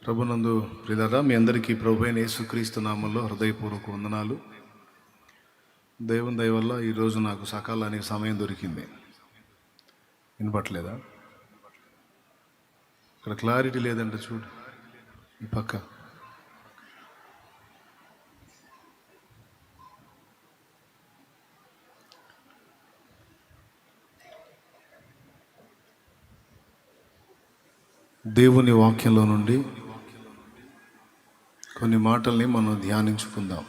ప్రభునందు ప్రియులారా, మీ అందరికీ ప్రభువైన యేసుక్రీస్తు నామంలో హృదయపూర్వక వందనాలు. దేవుని దయ వల్ల ఈరోజు నాకు సకాలానికి సమయం దొరికింది. వినపట్లేదా? ఇక్కడ క్లారిటీ లేదంటే చూడు ఈ పక్క. దేవుని వాక్యంలో నుండి కొన్ని మాటల్ని మనం ధ్యానించుకుందాం.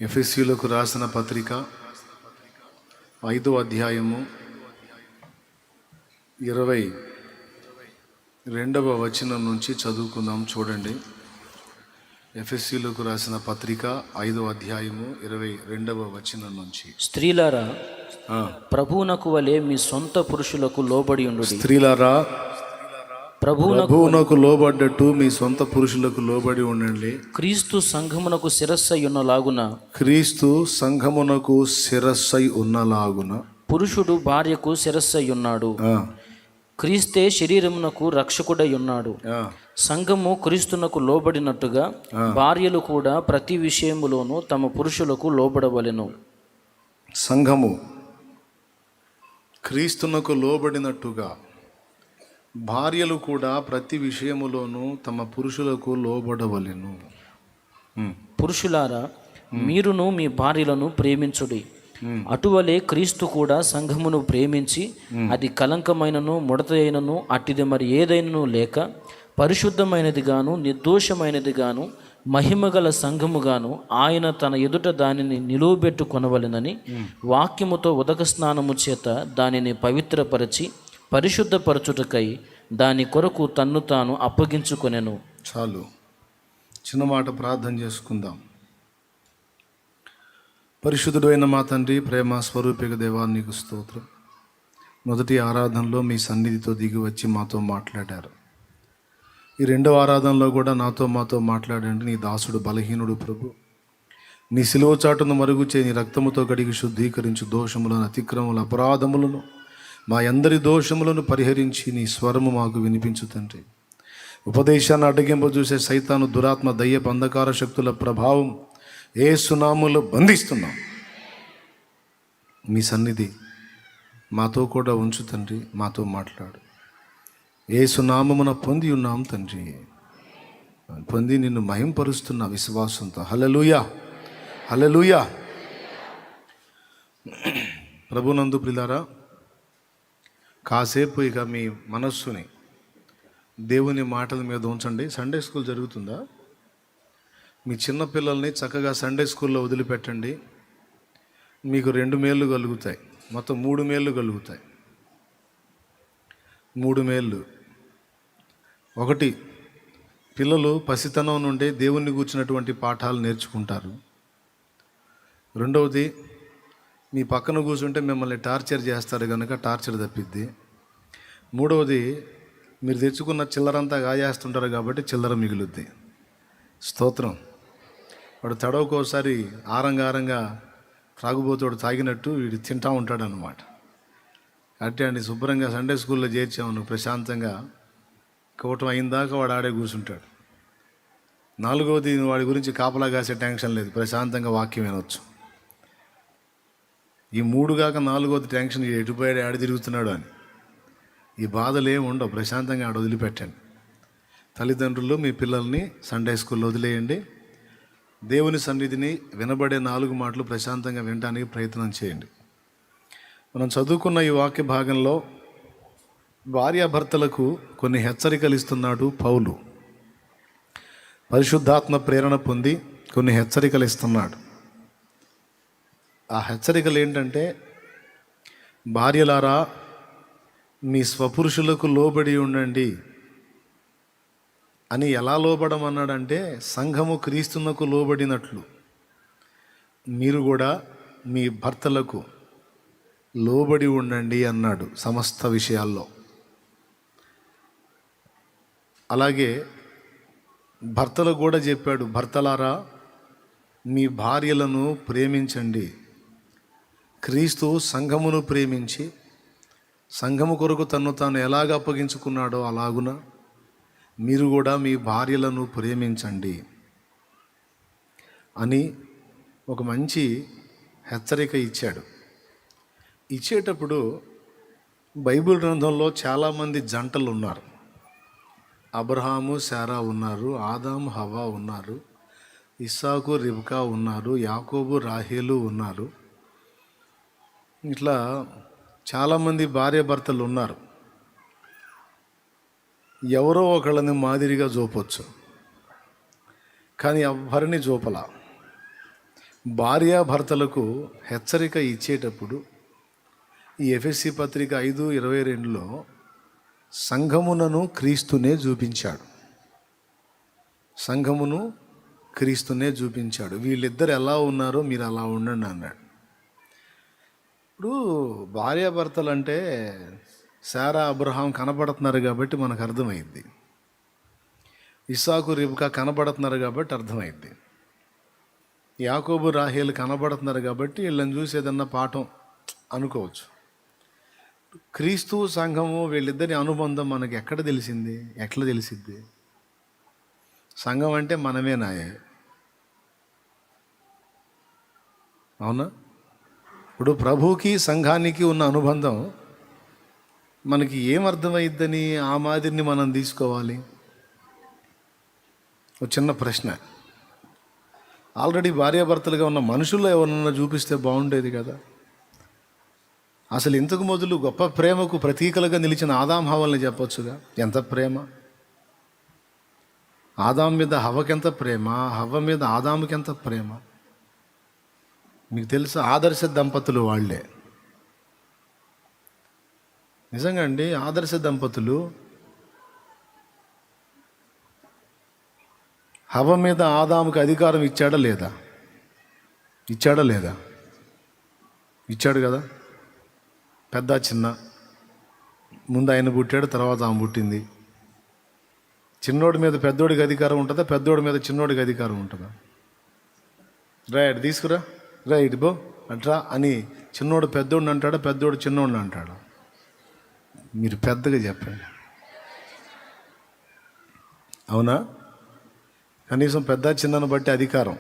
ఎఫెసీయులకు రాసిన పత్రిక 5వ అధ్యాయము 22వ వచనం నుంచి చదువుకుందాం. చూడండి, ఎఫెసీయులకు రాసిన పత్రిక 5వ అధ్యాయము 22వ వచనం నుంచి. స్త్రీలారా, ప్రభువునకు వలె మీ సొంత పురుషులకు లోబడి ఉండుడి. స్త్రీలారా, ప్రభువునకు లోబడ్డట్టు మీ సొంత పురుషులకు లోబడి ఉండండి. క్రీస్తు సంఘమునకు శిరస్సై ఉన్నలాగున, క్రీస్తు సంఘమునకు శిరస్సై ఉన్నలాగున పురుషుడు భార్యకు శిరస్సై ఉన్నాడు. క్రీస్తే శరీరమునకు రక్షకుడై ఉన్నాడు. సంఘము క్రీస్తునకు లోబడినట్టుగా భార్యలు కూడా ప్రతి విషయములోనూ తమ పురుషులకు లోబడవలెను. సంఘము క్రీస్తునకు లోబడినట్టుగా భార్యలు కూడా ప్రతి విషయములోనూ తమ పురుషులకు లోబడవలెను. పురుషులారా, మీరును మీ భార్యలను ప్రేమించుడి. అటువలే క్రీస్తు కూడా సంఘమును ప్రేమించి అది కలంకమైనను ముడత అయినను అట్టిది మరి ఏదైనను లేక పరిశుద్ధమైనది గాను నిర్దోషమైనది గాను మహిమగల సంఘముగాను ఆయన తన ఎదుట దానిని నిలువబెట్టు కొనవలెనని వాక్యముతో ఉదక స్నానము చేత దానిని పవిత్రపరచి పరిశుద్ధపరచుటకై దాని కొరకు తన్ను తాను అప్పగించుకొనెను. చాలు, చిన్న మాట ప్రార్థన చేసుకుందాం. పరిశుద్ధుడు అయిన మా తండ్రి, ప్రేమ స్వరూపిక దేవా, నీకు స్తోత్రం. మొదటి ఆరాధనలో మీ సన్నిధితో దిగి వచ్చి మాతో మాట్లాడారు. ఈ రెండవ ఆరాధనలో కూడా మాతో మాట్లాడండి. నీ దాసుడు బలహీనుడు ప్రభు. నీ సిలువ చాటును మరుగుచే నీ రక్తముతో కడిగి శుద్ధీకరించు దోషములను, అతిక్రమములు, అపరాధములను, మా అందరి దోషములను పరిహరించి నీ స్వరము మాకు వినిపించు తండ్రి. ఉపదేశాన్ని అడ్డగింపజూసే సైతాను, దురాత్మ, దయ్యపు అంధకార శక్తుల ప్రభావం యేసు నామములో బంధిస్తున్నాం. మీ సన్నిధి మాతో కూడా ఉంచు తండ్రి. మాతో మాట్లాడు. యేసు నామమున పొంది ఉన్నాం తండ్రి. పొంది నిన్ను మహింపరుస్తున్న విశ్వాసంతో. హల్లెలూయా, హల్లెలూయా. ప్రభునందు ప్రియులారా, కాసేపు ఇక మీ మనస్సుని దేవుని మాటల మీద ఉంచండి. సండే స్కూల్ జరుగుతుందా? మీ చిన్న పిల్లల్ని చక్కగా సండే స్కూల్లో వదిలిపెట్టండి. మీకు 2 మేళ్ళు కలుగుతాయి. మొత్తం 3 మేళ్ళు కలుగుతాయి. 3 మేళ్ళు. 1, పిల్లలు పసితనం నుండే దేవుణ్ణి కూర్చున్నటువంటి పాఠాలు నేర్చుకుంటారు. 2వది, మీ పక్కన కూర్చుంటే మిమ్మల్ని టార్చర్ చేస్తారు కనుక టార్చర్ తప్పిద్ది. 3వది, మీరు తెచ్చుకున్న చిల్లరంతా గాయేస్తుంటారు కాబట్టి చిల్లర మిగులుద్ది. స్తోత్రం. వాడు తడవకోసారి ఆరంగా త్రాగుబోతోడు తాగినట్టు వీడు తింటూ ఉంటాడు అన్నమాట. అట్టే అండి, శుభ్రంగా సండే స్కూల్లో చేర్చాము, నువ్వు ప్రశాంతంగా కోవటం అయిందాక వాడు ఆడే కూర్చుంటాడు. 4వది, వాడి గురించి కాపలా కాసే టెన్షన్ లేదు, ప్రశాంతంగా వాక్యం వినొచ్చు. ఈ 3 కాక 4వది టెన్షన్, ఎటుపోయాడు, ఆడ తిరుగుతున్నాడు అని. ఈ బాధలు ఏమి ఉండవు. ప్రశాంతంగా ఆడ వదిలిపెట్టండి. తల్లిదండ్రులు మీ పిల్లల్ని సండే స్కూల్లో వదిలేయండి. దేవుని సన్నిధిని వినబడే 4 మాటలు ప్రశాంతంగా వినడానికి ప్రయత్నం చేయండి. మనం చదువుకున్న ఈ వాక్య భాగంలో భార్యాభర్తలకు కొన్ని హెచ్చరికలు ఇస్తున్నాడు పౌలు. పరిశుద్ధాత్మ ప్రేరణ పొంది కొన్ని హెచ్చరికలు ఇస్తున్నాడు. ఆ హెచ్చరికలు ఏంటంటే, భార్యలారా, మీ స్వపురుషులకు లోబడి ఉండండి అని. ఎలా లోబడమన్నాడంటే, సంఘము క్రీస్తునకు లోబడినట్లు మీరు కూడా మీ భర్తలకు లోబడి ఉండండి అన్నాడు సమస్త విషయాల్లో. అలాగే భర్తలకు కూడా చెప్పాడు, భర్తలారా, మీ భార్యలను ప్రేమించండి. క్రీస్తు సంఘమును ప్రేమించి సంఘము కొరకు తన్ను తాను ఎలాగ అప్పగించుకున్నాడో అలాగున మీరు కూడా మీ భార్యలను ప్రేమించండి అని ఒక మంచి హెచ్చరిక ఇచ్చాడు. ఇచ్చేటప్పుడు బైబిల్ గ్రంథంలో చాలామంది జంటలు ఉన్నారు. అబ్రహాము శారా ఉన్నారు, ఆదాము హవ్వ ఉన్నారు, ఇస్సాకు రిబ్కా ఉన్నారు, యాకోబు రాహేలు ఉన్నారు. ఇట్లా చాలామంది భార్యాభర్తలు ఉన్నారు. ఎవరో ఒకళ్ళని మాదిరిగా చూపొచ్చు, కానీ ఎవ్వరిని చూపలా. భార్యాభర్తలకు హెచ్చరిక ఇచ్చేటప్పుడు ఈ ఎఫెసీ పత్రిక 5:22లో సంఘమునను క్రీస్తునే చూపించాడు. సంఘమును క్రీస్తునే చూపించాడు. వీళ్ళిద్దరు ఎలా ఉన్నారో మీరు అలా ఉండండి అన్నాడు. ఇప్పుడు భార్యాభర్తలు అంటే శారా అబ్రహాం కనపడుతున్నారు కాబట్టి మనకు అర్థమైంది. ఇస్సాకు రిబ్కా కనపడుతున్నారు కాబట్టి అర్థమైంది. యాకోబు రాహేలు కనపడుతున్నారు కాబట్టి వీళ్ళని చూసి ఏదన్నా పాఠం అనుకోవచ్చు. క్రీస్తు సంఘము వీళ్ళిద్దరి అనుబంధం మనకి ఎక్కడ తెలిసింది? ఎట్లా తెలిసిద్ది? సంఘం అంటే మనమేనాయే, అవునా? ఇప్పుడు ప్రభువుకి సంఘానికి ఉన్న అనుబంధం మనకి ఏమర్థమైద్దని ఆ మాదిరిని మనం తీసుకోవాలి? ఒక చిన్న ప్రశ్న. ఆల్రెడీ భార్యాభర్తలుగా ఉన్న మనుషుల్లో ఎవరన్నా చూపిస్తే బాగుండేది కదా. అసలు ఇంతకు మొదలు గొప్ప ప్రేమకు ప్రతీకలుగా నిలిచిన ఆదాం హవ్వల్ని చెప్పొచ్చుగా. ఎంత ప్రేమ! ఆదాం మీద హవ్వకెంత ప్రేమ, హవ్వ మీద ఆదాముకి ఎంత ప్రేమ. మీకు తెలుసా, ఆదర్శ దంపతులు వాళ్ళే. నిజంగా అండి, ఆదర్శ దంపతులు. హవ్వ మీద ఆదాముకి అధికారం ఇచ్చాడా లేదా? ఇచ్చాడా లేదా? ఇచ్చాడు కదా. పెద్ద చిన్న, ముందు ఆయన పుట్టాడు, తర్వాత ఆమె పుట్టింది. చిన్నోడి మీద పెద్దోడికి అధికారం ఉంటుందా? పెద్దోడి మీద చిన్నోడికి అధికారం ఉంటుందా? రైట్ తీసుకురా, రైట్ బో అట్రా అని చిన్నోడు పెద్దోడిని అంటాడా? పెద్దోడు చిన్నోడిని అంటాడా? మీరు పెద్దగా చెప్పండి. అవునా? కనీసం పెద్ద చిన్నను బట్టి అధికారం.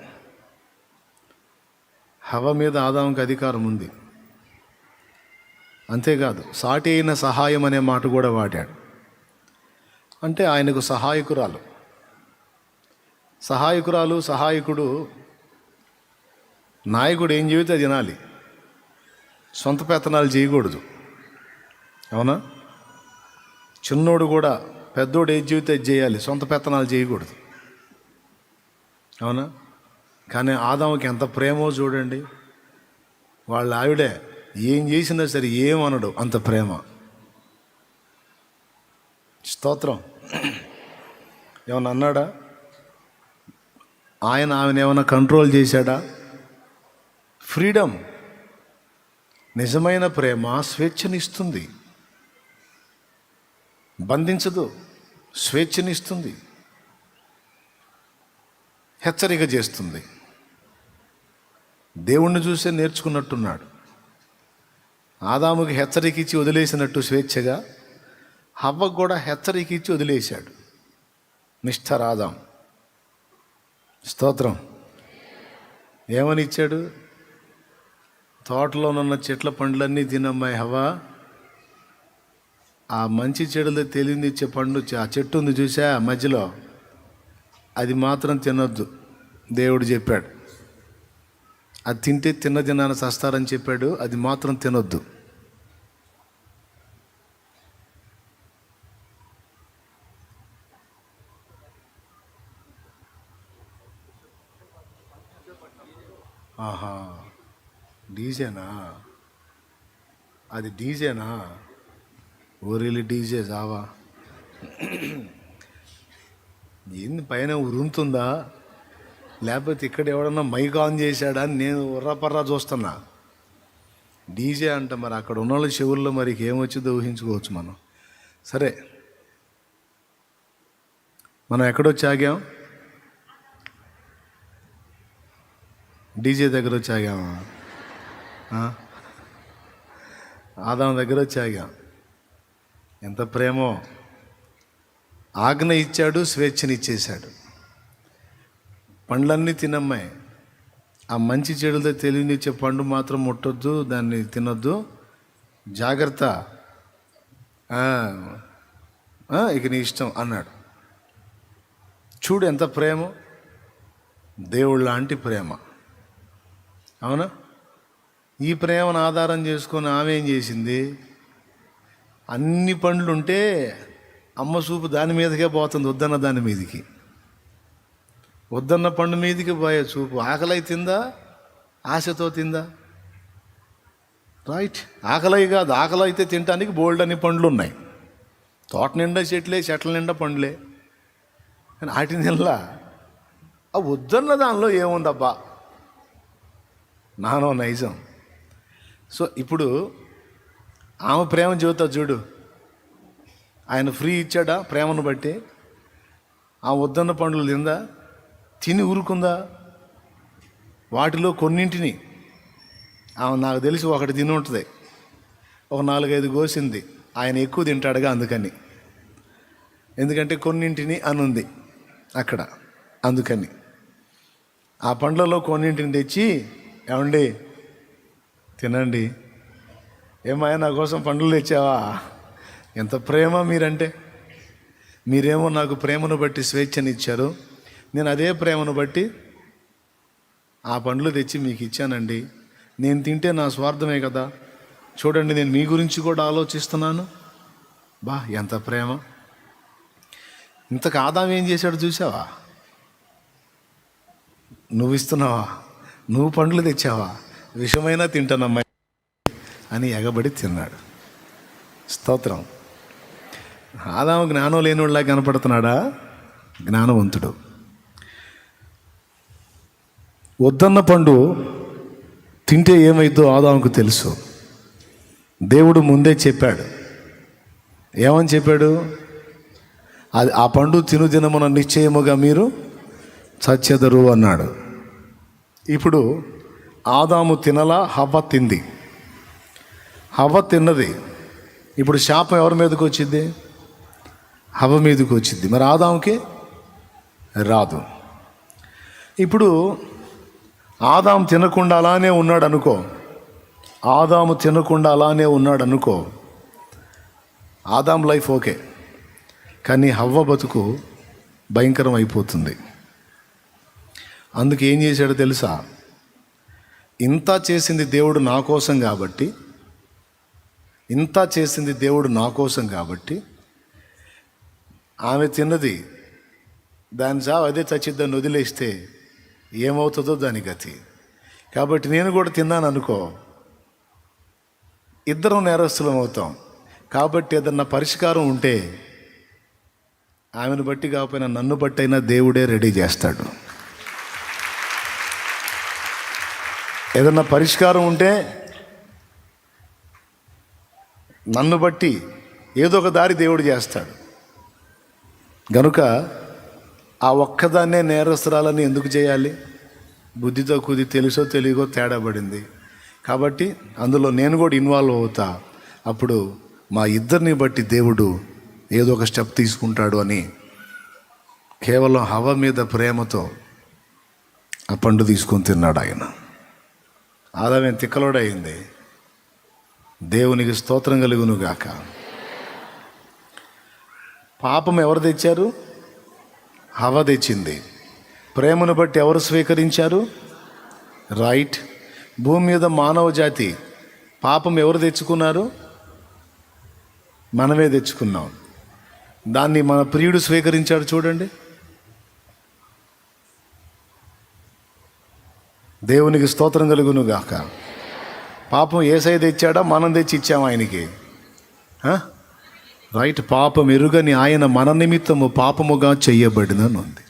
హవ్వ మీద ఆదాముకి అధికారం ఉంది. అంతేకాదు, సాటి అయిన సహాయం అనే మాట కూడా వాడాడు. అంటే ఆయనకు సహాయకురాలు, సహాయకుడు. నాయకుడు ఏం చెబితే అది వినాలి, సొంత పెత్తనాలు చేయకూడదు. అవునా? చిన్నోడు కూడా పెద్దోడు ఏం చెబితే అది చేయాలి, సొంత పెత్తనాలు చేయకూడదు. అవునా? కానీ ఆదాముకి ఎంత ప్రేమో చూడండి. వాళ్ళ ఆవిడే ఏం చేసినా సరే ఏమనడు, అంత ప్రేమ. స్తోత్రం. ఏమన్నా అన్నాడా? ఆయన ఆమెను ఏమైనా కంట్రోల్ చేశాడా? ఫ్రీడమ్. నిజమైన ప్రేమ స్వేచ్ఛనిస్తుంది, బంధించదు, స్వేచ్ఛనిస్తుంది, హెచ్చరిక చేస్తుంది. దేవుణ్ణి చూసే నేర్చుకున్నట్టున్నాడు. ఆదాముకి హెచ్చరిక ఇచ్చి వదిలేసినట్టు స్వేచ్ఛగా హవ్వకు కూడా హెచ్చరిక ఇచ్చి వదిలేశాడు మిస్టర్ ఆదాం. స్తోత్రం. ఏమని ఇచ్చాడు? తోటలోనున్న చెట్ల పండ్లన్నీ తినమ్మాయి హవ్వ, ఆ మంచి చెడులు తెలియని ఇచ్చే పండు ఆ చెట్టు ఉంది చూసా మధ్యలో, అది మాత్రం తినొద్దు దేవుడు చెప్పాడు. అది తింటే తిన్న దినాన్ని చస్తారని చెప్పాడు. అది మాత్రం తినొద్దు. ఆహా, డీజేనా? అది డీజేనా? ఊరిలి డీజే జావా ఏంది? పైన ఉరుముతుందా లేకపోతే ఇక్కడ ఎవడన్నా మైక్ ఆన్ చేశాడా అని నేను ఉర్రాపర్రా చూస్తున్నా. డీజే అంట, మరి అక్కడ ఉన్న వాళ్ళ చెవుల్లో మరి ఏమొచ్చిందో ఊహించుకోవచ్చు మనం. సరే, మనం ఎక్కడొచ్చి ఆగాం? డీజే దగ్గర వచ్చి ఆగామా? ఆదాం దగ్గర వచ్చి ఆగాం. ఎంత ప్రేమో. ఆజ్ఞ ఇచ్చాడు, స్వేచ్ఛనిచ్చేశాడు. పండ్లన్నీ తినమ్మాయి, ఆ మంచి చెడులతో తెలియనిచ్చే పండు మాత్రం ముట్టొద్దు, దాన్ని తినొద్దు, జాగ్రత్త, ఇక నీ ఇష్టం అన్నాడు. చూడు ఎంత ప్రేమ, దేవుడు లాంటి ప్రేమ. అవునా? ఈ ప్రేమను ఆధారం చేసుకొని ఆమె ఏం చేసింది? అన్ని పండ్లు ఉంటే అమ్మ చూపు దాని మీదకే పోతుంది, వద్దన్న దాని మీదకి, వద్దన్న పండు మీదకి పోయే చూపు. ఆకలి తిందా? ఆశతో తిందా? రైట్. ఆకలి కాదు, ఆకలి అయితే తినడానికి బోల్డ్ అని పండ్లు ఉన్నాయి. తోట నిండా చెట్లే, చెట్ల నిండా పండ్లే, కానీ వాటి నెలలా ఆ వద్దన్న దానిలో ఏముందబ్బా, నానో నైజం. సో ఇప్పుడు ఆమె ప్రేమ చెబుతా చూడు. ఆయన ఫ్రీ ఇచ్చాడా ప్రేమను బట్టి? ఆ వద్దన్న పండ్లు తిందా? తిని ఊరుకుందా? వాటిలో కొన్నింటిని ఆమె నాకు తెలిసి ఒకటి తిని ఉంటుంది, ఒక 4-5 కోసింది. ఆయన ఎక్కువ తింటాడుగా అందుకని, ఎందుకంటే కొన్నింటిని అనుంది అక్కడ, అందుకని ఆ పండ్లలో కొన్నింటిని తెచ్చి, ఏమండి తినండి, ఏమాయా నా కోసం పండ్లు తెచ్చావా? ఎంత ప్రేమ మీరంటే. మీరేమో నాకు ప్రేమను బట్టి స్వేచ్ఛనిచ్చారు, నేను అదే ప్రేమను బట్టి ఆ పండ్లు తెచ్చి మీకు ఇచ్చానండి. నేను తింటే నా స్వార్థమే కదా, చూడండి నేను మీ గురించి కూడా ఆలోచిస్తున్నాను. బా ఎంత ప్రేమ. ఇంతకు ఆదాం ఏం చేశాడు చూసావా? నువ్వు ఇస్తున్నావా, నువ్వు పండ్లు తెచ్చావా, విషమైనా తింటానమ్మా అని ఎగబడి తిన్నాడు. స్తోత్రం. ఆదాము జ్ఞానం లేనివాళ్ళ కనపడుతున్నాడా? జ్ఞానవంతుడు. వద్దన్న పండు తింటే ఏమైద్దో ఆదాముకు తెలుసు. దేవుడు ముందే చెప్పాడు. ఏమని చెప్పాడు? అది ఆ పండు తినుదినమున నిశ్చయముగా మీరు చచ్చెదరు అన్నాడు. ఇప్పుడు ఆదాము తినలా, హవ్వ తింది. హవ్వ తిన్నది. ఇప్పుడు శాపం ఎవరి మీదకి వచ్చింది? హవ్వ మీదకి వచ్చింది. మరి ఆదాముకి రాదు. ఇప్పుడు ఆదాము తినకుండా అలానే ఉన్నాడు అనుకో, ఆదాము తినకుండా అలానే ఉన్నాడు అనుకో, ఆదాం లైఫ్ ఓకే, కానీ హవ్వ బతుకు భయంకరం అయిపోతుంది. అందుకు ఏం చేశాడో తెలుసా? ఇంత చేసింది దేవుడు నా కోసం కాబట్టి, ఇంత చేసింది దేవుడు నా కోసం కాబట్టి, ఆమె తిన్నది, దాని చావు అదే చచ్చిద్దాన్ని వదిలేస్తే ఏమవుతుందో దాని గతి. కాబట్టి నేను కూడా తిన్నాను అనుకో, ఇద్దరం నేరస్తులం అవుతాం. కాబట్టి ఏదన్నా పరిష్కారం ఉంటే ఆమెను బట్టి కాకపోయినా నన్ను బట్టి అయినా దేవుడే రెడీ చేస్తాడు. ఏదన్నా పరిష్కారం ఉంటే నన్ను బట్టి ఏదో ఒక దారి దేవుడు చేస్తాడు. గనుక ఆ ఒక్కదాన్నే నేరస్తురాలని ఎందుకు చేయాలి? బుద్ధితో కుది తెలుసో తెలియకో తేడా పడింది కాబట్టి అందులో నేను కూడా ఇన్వాల్వ్ అవుతా. అప్పుడు మా ఇద్దరిని బట్టి దేవుడు ఏదో ఒక స్టెప్ తీసుకుంటాడు అని కేవలం హవ్వ మీద ప్రేమతో ఆ పండు తీసుకొని తిన్నాడు ఆయన. ఆదామే తిక్కలోడయింది. దేవునికి స్తోత్రం కలుగును గాక. పాపం ఎవరు తెచ్చారు? హవ్వ తెచ్చింది. ప్రేమను బట్టి ఎవరు స్వీకరించారు? రైట్. భూమి మీద మానవ జాతి పాపం ఎవరు తెచ్చుకున్నారు? మనమే తెచ్చుకున్నాం. దాన్ని మన ప్రియుడు స్వీకరించాడు. చూడండి, దేవునికి స్తోత్రం కలుగును గాక. పాపం యేసయ్య తెచ్చాడా, మనం తెచ్చి ఇచ్చాము ఆయనకి? రైట్. పాపం ఎరుగని ఆయన మన నిమిత్తము పాపముగా చెయ్యబడినని ఉంది.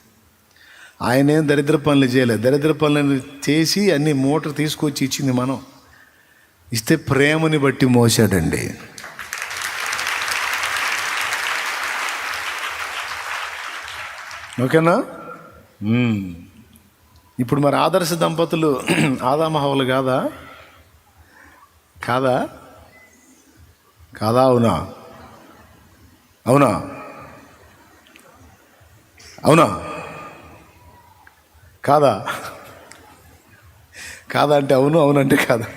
ఆయనేం దరిద్ర పనులు చేయలేదు. దరిద్ర పనులను చేసి అన్ని మూట తీసుకొచ్చి ఇచ్చింది మనం. ఇస్తే ప్రేమని బట్టి మోసాడండి. ఓకేనా? ఇప్పుడు మరి ఆదర్శ దంపతులు ఆదాము హవ్వలు కాదా? కాదా? కాదా? అవునా? అవునా? అవునా? కాదా? కాదా అంటే అవును, అవునంటే కాదా.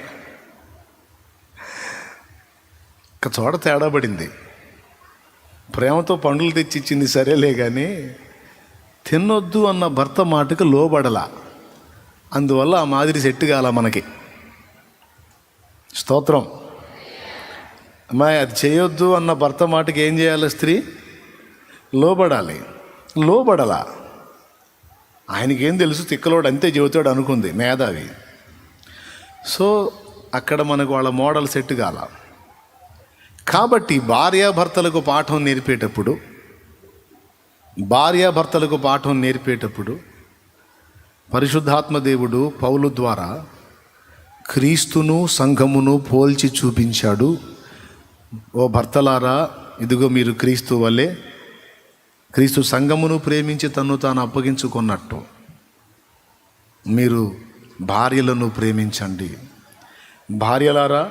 ఒక చోట తేడా పడింది. ప్రేమతో పండ్లు తెచ్చిచ్చింది సరేలే, కానీ తినొద్దు అన్న భర్త మాటకు లోబడలా. అందువల్ల ఆ మాదిరి సెట్టు కాల మనకి. స్తోత్రం. అమ్మాయి, అది చేయొద్దు అన్న భర్త మాటకి ఏం చేయాలి? స్త్రీ లోబడాలి. లోబడలా. ఆయనకేం తెలుసు, తిక్కలోడు అంతే చెబుతాడు అనుకుంది, మేధావి. సో అక్కడ మనకు వాళ్ళ మోడల్ సెట్ కాల. కాబట్టి భార్యాభర్తలకు పాఠం నేర్పేటప్పుడు పరిశుద్ధాత్మ దేవుడు పౌలు ద్వారా క్రీస్తును సంఘమును పోల్చి చూపించాడు. ఓ భర్తలారా, ఇదిగో మీరు క్రీస్తు వలె, క్రీస్తు సంఘమును ప్రేమించి తన్ను తాను అప్పగించుకున్నట్టు మీరు భార్యలను ప్రేమించండి. భార్యలారా,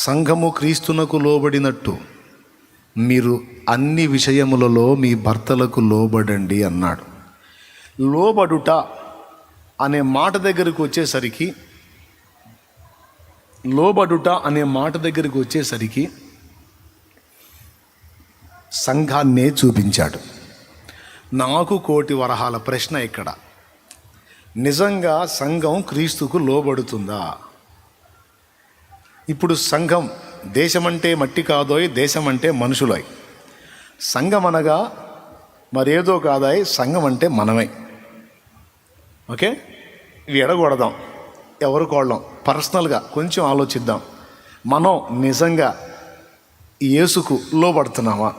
సంఘము క్రీస్తునకు లోబడినట్టు మీరు అన్ని విషయములలో మీ భర్తలకు లోబడండి అన్నాడు. లోబడుట అనే మాట దగ్గరకు వచ్చేసరికి సంఘాన్నే చూపించాడు. నాకు కోటి వరహాల ప్రశ్న ఇక్కడ, నిజంగా సంఘం క్రీస్తుకు లోబడుతుందా? ఇప్పుడు సంఘం, దేశమంటే మట్టి కాదోయ్, దేశమంటే మనుషులోయ్. సంఘం అనగా మరేదో కాదాయ్, సంఘం అంటే మనమే. ఓకే, ఇవి ఎడగొడదాం, ఎవరికోళ్ళం పర్సనల్గా కొంచెం ఆలోచిద్దాం. మనం నిజంగా యేసుకు లోబడుతున్నామా?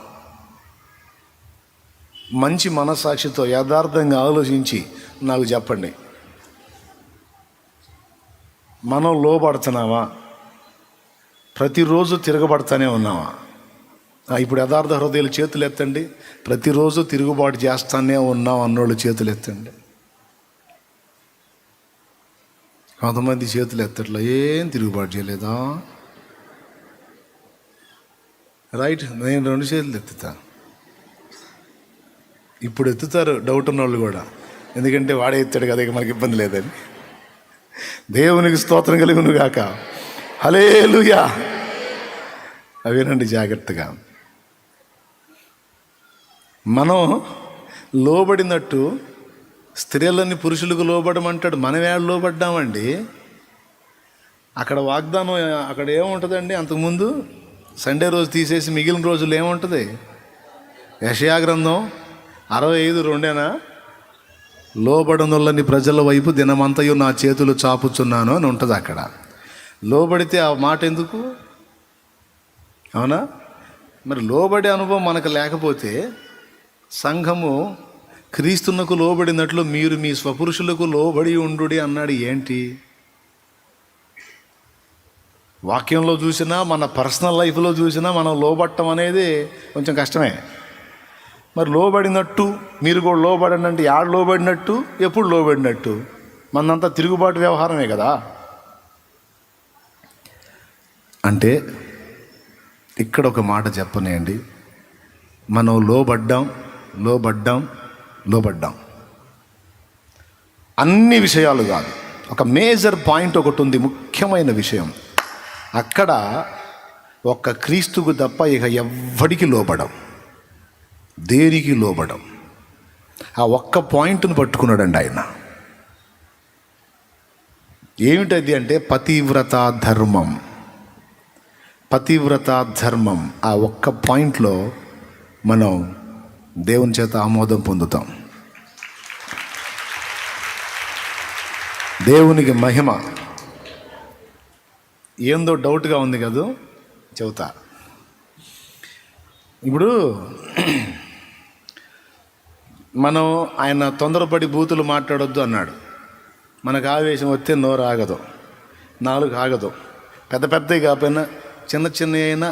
మంచి మనస్సాక్షితో యథార్థంగా ఆలోచించి నాకు చెప్పండి, మనం లోబడుతున్నామా? ప్రతిరోజు తిరగబడుతూనే ఉన్నామా? ఇప్పుడు యథార్థ హృదయాలు చేతులు ఎత్తండి. ప్రతిరోజు తిరుగుబాటు చేస్తానే ఉన్నాం అన్నోళ్ళు చేతులు ఎత్తండి. కొంతమంది చేతులు ఎత్తట్లా, ఏం తిరుగుబాటు చేయలేదా? రైట్, నేను 2 చేతులు ఎత్తుతా. ఇప్పుడు ఎత్తుతారు డౌట్ ఉన్నోళ్ళు కూడా, ఎందుకంటే వాడే ఎత్తాడు కదా, ఇక మనకి ఇబ్బంది లేదని. దేవునికి స్తోత్రం కలుగును గాక. హల్లెలూయా. అవేనండి జాగ్రత్తగా. మనం లోబడినట్టు స్త్రీలని పురుషులకు లోబడమంటాడు. మనం ఏడ లోబడ్డామండి? అక్కడ వాగ్దానం అక్కడ ఏముంటుందండి? అంతకుముందు సండే రోజు తీసేసి మిగిలిన రోజులు ఏముంటుంది? యెషయా గ్రంథం 65:2 లోబడనొల్లని ప్రజల వైపు దినమంతయు నా చేతులు చాపుచున్నాను అని ఉంటుంది అక్కడ. లోబడితే ఆ మాట ఎందుకు? అవునా? మరి లోబడే అనుభవం మనకు లేకపోతే సంఘము క్రీస్తునకు లోబడినట్లు మీరు మీ స్వపురుషులకు లోబడి ఉండుడి అన్నాడు. ఏంటి? వాక్యంలో చూసినా, మన పర్సనల్ లైఫ్లో చూసినా మనం లోబట్టం అనేది కొంచెం కష్టమే. మరి లోబడినట్టు మీరు కూడా లోబడండి అంటే యాడ లోబడినట్టు, ఎప్పుడు లోబడినట్టు? మనంతా తిరుగుబాటు వ్యవహారమే కదా. అంటే ఇక్కడ ఒక మాట చెప్పనేయండి, మనం లోబడ్డాం అన్ని విషయాలు కాదు. ఒక మేజర్ పాయింట్ ఒకటి ఉంది, ముఖ్యమైన విషయం. అక్కడ ఒక్క క్రీస్తుకు తప్ప ఇక ఎవ్వడికి లోబడం, దేనికి లోబడం. ఆ ఒక్క పాయింట్ను పట్టుకున్నాడండి ఆయన. ఏమిటది అంటే పతివ్రత ధర్మం. ఆ ఒక్క పాయింట్లో మనం దేవుని చేత ఆమోదం పొందుతాం. దేవునికి మహిమ. ఏందో డౌట్గా ఉంది కదా, చెబుతా. ఇప్పుడు మనం ఆయన తొందరపడి బూతులు మాట్లాడొద్దు అన్నాడు. మనకు ఆవేశం వస్తే నోరు ఆగదు, నాలుగు ఆగదు. పెద్దవి కాకపోయినా చిన్న అయినా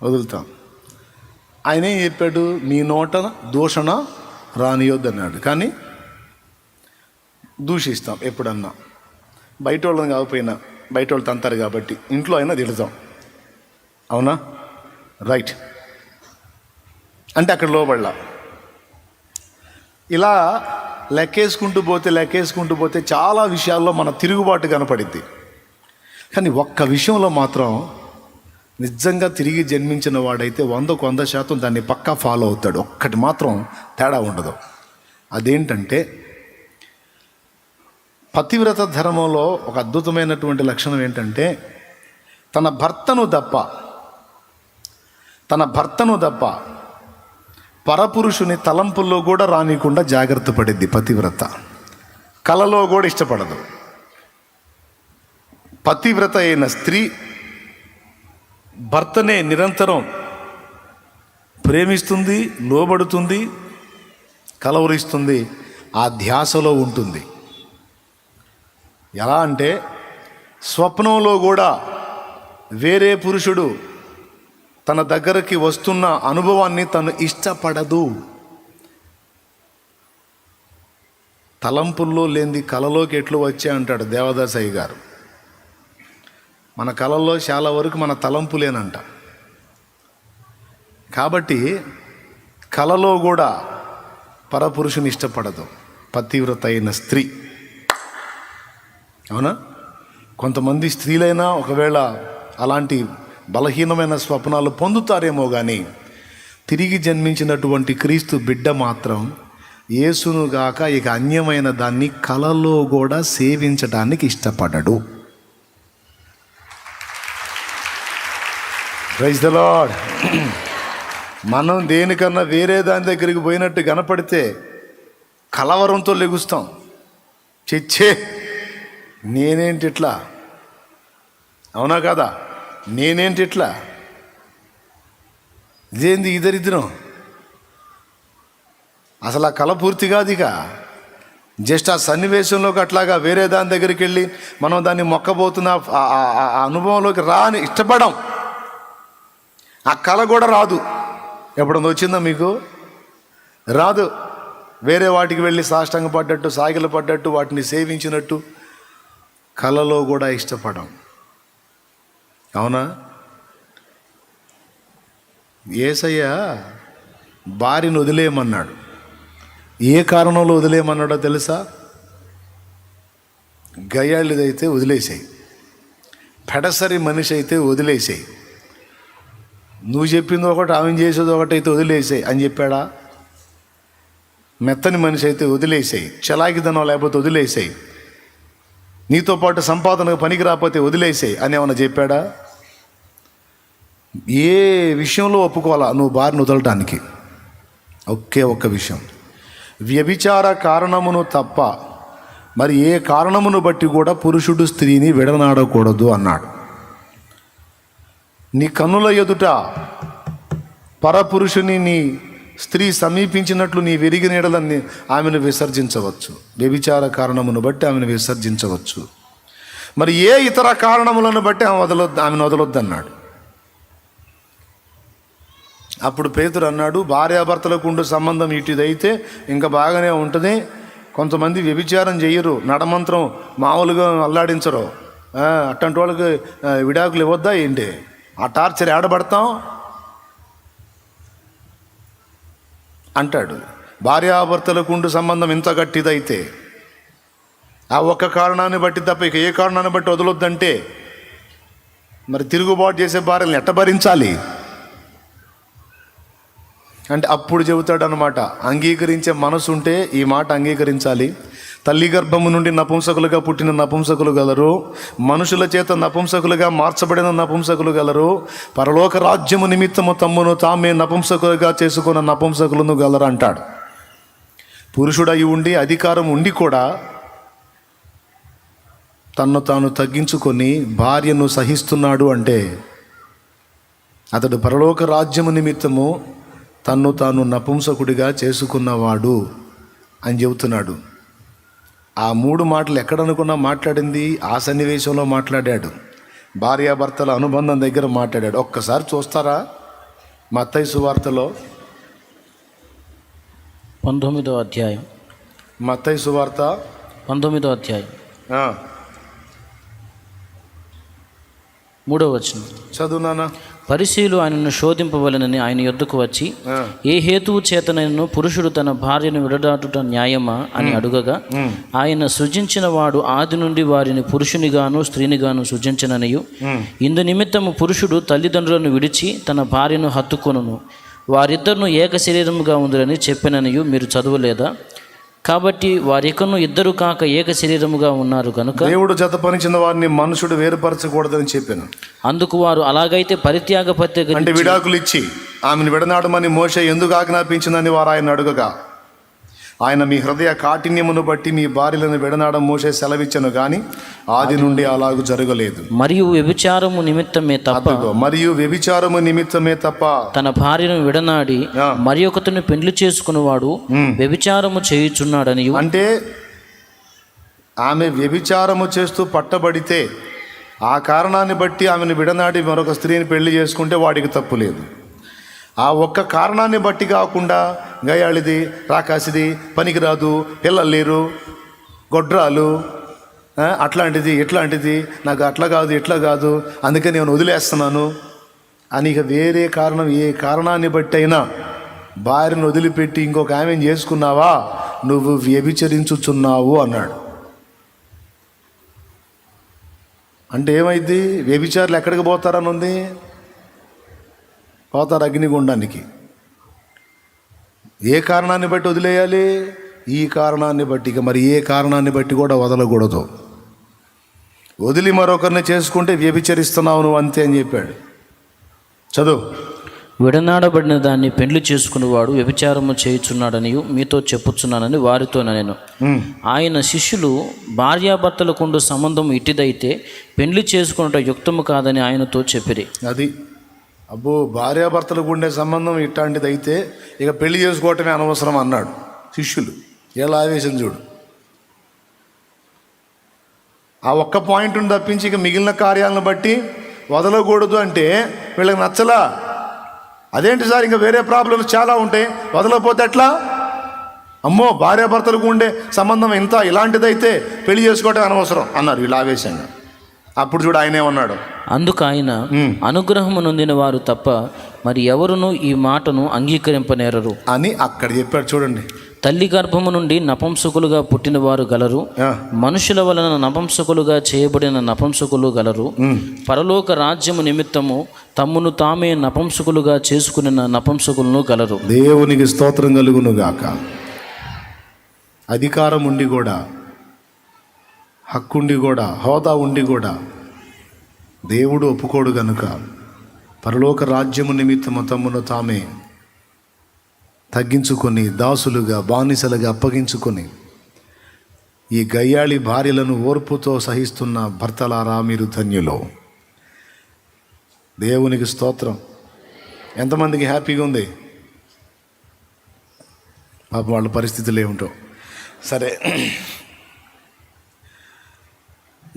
వదులుతాం. ఆయన ఏం చెప్పాడు? నీ నోట దూషణ రానియొద్దు అన్నాడు. కానీ దూషిస్తాం ఎప్పుడన్నా, బయట వాళ్ళని కాకపోయినా, బయట వాళ్ళు తంతారు కాబట్టి ఇంట్లో అయినా తిడతాం. అవునా? రైట్. అంటే అక్కడ లోబడలా. ఇలా లెక్కేసుకుంటూ పోతే చాలా విషయాల్లో మన తిరుగుబాటు కనపడిద్ది. కానీ ఒక్క విషయంలో మాత్రం నిజంగా తిరిగి జన్మించిన వాడైతే 100% దాన్ని పక్కా ఫాలో అవుతాడు. ఒక్కటి మాత్రం తేడా ఉండదు. అదేంటంటే పతివ్రత ధర్మంలో ఒక అద్భుతమైనటువంటి లక్షణం ఏంటంటే తన భర్తను తప్ప పరపురుషుని తలంపుల్లో కూడా రానికుండా జాగ్రత్త పడిద్ది పతివ్రత. కలలో కూడా ఇష్టపడదు. పతివ్రత అయిన స్త్రీ భర్తనే నిరంతరం ప్రేమిస్తుంది, లోబడుతుంది, కలవరిస్తుంది, ఆ ధ్యాసలో ఉంటుంది. ఎలా అంటే స్వప్నంలో కూడా వేరే పురుషుడు తన దగ్గరికి వస్తున్న అనుభవాన్ని తను ఇష్టపడదు. తలంపుల్లో లేనిది కలలోకి ఎట్లు వచ్చా అంటాడు దేవదాసయ్య గారు. మన కళల్లో చాలా వరకు మన తలంపులేనంట. కాబట్టి కలలో కూడా పరపురుషుని ఇష్టపడదు పతివ్రత అయిన స్త్రీ. అవునా? కొంతమంది స్త్రీలైనా ఒకవేళ అలాంటి బలహీనమైన స్వప్నాలు పొందుతారేమో కానీ తిరిగి జన్మించినటువంటి క్రీస్తు బిడ్డ మాత్రం యేసును గాక ఇక అన్యమైన దాన్ని కలలో కూడా సేవించడానికి ఇష్టపడడు. Praise the lord. మనం దేనికన్నా వేరే దాని దగ్గరికి పోయినట్టు కనపడితే కలవరంతో లెగుస్తాం. చెచ్చే నేనేంటి ఇట్లా, అవునా కదా, నేనేంటి ఇట్లా, ఇదేంది ఇద్దరిద్దరం, అసలు ఆ కళ పూర్తి కాదు. ఇక జస్ట్ ఆ సన్నివేశంలోకి అట్లాగా వేరే దాని దగ్గరికి వెళ్ళి మనం దాన్ని మొక్కబోతున్న ఆ అనుభవంలోకి రాని ఇష్టపడం. ఆ కళ కూడా రాదు. ఎప్పుడన్నా వచ్చిందా మీకు? రాదు. వేరే వాటికి వెళ్ళి సాష్టాంగ పడ్డట్టు, సాగిల పడ్డట్టు, వాటిని సేవించినట్టు కళలో కూడా ఇష్టపడం. అవునా? యేసయ్య భార్యను వదిలేయమన్నాడు. ఏ కారణంలో వదిలేయమన్నాడో తెలుసా? గయ్యాళిదైతే వదిలేసాయి, పెడసరి మనిషి అయితే వదిలేసాయి, నువ్వు చెప్పింది ఒకటి ఆమె చేసేది ఒకటి అయితే వదిలేసాయి అని చెప్పాడా? మెత్తని మనిషి అయితే వదిలేసాయి, చలాకిదనం లేకపోతే వదిలేసాయి, నీతో పాటు సంపాదనకు పనికి రాకపోతే వదిలేసాయి అని ఏమన్నా చెప్పాడా? ఏ విషయంలో ఒప్పుకోవాలా నువ్వు భార్యను వదలటానికి? ఒకే ఒక్క విషయం, వ్యభిచార కారణమును తప్ప మరి ఏ కారణమును బట్టి కూడా పురుషుడు స్త్రీని విడనాడకూడదు అన్నాడు. నీ కన్నుల ఎదుట పరపురుషుని నీ స్త్రీ సమీపించినట్లు నీ విరిగిన ఎడలని ఆమెను విసర్జించవచ్చు. వ్యభిచార కారణమును బట్టి ఆమెను విసర్జించవచ్చు. మరి ఏ ఇతర కారణములను బట్టి ఆమెను వదలొద్దు అన్నాడు. అప్పుడు పేతురు అన్నాడు, భార్యాభర్తలకు ఉండే సంబంధం ఇటుదైతే ఇంకా బాగానే ఉంటుంది. కొంతమంది వ్యభిచారం చెయ్యరు, నడమంత్రం మామూలుగా అల్లాడించరు, అట్టంటి వాళ్ళకి విడాకులు ఇవ్వద్దా ఏంటి? ఆ టార్చర్ ఏడబడతాం అంటాడు. భార్యాభర్తలకు ఉండు సంబంధం ఇంత గట్టిదైతే ఆ ఒక్క కారణాన్ని బట్టి తప్ప ఇక ఏ కారణాన్ని బట్టి వదలొద్దంటే మరి తిరుగుబాటు చేసే భార్యలను ఎట్ట భరించాలి అంటే అప్పుడు చెబుతాడు అనమాట. అంగీకరించే మనసు ఉంటే ఈ మాట అంగీకరించాలి. తల్లి గర్భము నుండి నపుంసకులుగా పుట్టిన నపుంసకులు గలరు, మనుషుల చేత నపుంసకులుగా మార్చబడిన నపుంసకులు గలరు, పరలోక రాజ్యము నిమిత్తము తమ్మును తామే నపుంసకులుగా చేసుకున్న నపుంసకులను గలరు అంటాడు. పురుషుడై ఉండి అధికారం ఉండి కూడా తన్ను తాను తగ్గించుకొని భార్యను సహిస్తున్నాడు అంటే అతడు పరలోక రాజ్యము నిమిత్తము తన్ను తాను నపుంసకుడిగా చేసుకున్నవాడు అని చెబుతున్నాడు. ఆ మూడు మాటలు ఎక్కడనుకున్నా మాట్లాడింది ఆ సన్నివేశంలో మాట్లాడాడు. భార్యాభర్తల అనుబంధం దగ్గర మాట్లాడాడు. ఒక్కసారి చూస్తారా మత్తయి సువార్తలో 19వ అధ్యాయం. మత్తయి సువార్త 19వ అధ్యాయం 3వ వచనం. చదువు నాన్న. పరిసయ్యులు ఆయనను శోధింపవలెనని ఆయన యొద్దకు వచ్చి, ఏ హేతువు చేతనైనను పురుషుడు తన భార్యను విడదాటుట న్యాయమా అని అడుగగా, ఆయన సృజించిన వాడు ఆది నుండి వారిని పురుషునిగాను స్త్రీనిగాను సృజించననియు, ఇందు నిమిత్తము పురుషుడు తల్లిదండ్రులను విడిచి తన భార్యను హత్తుకొనును, వారిద్దరును ఏక శరీరముగా ఉందిరని చెప్పిననియు మీరు చదవలేదా? కాబట్టి వారికను ఇద్దరు కాక ఏక శరీరముగా ఉన్నారు కనుక దేవుడు జతపరిచిన వారిని మనుషుడు వేరుపరచకూడదని చెప్పాను. అందుకు వారు అలాగైతే పరిత్యాగ పత్రిక అంటే విడాకులు ఇచ్చి ఆమెను విడనాడమని మోషే ఎందుకు ఆజ్ఞాపించిందని వారు ఆయన అడుగగా, ఆయన మీ హృదయ కాఠిన్యమును బట్టి మీ భార్యలను విడనాడం మోషే సెలవిచ్చను గాని ఆది నుండి అలాగూ జరగలేదు. మరియు వ్యభిచారము నిమిత్తమే తప్ప తన భార్యను విడనాడి మరి ఒకతను పెండ్లి చేసుకున్నవాడు వ్యభిచారము చేయుచున్నాడని. అంటే ఆమె వ్యభిచారము చేస్తూ పట్టబడితే ఆ కారణాన్ని బట్టి ఆమెను విడనాడి మరొక స్త్రీని పెళ్లి చేసుకుంటే వాడికి తప్పు లేదు. ఆ ఒక్క కారణాన్ని బట్టి కాకుండా గయాళిది, రాకాసిది, పనికిరాదు, పిల్లలు లేరు, గొడ్రాలు, అట్లాంటిది ఇట్లాంటిది, నాకు అట్లా కాదు ఇట్లా కాదు, అందుకే నేను వదిలేస్తున్నాను అని ఇక వేరే కారణం ఏ కారణాన్ని బట్టి అయినా భార్యను వదిలిపెట్టి ఇంకొక ఆమెను చేసుకున్నావా, నువ్వు వ్యభిచరించుచున్నావు అన్నాడు. అంటే ఏమైంది? వ్యభిచారులు ఎక్కడికి పోతారని ఉంది? పోతారు అగ్నిగుండానికి. ఏ కారణాన్ని బట్టి వదిలేయాలి? ఈ కారణాన్ని బట్టి. ఇక మరి ఏ కారణాన్ని బట్టి కూడా వదలకూడదు. వదిలి మరొకరిని చేసుకుంటే వ్యభిచరిస్తున్నావు నువ్వు అంతే అని చెప్పాడు. చదువు. విడనాడబడిన దాన్ని పెండ్లి చేసుకునేవాడు వ్యభిచారము చేయుచున్నాడని మీతో చెప్పుచున్నానని వారితో నేను. ఆయన శిష్యులు భార్యాభర్తలకుండు సంబంధం ఇట్టిదైతే పెండ్లి చేసుకున్నట యుక్తము కాదని ఆయనతో చెప్పిరి. అది అబ్బో, భార్యాభర్తలకు ఉండే సంబంధం ఇట్లాంటిది అయితే ఇక పెళ్లి చేసుకోవటమే అనవసరం అన్నాడు శిష్యులు. ఎలా ఆవేశం చూడు. ఆ ఒక్క పాయింట్ని తప్పించి ఇక మిగిలిన కార్యాలను బట్టి వదలకూడదు అంటే వీళ్ళకి నచ్చలా. అదేంటి సార్, ఇంకా వేరే ప్రాబ్లమ్స్ చాలా ఉంటాయి, వదలకపోతే ఎట్లా? అమ్మో, భార్యాభర్తలకు ఉండే సంబంధం ఇంత ఇలాంటిదైతే పెళ్లి చేసుకోవటం అనవసరం అన్నారు వీళ్ళు ఆవేశంగా. అప్పుడు చూడు ఆయన ఏమన్నాడు. అందుకు ఆయన, అనుగ్రహము నొందిన వారు తప్ప మరి ఎవరునూ ఈ మాటను అంగీకరింపనేరరు అని అక్కడ చెప్పాడు. చూడండి, తల్లి గర్భము నుండి నపంసకులుగా పుట్టిన వారు గలరు, మనుషుల వలన నపంసకులుగా చేయబడిన నపంసకులు గలరు, పరలోక రాజ్యము నిమిత్తము తమ్మును తామే నపంసకులుగా చేసుకున్న నపంసకులను గలరు. దేవునికి స్తోత్రం కలుగును గాక. అధికారం ఉండి కూడా, హక్కుండి కూడా, హోదా ఉండి కూడా దేవుడు ఒప్పుకోడు గనుక పరలోక రాజ్యము నిమిత్తము తమ్మును తామే తగ్గించుకొని దాసులుగా బానిసలుగా అప్పగించుకొని ఈ గయ్యాళి భార్యలను ఓర్పుతో సహిస్తున్న భర్తలారా మీరు ధన్యులు. దేవునికి స్తోత్రం. ఎంతమందికి హ్యాపీగా ఉంది? పాపం వాళ్ళ పరిస్థితులు ఏమిటో. సరే,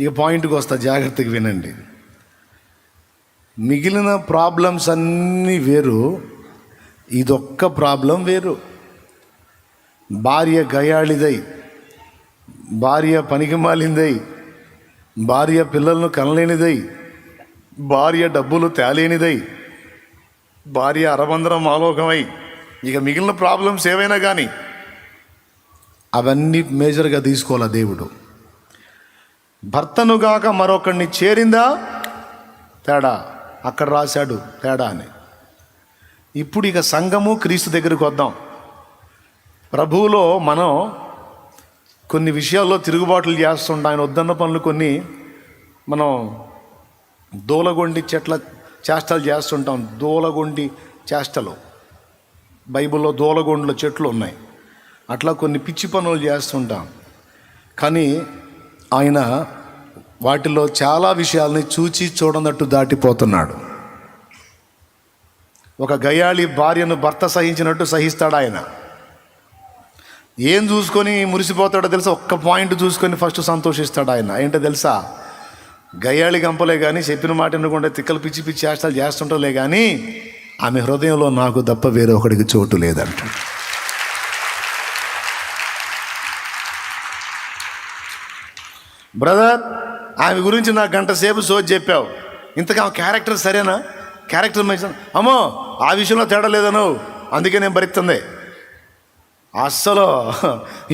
ఇక పాయింట్కి వస్తా, జాగ్రత్తగా వినండి. మిగిలిన ప్రాబ్లమ్స్ అన్నీ వేరు, ఇదొక్క ప్రాబ్లం వేరు. భార్య గయాళిదై, భార్య పనికి మాలిందై, భార్య పిల్లలను కనలేనిదై, భార్య డబ్బులు తేలేనిదై, భార్య అరబందరం ఆలోకమై, ఇక మిగిలిన ప్రాబ్లమ్స్ ఏవైనా కానీ అవన్నీ మేజర్గా తీసుకోవాలా దేవుడు. భర్తనుగాక మరొకరిని చేరిందా తేడా, అక్కడ రాశాడు తేడా అని. ఇప్పుడు ఇక సంఘము క్రీస్తు దగ్గరికి వద్దాం. ప్రభువులో మనం కొన్ని విషయాల్లో తిరుగుబాట్లు చేస్తుంటాం. ఆయన వద్దన్న పనులు కొన్ని మనం దూలగొండి చేష్టలు చేస్తుంటాం. దూలగొండి చేష్టలు, బైబిల్లో దూలగొండ్ల చెట్లు ఉన్నాయి. అట్లా కొన్ని పిచ్చి పనులు చేస్తుంటాం. కానీ ఆయన వాటిలో చాలా విషయాల్ని చూచి చూడనట్టు దాటిపోతున్నాడు. ఒక గయాళి భార్యను భర్త సహించినట్టు సహిస్తాడు ఆయన. ఏం చూసుకొని మురిసిపోతాడో తెలుసా? ఒక్క పాయింట్ చూసుకొని ఫస్ట్ సంతోషిస్తాడు ఆయన. ఏంటో తెలుసా? గయాళి గంపలే కానీ చెప్పిన మాట ఎందుకుంటే తిక్కలు పిచ్చి పిచ్చి చేష్టాలు చేస్తుంటలే కానీ ఆమె హృదయంలో నాకు తప్ప వేరే ఒకడికి చోటు లేదంట. బ్రదర్, ఆమె గురించి నాకు గంట సేపు సోది చెప్పావు, ఇంతగా క్యారెక్టర్ సరేనా? క్యారెక్టర్ మంచి, అమ్మో ఆ విషయంలో తేడా లేదను, అందుకే నేను భరిస్తుంది. అస్సలు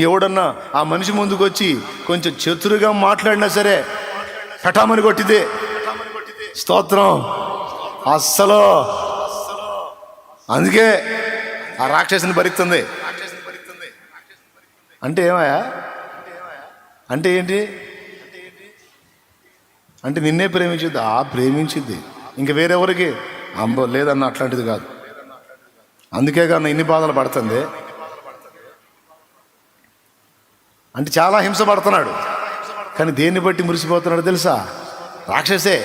ఎవడన్నా ఆ మనిషి ముందుకు వచ్చి కొంచెం చతురుగా మాట్లాడినా సరే కటామని కొట్టిదే. స్తోత్రం. అస్సలు అందుకే ఆ రాక్షసుని భరిస్తుంది. అంటే ఏమయ్యా? అంటే ఏంటి? అంటే నిన్నే ప్రేమించుద్ది, ప్రేమించిద్ది, ఇంక వేరెవరికి అంబో లేదన్న అట్లాంటిది కాదు. అందుకే కన్నా ఇన్ని బాధలు పడుతుంది. అంటే చాలా హింస పడుతున్నాడు, కానీ దేన్ని బట్టి మురిసిపోతున్నాడు తెలుసా? రాక్షసే,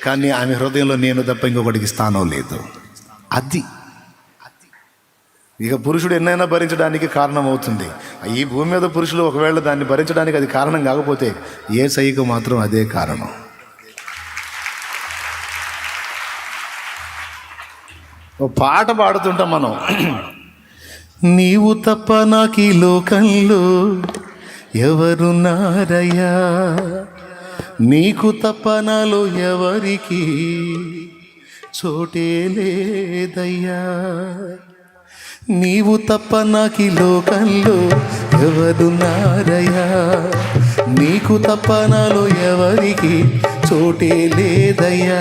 కానీ ఆమె హృదయంలో నేను తప్ప ఇంకొకటికి స్థానం లేదు. అది ఇక పురుషుడు ఎన్నైనా భరించడానికి కారణం అవుతుంది. ఈ భూమి మీద పురుషులు ఒకవేళ దాన్ని భరించడానికి అది కారణం కాకపోతే యేసయ్యకు మాత్రం అదే కారణం. ఓ పాట పాడుతుంటాం మనం, నీవు తప్ప నాకు ఈ లోకంలో ఎవరున్నారయ్యా, నీకు తప్ప నాలో ఎవరికి చోటే లేదయ్యా, నీవు తప్ప నాకు ఈ లోకంలో ఎవరున్నారయ్యా, నీకు తప్ప నాలో ఎవరికి చోటే లేదయ్యా,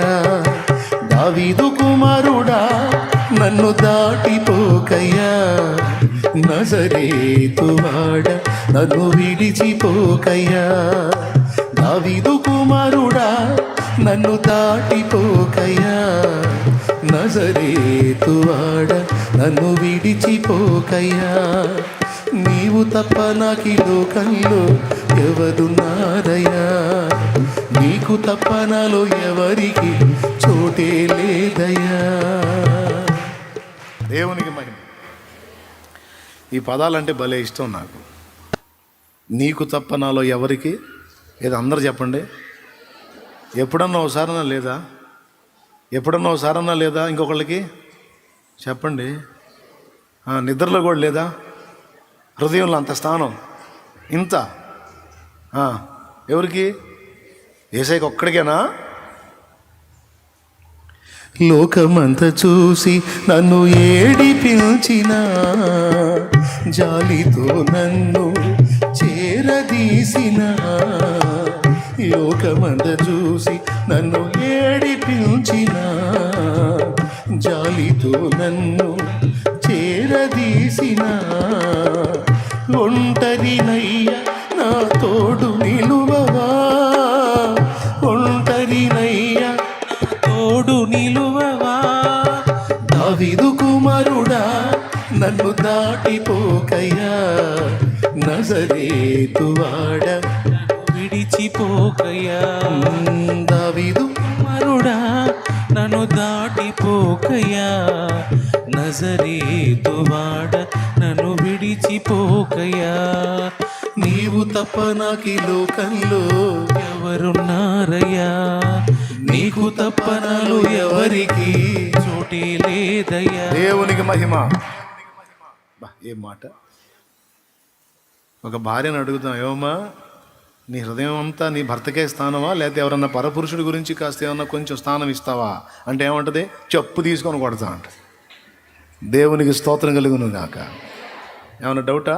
దావీదు కుమారుడా నన్ను దాటిపోకయ్యా, నజరేతువాడ నన్ను విడిచిపోకయ్యా, దావీదు కుమారుడా నన్ను దాటిపోకయ్యా, నజరేతువాడ నన్ను విడిచిపోకయ్యా, నీవు తప్ప నాకు ఈ లోకంలో ఎవరున్నారయ్యా, నీకు తప్ప నాలో ఎవరికి చోటే లేదయ్యా. దేవునికి మహిమ. ఈ పదాలంటే భలే ఇష్టం నాకు. నీకు తప్ప నాలో ఎవరికి, ఏదో అందరు చెప్పండి. ఎప్పుడన్నా ఒకసారన్నా లేదా? ఎప్పుడన్నా ఒకసారన్నా లేదా? ఇంకొకళ్ళకి చెప్పండి. నిద్రలో కూడా లేదా? హృదయంలో అంత స్థానం ఇంత ఎవరికి? యేసయ్యకి ఒక్కడికేనా? లోకమంతా చూసి నన్ను ఏడిపించిన, జాలితో నన్ను చేరదీసిన, లోకమంతా చూసి నన్ను ఏడిపించిన, జాలితో నన్ను చేరదీసిన, ఒంటరినయ్య నా తోడు నిలువవా, ఒంటరినయ్య తోడు నిలువవా, దావీదు కుమారుడా నన్ను దాటిపోకయ్యా, నజరేతువాడ విడిచిపోకయ్యా, దావీదు కుమారుడా నన్ను దాటిపోకయ్యా, నజరేతువాడ నన్ను విడిచిపోకయ్యా, నీవు తప్ప నాకు ఈ లోకంలో ఎవరున్నారయ్యా, నీకు తప్ప నాలో ఎవరికి చోటే లేదయ్యా. దేవునికి మహిమ. ఏం మాట! ఒక భార్యను అడుగుతాం, ఏమమ్మా నీ హృదయం అంతా నీ భర్తకే స్థానమా, లేకపోతే ఎవరన్నా పరపురుషుడి గురించి కాస్త ఏమన్నా కొంచెం స్థానం ఇస్తావా అంటే ఏమంటది? చెప్పు తీసుకొని కొడతా అంట. దేవునికి స్తోత్రం కలుగును గాక. ఏమన్నా డౌటా?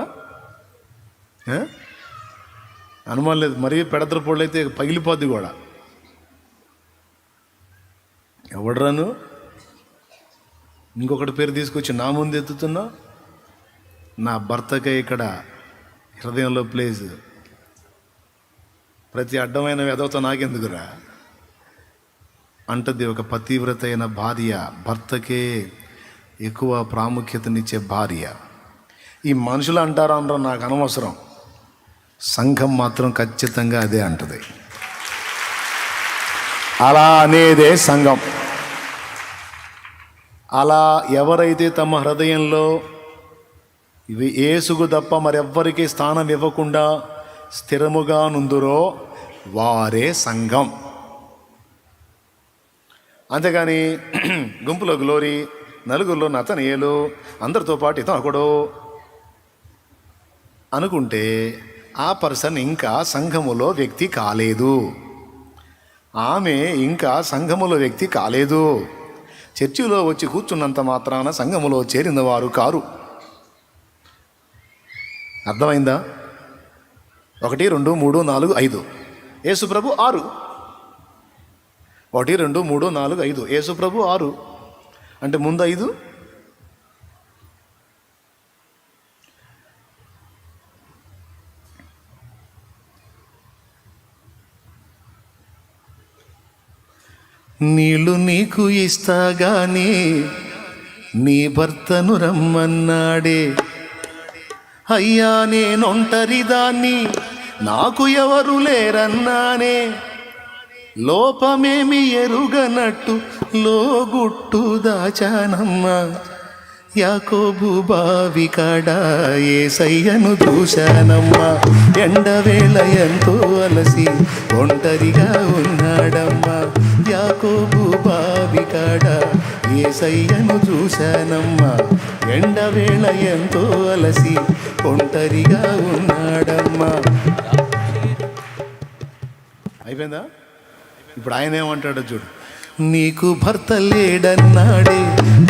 అనుమానం లేదు. మరీ పెడతర పొళ్ళు అయితే పగిలిపోద్ది కూడా. ఎవడరాను ఇంకొకటి పేరు తీసుకొచ్చి నా ముందు ఎత్తుతున్నా? నా భర్తకే ఇక్కడ హృదయంలో ప్లేస్. ప్రతి అడ్డమైన వెదవతో నాకెందుకురా అంటది ఒక పతివ్రత అయిన భార్య, భర్తకే ఎక్కువ ప్రాముఖ్యతనిచ్చే భార్య. ఈ మనుషులు అంటారా అనరా నాకు అనవసరం, సంఘం మాత్రం ఖచ్చితంగా అదే అంటది. అలా అనేదే సంఘం. అలా ఎవరైతే తమ హృదయంలో యేసుకు తప్ప మరెవ్వరికి స్థానం ఇవ్వకుండా స్థిరముగా నుందురో వారే సంఘం. అంతేగాని గుంపులో గ్లోరీ, నలుగురిలో నతనీయులు, అందరితో పాటు ఇతను ఒకడు అనుకుంటే ఆ పర్సన్ ఇంకా సంఘములో వ్యక్తి కాలేదు. ఆమె ఇంకా సంఘములో వ్యక్తి కాలేదు. చర్చిలో వచ్చి కూర్చున్నంత మాత్రాన సంఘములో చేరిన వారు కారు. అర్థమైందా? 1 2 3 4 5 యేసుప్రభు 6. 1 2 3 4 5 యేసుప్రభు 6 అంటే ముందు 5. నీళ్ళు నీకు ఇస్తాగాని నీ భర్తను రమ్మన్నాడే. అయ్యా నేనొంటరిదాన్ని, నాకు ఎవరు లేరన్నానే. లోపమేమి ఎరుగనట్టు లోగుట్టు దాచానమ్మా. యాకోబు బావి కాడ యేసయ్యను చూశానమ్మా. ఎండవేళ ఎంతో అలసి ఒంటరిగా ఉన్నాడమ్మా. యాకోబు బావి కాడ యేసయ్యను చూశానమ్మా. ఎండవేళ ఎంతో అలసి ఒంటరిగా ఉన్నాడమ్మా. అయిపోయిందా? ఇప్పుడు ఆయన ఏమంటాడో చూడు. నీకు భర్త లేడన్నాడే,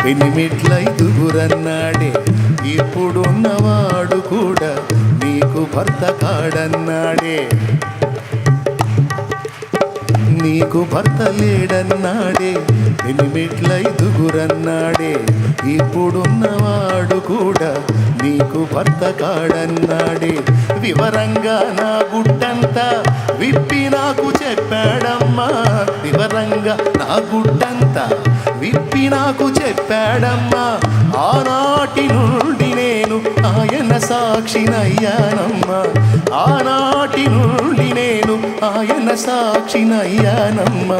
పెనిమిట్లైదుగురన్నాడే. ఇప్పుడున్నవాడు కూడా నీకు భర్త కాడన్నాడే. నీకు భర్త లేడన్నాడే, పెనిమిట్లైదుగురన్నాడే. ఇప్పుడున్నవాడు కూడా నీకు భర్త కాడన్నాడే. వివరంగా నా గుట్టంతా విప్పి నాకు చెప్పాడమ్మా. వివరంగా నా గుట్టంతా విప్పి నాకు చెప్పాడమ్మా. ఆనాటి నుండి నేను ఆయన సాక్షినయ్యానమ్మా. ఆనాటి నుండి నేను ఆయన సాక్షినయ్యానమ్మా.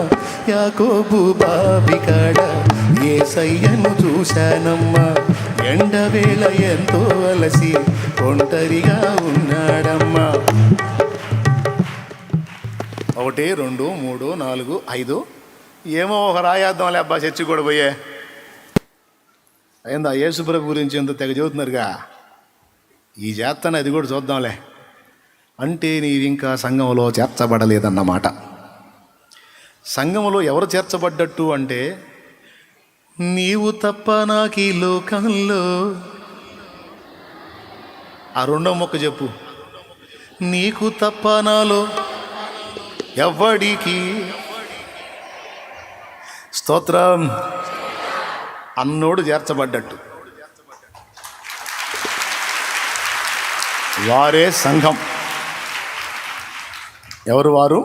యాకోబు బావి కాడ యేసయ్యను చూశానమ్మా. ఎండవేళ ఎంతో అలసి ఒంటరిగా ఉన్నాడమ్మా. 1 2 3 4 5 ఏమో ఒక రాయేద్దాంలే అబ్బా, చర్చి కూడా పోయే. అయిందా? యేసుప్రభు గురించి ఎంత తెగ చెబుతున్నారుగా, ఈ చేస్తాను అది కూడా చూద్దాంలే అంటే నీవు ఇంకా సంఘంలో చేర్చబడలేదన్నమాట. సంఘంలో ఎవరు చేర్చబడ్డట్టు అంటే, నీవు తప్ప నాకు ఈ లోకంలో. ఆ రెండో మొక్క చెప్పు. నీకు తప్ప నాలో ఎవ్వడికి. స్తోత్రం. అన్నోడు చేర్చబడ్డట్టు. వారే సంఘం. ఎవరు వారు?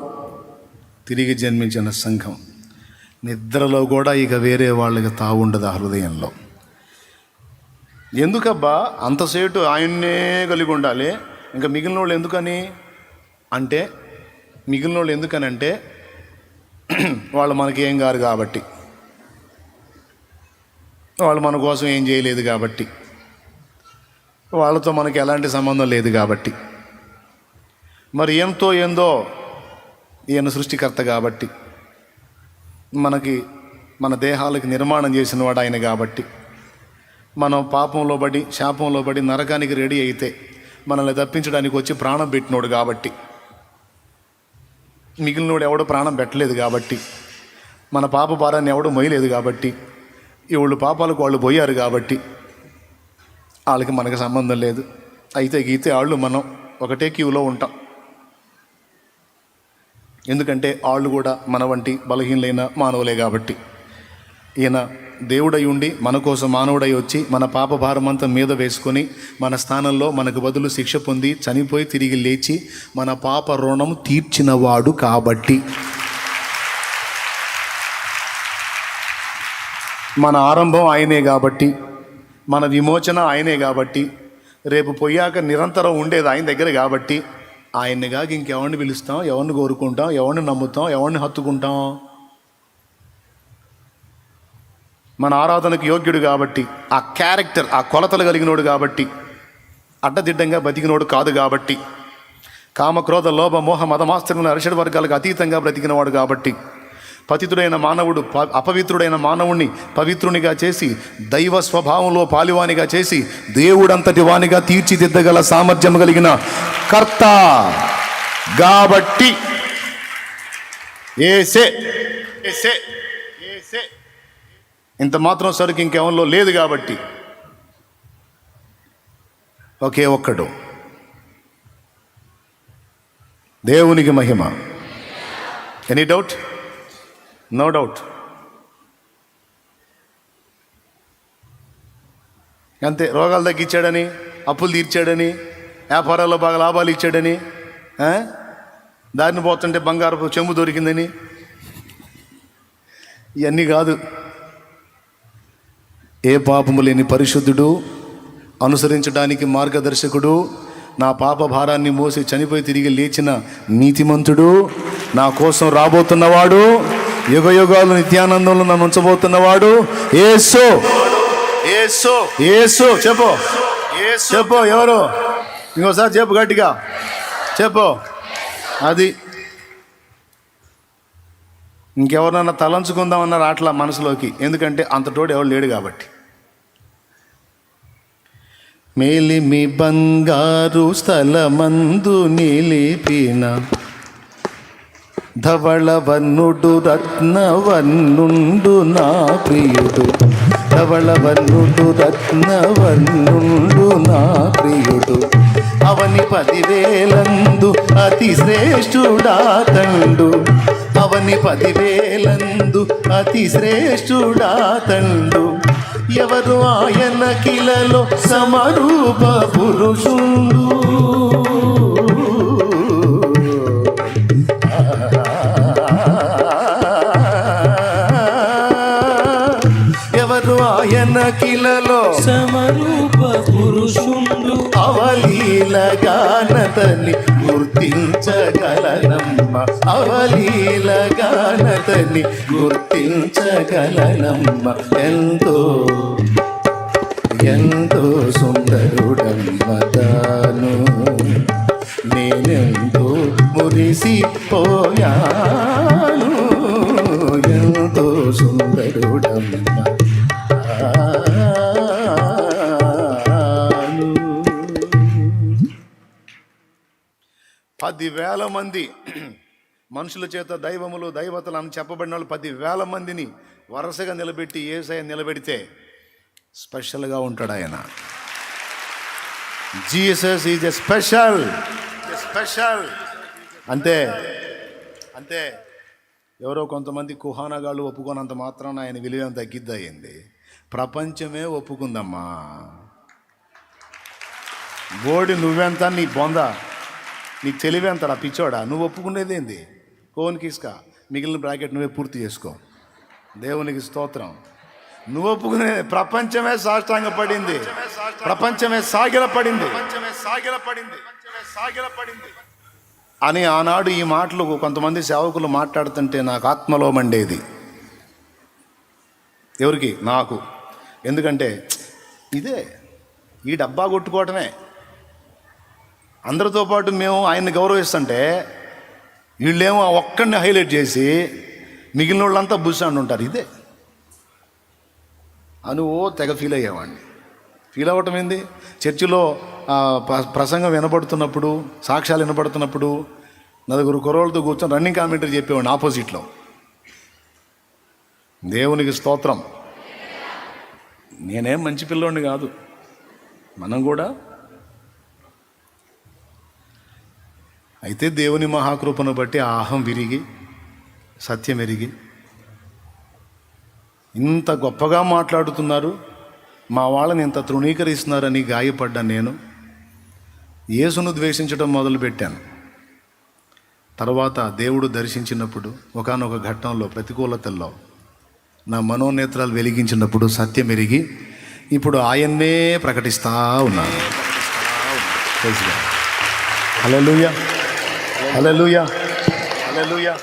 తిరిగి జన్మించిన సంఘం. నిద్రలో కూడా ఇక వేరే వాళ్ళకి తావుండదు ఆ హృదయంలో. ఎందుకబ్బా అంతసేటు ఆయన్నే కలిగి ఉండాలి, ఇంకా మిగిలిన వాళ్ళు ఎందుకని అంటే, మిగిలిన వాళ్ళు ఎందుకనంటే వాళ్ళు మనకి ఏం కారు కాబట్టి, వాళ్ళు మన కోసం ఏం చేయలేదు కాబట్టి, వాళ్ళతో మనకి ఎలాంటి సంబంధం లేదు కాబట్టి, మరి ఏంతో ఏందో ఈయన సృష్టికర్త కాబట్టి, మనకి మన దేహాలకి నిర్మాణం చేసిన వాడు ఆయన కాబట్టి, మనం పాపంలో పడి శాపంలో పడి నరకానికి రెడీ అయితే మనల్ని తప్పించడానికి వచ్చి ప్రాణం పెట్టినోడు కాబట్టి, మిగిలినోడు ఎవడో ప్రాణం పెట్టలేదు కాబట్టి, మన పాప భారాన్ని ఎవడో మొయ్యలేదు కాబట్టి, వీళ్ళు పాపాలకు వాళ్ళు పోయారు కాబట్టి వాళ్ళకి మనకు సంబంధం లేదు. అయితే గీతే వాళ్ళు మనం ఒకటే క్యూలో ఉంటాం. ఎందుకంటే వాళ్ళు కూడా మన వంటి బలహీనలైన మానవులే కాబట్టి. ఈయన దేవుడై ఉండి మన కోసం మానవుడై వచ్చి మన పాప భారమంతా మీద వేసుకొని మన స్థానంలో మనకు బదులు శిక్ష పొంది చనిపోయి తిరిగి లేచి మన పాప రుణం తీర్చినవాడు కాబట్టి, మన ఆరంభం ఆయనే కాబట్టి, మన విమోచన ఆయనే కాబట్టి, రేపు పోయాక నిరంతరం ఉండేది ఆయన దగ్గర కాబట్టి, ఆయన్ని కాక ఇంకెవరిని పిలుస్తాం, ఎవరిని కోరుకుంటాం, ఎవరిని నమ్ముతాం, ఎవరిని హత్తుకుంటాం? మన ఆరాధనకు యోగ్యుడు కాబట్టి, ఆ క్యారెక్టర్ ఆ కొలతలు కలిగినోడు కాబట్టి, అడ్డదిడ్డంగా బతికినోడు కాదు కాబట్టి, కామక్రోధ లోభ మోహ మదమాస్త్రముల అరిషడ్ వర్గాలకు అతీతంగా బ్రతికినవాడు కాబట్టి, పతితుడైన మానవుడు అపవిత్రుడైన మానవుణ్ణి పవిత్రునిగా చేసి దైవ స్వభావంలో పాలివానిగా చేసి దేవుడంతటి వానిగా తీర్చిదిద్దగల సామర్థ్యం కలిగిన కర్త కాబట్టి ఏసే ఏసే ఏసే. ఇంత మాత్రం సరుకు ఇంకెవరిలో లేదు కాబట్టి ఒకే ఒక్కడు. దేవునికి మహిమ. Any doubt? No doubt. అంతే. రోగాలు తగ్గించాడని, అప్పులు తీర్చాడని, వ్యాపారాల్లో బాగా లాభాలు ఇచ్చాడని, దారిని పోతుంటే బంగారపు చెంబు దొరికిందని, ఇవన్నీ కాదు. ఏ పాపము లేని పరిశుద్ధుడు, అనుసరించడానికి మార్గదర్శకుడు, నా పాప భారాన్ని మోసి చనిపోయి తిరిగి లేచిన నీతిమంతుడు, నా కోసం రాబోతున్నవాడు, యుగ యుగాలు నిత్యానందంలో నన్ను ఉంచబోతున్నవాడు యేసు. యేసు యేసు చెప్పు. చెప్పు. ఎవరు? ఇంకోసారి చెప్పు, గట్టిగా చెప్పు. అది ఇంకెవరన్నా తలంచుకుందామన్నారు అట్లా మనసులోకి. ఎందుకంటే అంతటోడు ఎవరు లేడు కాబట్టి. మేలిమి బంగారు స్థలమందు నిలిపిన ధవళవన్నుడు రత్నవన్నుండు నా ప్రియుడు. ధవళవన్నుడు రత్నవన్నుండు నా ప్రియుడు. అవని 10,000 అతి శ్రేష్ఠుడా తండు. అవని 10,000 అతి శ్రేష్ఠుడా తండు. ఎవరు ఆయన కిలలో సమరూప పురుషుడు. ఎవరు ఆయన కిలలో సమరూప పురుషుండు. అవలీలగానతని గుర్తించగలనమ్మ. అవలీలగానతని గుర్తించగలనమ్మ. ఎంతో ఎంతో సుందరుడమ్మ తాను. నేనెంతో మురిసిపోయాను. ఎంతో సుందరుడమ్మ. 10,000 మంది మనుషుల చేత దైవములు దైవతలు అని చెప్పబడిన వాళ్ళు 10,000 మందిని వరుసగా నిలబెట్టి యేసయ్య నిలబెడితే స్పెషల్గా ఉంటాడు ఆయన. Jesus is a special. అంతే అంతే. ఎవరో కొంతమంది కుహానగాళ్ళు ఒప్పుకోనంత మాత్రాన ఆయన విలువ తగ్గిద్దయింది. ప్రపంచమే ఒప్పుకుందమ్మా. బోడి నువ్వెంత, నీ బొంద, నీకు తెలివెంతరా పిచ్చోడా? నువ్వు ఒప్పుకునేదేంది? కోన్కి ఇసుక, మిగిలిన బ్రాకెట్ నువ్వే పూర్తి చేసుకో. దేవునికి స్తోత్రం. నువ్వు ఒప్పుకునే ప్రపంచమే సాష్టాంగపడింది. ప్రపంచమే సాగిలపడింది అని ఆనాడు ఈ మాటలు కొంతమంది సేవకులు మాట్లాడుతుంటే నాకు ఆత్మలో మండేది. ఎవరికి? నాకు. ఎందుకంటే ఇదే ఈ డబ్బా కొట్టుకోవటమే. అందరితో పాటు మేము ఆయన్ని గౌరవిస్తుంటే వీళ్ళేమో ఒక్కడిని హైలైట్ చేసి మిగిలిన వాళ్ళంతా బుస్సాండి ఉంటారు. ఇదే అనువో తెగ ఫీల్ అయ్యేవాడిని. ఫీల్ అవ్వటం ఏంది? చర్చిలో ప్రసంగం వినబడుతున్నప్పుడు, సాక్ష్యాలు వినబడుతున్నప్పుడు 4 కుర్రోళ్ళతో కూర్చొని రన్నింగ్ కామెంటరీ చెప్పేవాడిని ఆపోజిట్లో. దేవునికి స్తోత్రం. నేనేం మంచి పిల్లోడిని కాదు. మనం కూడా అయితే దేవుని మహాకృపను బట్టి ఆ అహం విరిగి సత్యం ఎరిగి ఇంత గొప్పగా మాట్లాడుతున్నారు, మా వాళ్ళని ఇంత తృణీకరిస్తున్నారని గాయపడ్డాను. నేను యేసును ద్వేషించడం మొదలుపెట్టాను. తర్వాత దేవుడు దర్శించినప్పుడు ఒకానొక ఘట్టంలో ప్రతికూలతల్లో నా మనోనేత్రాలు వెలిగించినప్పుడు సత్యం ఎరిగి ఇప్పుడు ఆయన్నే ప్రకటిస్తూ ఉన్నాను. హల్లెలూయా హల్లెలూయా హల్లెలూయా.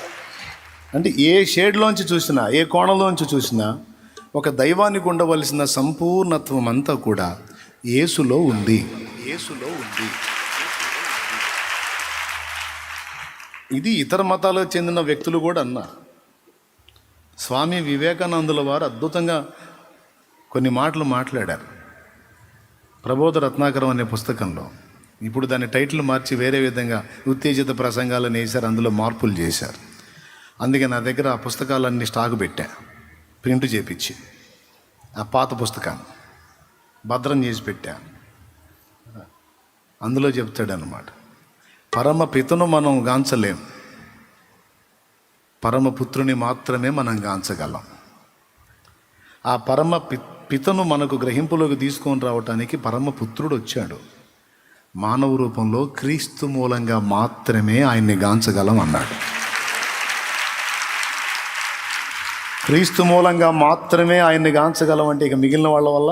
అంటే ఏ షేడ్లోంచి చూసినా, ఏ కోణంలోంచి చూసినా ఒక దైవానికి ఉండవలసిన సంపూర్ణత్వం అంతా కూడా యేసులో ఉంది. ఇది ఇతర మతాలకు చెందిన వ్యక్తులు కూడా అన్నారు. స్వామి వివేకానందుల వారు అద్భుతంగా కొన్ని మాటలు మాట్లాడారు ప్రబోధ రత్నాకరం అనే పుస్తకంలో. ఇప్పుడు దాని టైటిల్ మార్చి వేరే విధంగా ఉత్తేజిత ప్రసంగాలను వేశారు, అందులో మార్పులు చేశారు. అందుకే నా దగ్గర ఆ పుస్తకాలన్నీ స్టాక్ పెట్టా, ప్రింట్ చేపించి ఆ పాత పుస్తకాన్ని భద్రం చేసి పెట్టా. అందులో చెప్తాడనమాట, పరమ పితను మనం గాంచలేం, పరమపుత్రుని మాత్రమే మనం గాంచగలం. ఆ పరమ పితను మనకు గ్రహింపులోకి తీసుకొని రావటానికి పరమపుత్రుడు వచ్చాడు మానవ రూపంలో. క్రీస్తు మూలంగా మాత్రమే ఆయన్ని గాంచగలం అన్నాడు. క్రీస్తు మూలంగా మాత్రమే ఆయన్ని గాంచగలం అంటే ఇక మిగిలిన వాళ్ళ వల్ల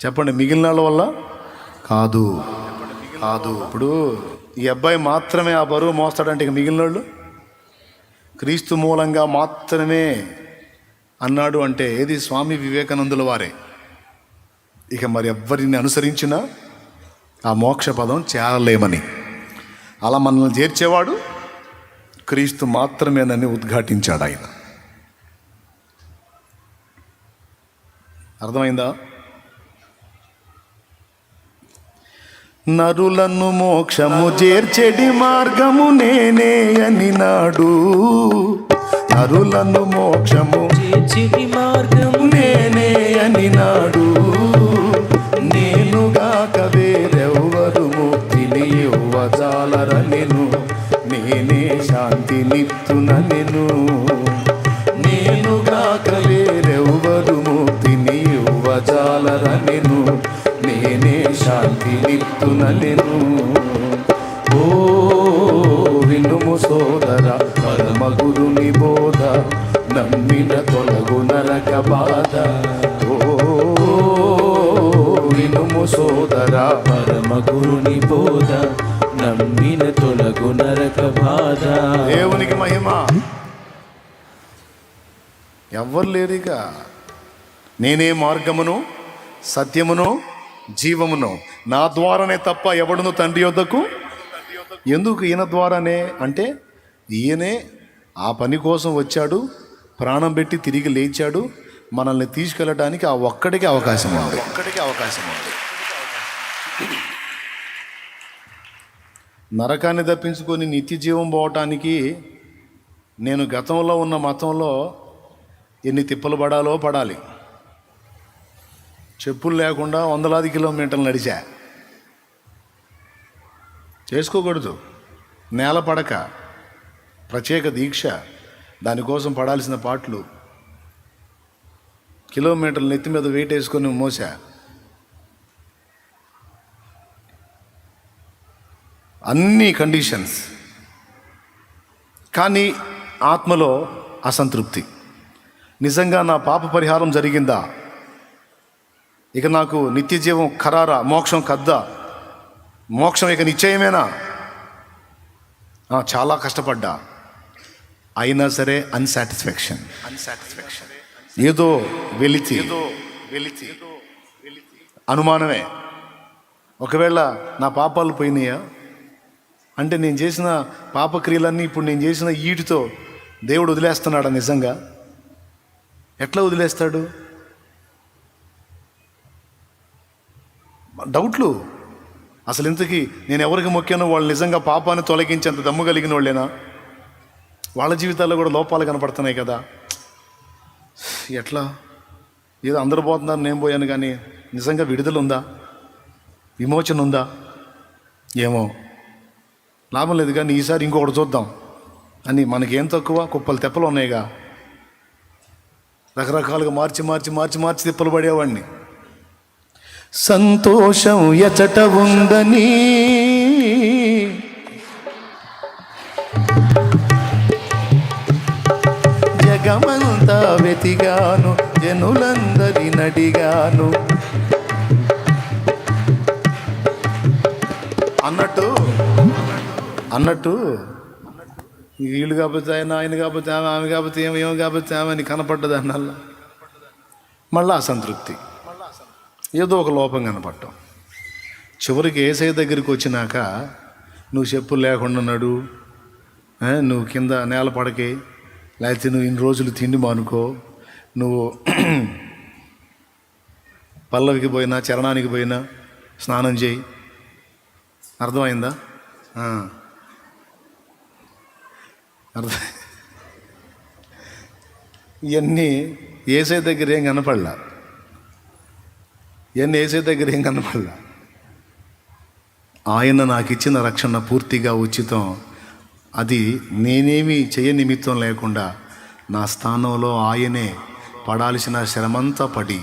చెప్పండి, మిగిలిన వాళ్ళ వల్ల కాదు. ఇప్పుడు ఈ అబ్బాయి మాత్రమే ఆ బరువు మోస్తాడంటే ఇక మిగిలిన వాళ్ళు క్రీస్తు మూలంగా మాత్రమే అన్నాడు అంటే ఏది? స్వామి వివేకానందుల వారే. ఇక మరి ఎవ్వరిని అనుసరించినా ఆ మోక్ష పదం చేరలేమని, అలా మనల్ని చేర్చేవాడు క్రీస్తు మాత్రమేనని ఉద్ఘాటించాడు ఆయన. అర్థమైందా? నరులను మోక్షము చేర్చెడి మార్గము నేనే అని నాడు. నరులను మోక్షము చేర్చెడి మార్గము నేనే అని నాడు. నేనుగాక వేరెవ్వరు ముక్తిని ఇవ్వజాలరనెను. నేనే శాంతినిత్తుననెను. నేనుగాక వేరెవ్వరు ముక్తిని ఇవ్వజాలరనెను. నేనే శాంతినిత్తుననెను. ఓ వినుము సోదర పరమ గురుని బోధ, నమ్మిన తొలగు నరక బాధ. ఓ వినుము సోదర పరమ గురుని బోధ, నమ్మిన తొలగు నరక బాధ. దేవునికి మహిమ. ఎవ్వరు లేరుగా. నేనే మార్గమును సత్యమును జీవమును, నా ద్వారానే తప్ప ఎవడును తండ్రి యొద్దకు. ఎందుకు ఈయన ద్వారానే అంటే ఈయనే ఆ పని కోసం వచ్చాడు, ప్రాణం పెట్టి తిరిగి లేచాడు. మనల్ని తీసుకెళ్ళడానికి ఆ ఒక్కడికి అవకాశం ఉంది. నరకాన్ని తప్పించుకొని నిత్య జీవం పోవటానికి నేను గతంలో ఉన్న మతంలో ఎన్ని తిప్పలు పడాలి. చెప్పులు లేకుండా వందలాది కిలోమీటర్లు నడిచా. చేసుకోకూడదు. నేల పడక, ప్రత్యేక దీక్ష, దానికోసం పడాల్సిన పాటలు, కిలోమీటర్లు నెత్తి మీద వెయిట్ వేసుకొని మోసా. అన్ని కండిషన్స్. కానీ ఆత్మలో అసంతృప్తి. నిజంగా నా పాప పరిహారం జరిగిందా? ఇక నాకు నిత్య జీవం ఖరారా? మోక్షం కద్దా? మోక్షం ఇక నిశ్చయమేనా? చాలా కష్టపడ్డా, అయినా సరే అన్సాటిస్ఫాక్షన్. ఏదో వెలితి అనుమానమే. ఒకవేళ నా పాపాలు పోయినాయా అంటే నేను చేసిన పాపక్రియలన్నీ ఇప్పుడు నేను చేసిన ఈటితో దేవుడు వదిలేస్తున్నాడా? నిజంగా ఎట్లా వదిలేస్తాడు? డౌట్లు. అసలు ఇంతకీ నేను ఎవరికి మొక్కానో వాళ్ళు నిజంగా పాపాన్ని తొలగించేంత దమ్ము కలిగిన వాళ్ళేనా? వాళ్ళ జీవితాల్లో కూడా లోపాలు కనపడుతున్నాయి కదా. ఎట్లా? ఏదో అందరూ పోతున్నారు, నేను పోయాను, కానీ నిజంగా విడుదల ఉందా? విమోచన ఉందా? ఏమో, లాభం లేదు. కానీ ఈసారి ఇంకొకటి చూద్దాం అని మనకేం తక్కువ? కుప్పలు తెప్పలు ఉన్నాయిగా. రకరకాలుగా మార్చి తిప్పలు పడేవాడిని. సంతోషం ఎచట ఉందని జగమంతా వెతిగాను, జనులందరి నడిగాను అన్నట్టు వీళ్ళు కాకపోతే ఆయన కాకపోతే ఆమె కాకపోతే ఏమి కాకపోతే ఆమె అని కనపడ్డది అన్నల్లా. మళ్ళా అసంతృప్తి, ఏదో ఒక లోపం కనపడటం. చివరికి యేసయ్య దగ్గరికి వచ్చినాక నువ్వు చెప్పులు లేకుండా నడు, నువ్వు కింద నేల పడకే, లేకపోతే నువ్వు ఇన్ని రోజులు తిండి మానుకో, నువ్వు పల్లవికి పోయినా చరణానికి పోయినా స్నానం చేయి. అర్థమైందా? ఇవన్నీ యేసయ్య దగ్గర ఏం కనపడలా. ఆయన నాకు ఇచ్చిన రక్షణ పూర్తిగా ఉచితం. అది నేనేమి చేయ నిమిత్తం లేకుండా నా స్థానంలో ఆయనే పడాల్సిన శ్రమంతా పడి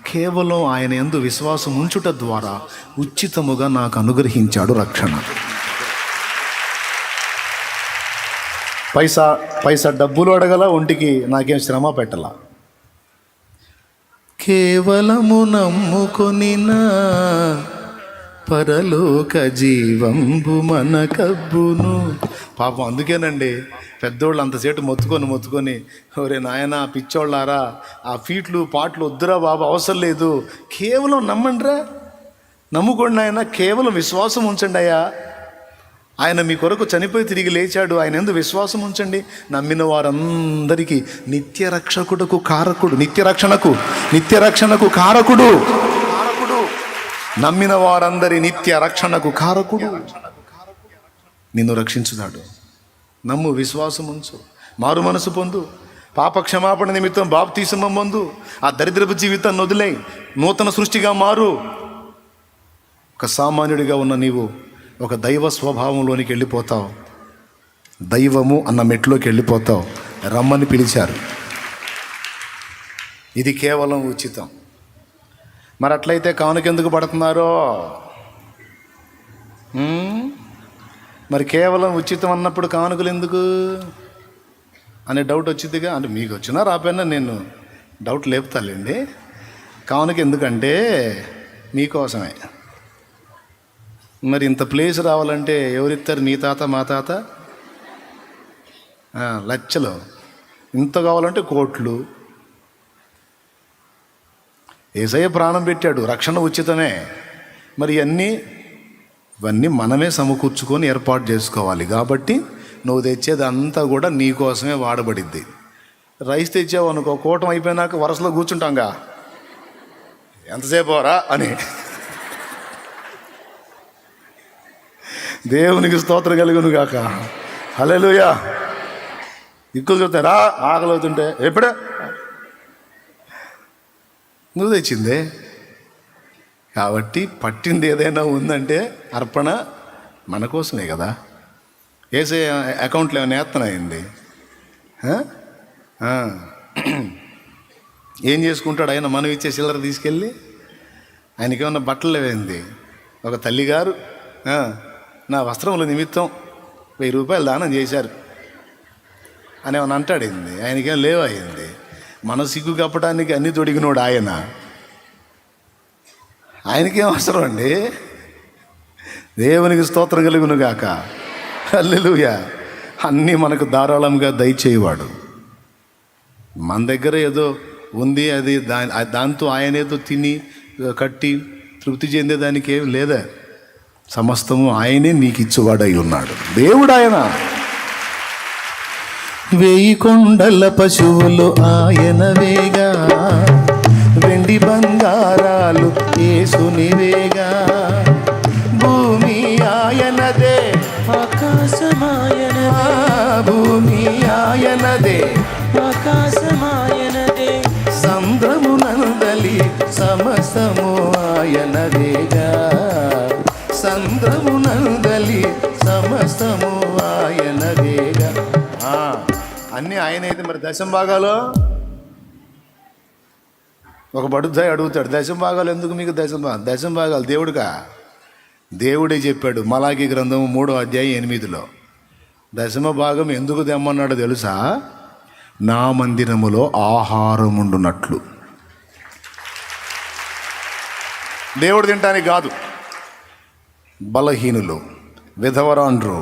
కేవలం ఆయన యందు విశ్వాసం ఉంచుట ద్వారా ఉచితముగా నాకు అనుగ్రహించాడు రక్షణ. పైసా డబ్బులు అడగల, ఒంటికి నాకేం శ్రమ పెట్టలా. కేవలము నమ్ముకొనినా పరలోక జీవంబు మన కబ్బును. పాపం అందుకేనండి పెద్దోళ్ళు అంతసేటు మొత్తుకొని ఒరే నాయనా పిచ్చోళ్ళారా, ఆ ఫీట్లు పాటలు వద్దురా బాబు, అవసరం లేదు, కేవలం నమ్మండిరా, నమ్ముకోండి ఆయన, కేవలం విశ్వాసం ఉంచండి అయ్యా, ఆయన మీ కొరకు చనిపోయి తిరిగి లేచాడు, ఆయన యందు విశ్వాసం ఉంచండి. నమ్మిన వారందరికీ నిత్య రక్షణకు కారకుడు, నమ్మిన వారందరి నిత్య రక్షణకు కారకుడు నిన్ను రక్షించుతాడు. నమ్ము, విశ్వాసం ఉంచు, మారు మనసు పొందు, పాప క్షమాపణ నిమిత్తం బాప్తీసమం పొందు, ఆ దరిద్రపు జీవితాన్ని వదిలే నూతన సృష్టిగా మారు. ఒక సామాన్యుడిగా ఉన్న నీవు ఒక దైవ స్వభావంలోనికి వెళ్ళిపోతావు, దైవము అన్న మెట్లోకి వెళ్ళిపోతావు. రమ్మని పిలిచారు, ఇది కేవలం ఉచితం. మరి అట్లయితే కానుకెందుకు పడుతున్నారో? మరి కేవలం ఉచితం అన్నప్పుడు కానుకలు ఎందుకు అనే డౌట్ వచ్చిందిగా. అంటే మీకు వచ్చినా రాపోయినా నేను డౌట్ లేపుతాలేండి. కానుక ఎందుకంటే మీకోసమే. మరి ఇంత ప్లేస్ రావాలంటే ఎవరిస్తారు? మీ తాత, మా తాత. లక్షలు. ఇంత కావాలంటే కోట్లు. యేసయ్య ప్రాణం పెట్టాడు, రక్షణ ఉచితమే. మరి ఇవన్నీ మనమే సమకూర్చుకొని ఏర్పాటు చేసుకోవాలి. కాబట్టి నువ్వు తెచ్చేది అంతా కూడా నీ కోసమే వాడబడిద్ది. రైస్ తెచ్చావు అనుకో, కూటం అయిపోయినాక వరుసలో కూర్చుంటాంగా, ఎంతసేపు రా అని. దేవునికి స్తోత్రం కలుగును గాక. హల్లెలూయా. ఎక్కువ చెప్తారా ఆకలి అవుతుంటే, ఎప్పుడే నువ్వు తెచ్చిందే. కాబట్టి పట్టింది ఏదైనా ఉందంటే అర్పణ మన కోసమే కదా. వేసే అకౌంట్లో ఏమైనా వేత్తనయింది? ఏం చేసుకుంటాడు ఆయన? మనం ఇచ్చే చిల్లర తీసుకెళ్ళి ఆయనకి ఏమన్నా బట్టలు లేవేంది? ఒక తల్లిగారు నా వస్త్రముల నిమిత్తం 1000 రూపాయలు దానం చేశారు అని ఏమన్నా అంటాడింది. ఆయనకేం లేవయింది. మన సిగ్గు కప్పడానికి అన్నీ తొడిగినోడు ఆయనకేం అవసరం అండి? దేవునికి స్తోత్రం కలుగును గాక. హల్లెలూయా. అన్నీ మనకు ధారాళంగా దయచేయవాడు. మన దగ్గర ఏదో ఉంది, అది దాంతో ఆయన ఏదో తిని కట్టి తృప్తి చెందేదానికి ఏం లేదా. సమస్తము ఆయనే నీకు ఇచ్చేవాడై ఉన్నాడు దేవుడు. ఆయన 1000 కొండల పశువులు ఆయనవేగా, వెండి బంగారాలు యేసునివేగా, భూమి ఆయనదే, ఆకాశమాయనదే, భూమి ఆయనదే, ఆకాశమాయనదే, సంద్రమునందలి సమస్తము ఆయనవేగా, సంద్రమునందలి సమస్తము ఆయనవేగా. అన్నీ ఆయనైతే మరి దశం భాగాలు ఒక బడుద్దాయి అడుగుతాడు, దశం భాగాలు ఎందుకు మీకు? దశం భాగాలు దేవుడుగా. దేవుడే చెప్పాడు మలాకి గ్రంథం 3వ అధ్యాయం 8లో, దశమ భాగం ఎందుకు తెమ్మన్నాడో తెలుసా? నా మందిరములో ఆహారం ఉండునట్లు. దేవుడు తినటానికి కాదు. బలహీనులు, విధవరాండ్రు,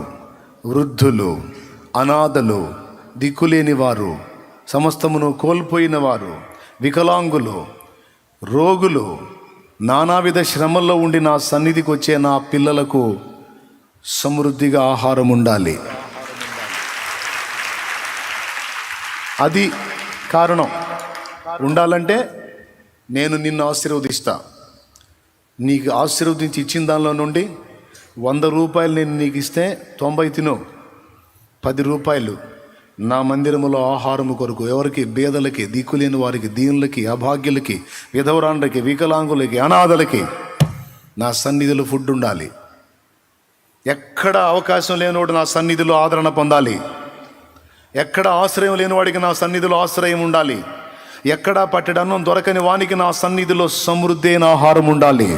వృద్ధులు, అనాథలు, దిక్కులేని వారు, సమస్తమును కోల్పోయిన వారు, వికలాంగులు, రోగులు, నానావిధ శ్రమల్లో ఉండి నా సన్నిధికి వచ్చే నా పిల్లలకు సమృద్ధిగా ఆహారం ఉండాలి. అది కారణం. ఉండాలంటే నేను నిన్ను ఆశీర్వదిస్తా. నీకు ఆశీర్వదించి ఇచ్చిన దానిలో నుండి 100 రూపాయలు నేను నీకు ఇస్తే 90 తిను, 10 రూపాయలు నా మందిరములో ఆహారము కొరకు ఎవరికి? బేదలకి, దిక్కులేని వారికి, దీనులకి, అభాగ్యులకి, విధవరాండ్రకి, వికలాంగులకి, అనాథలకి నా సన్నిధిలో ఫుడ్ ఉండాలి. ఎక్కడ అవకాశం లేనివాడు నా సన్నిధిలో ఆదరణ పొందాలి. ఎక్కడ ఆశ్రయం లేనివాడికి నా సన్నిధిలో ఆశ్రయం ఉండాలి. ఎక్కడ పట్టెడన్నం దొరకని వానికి నా సన్నిధిలో సమృద్ధి అయిన ఆహారం ఉండాలి.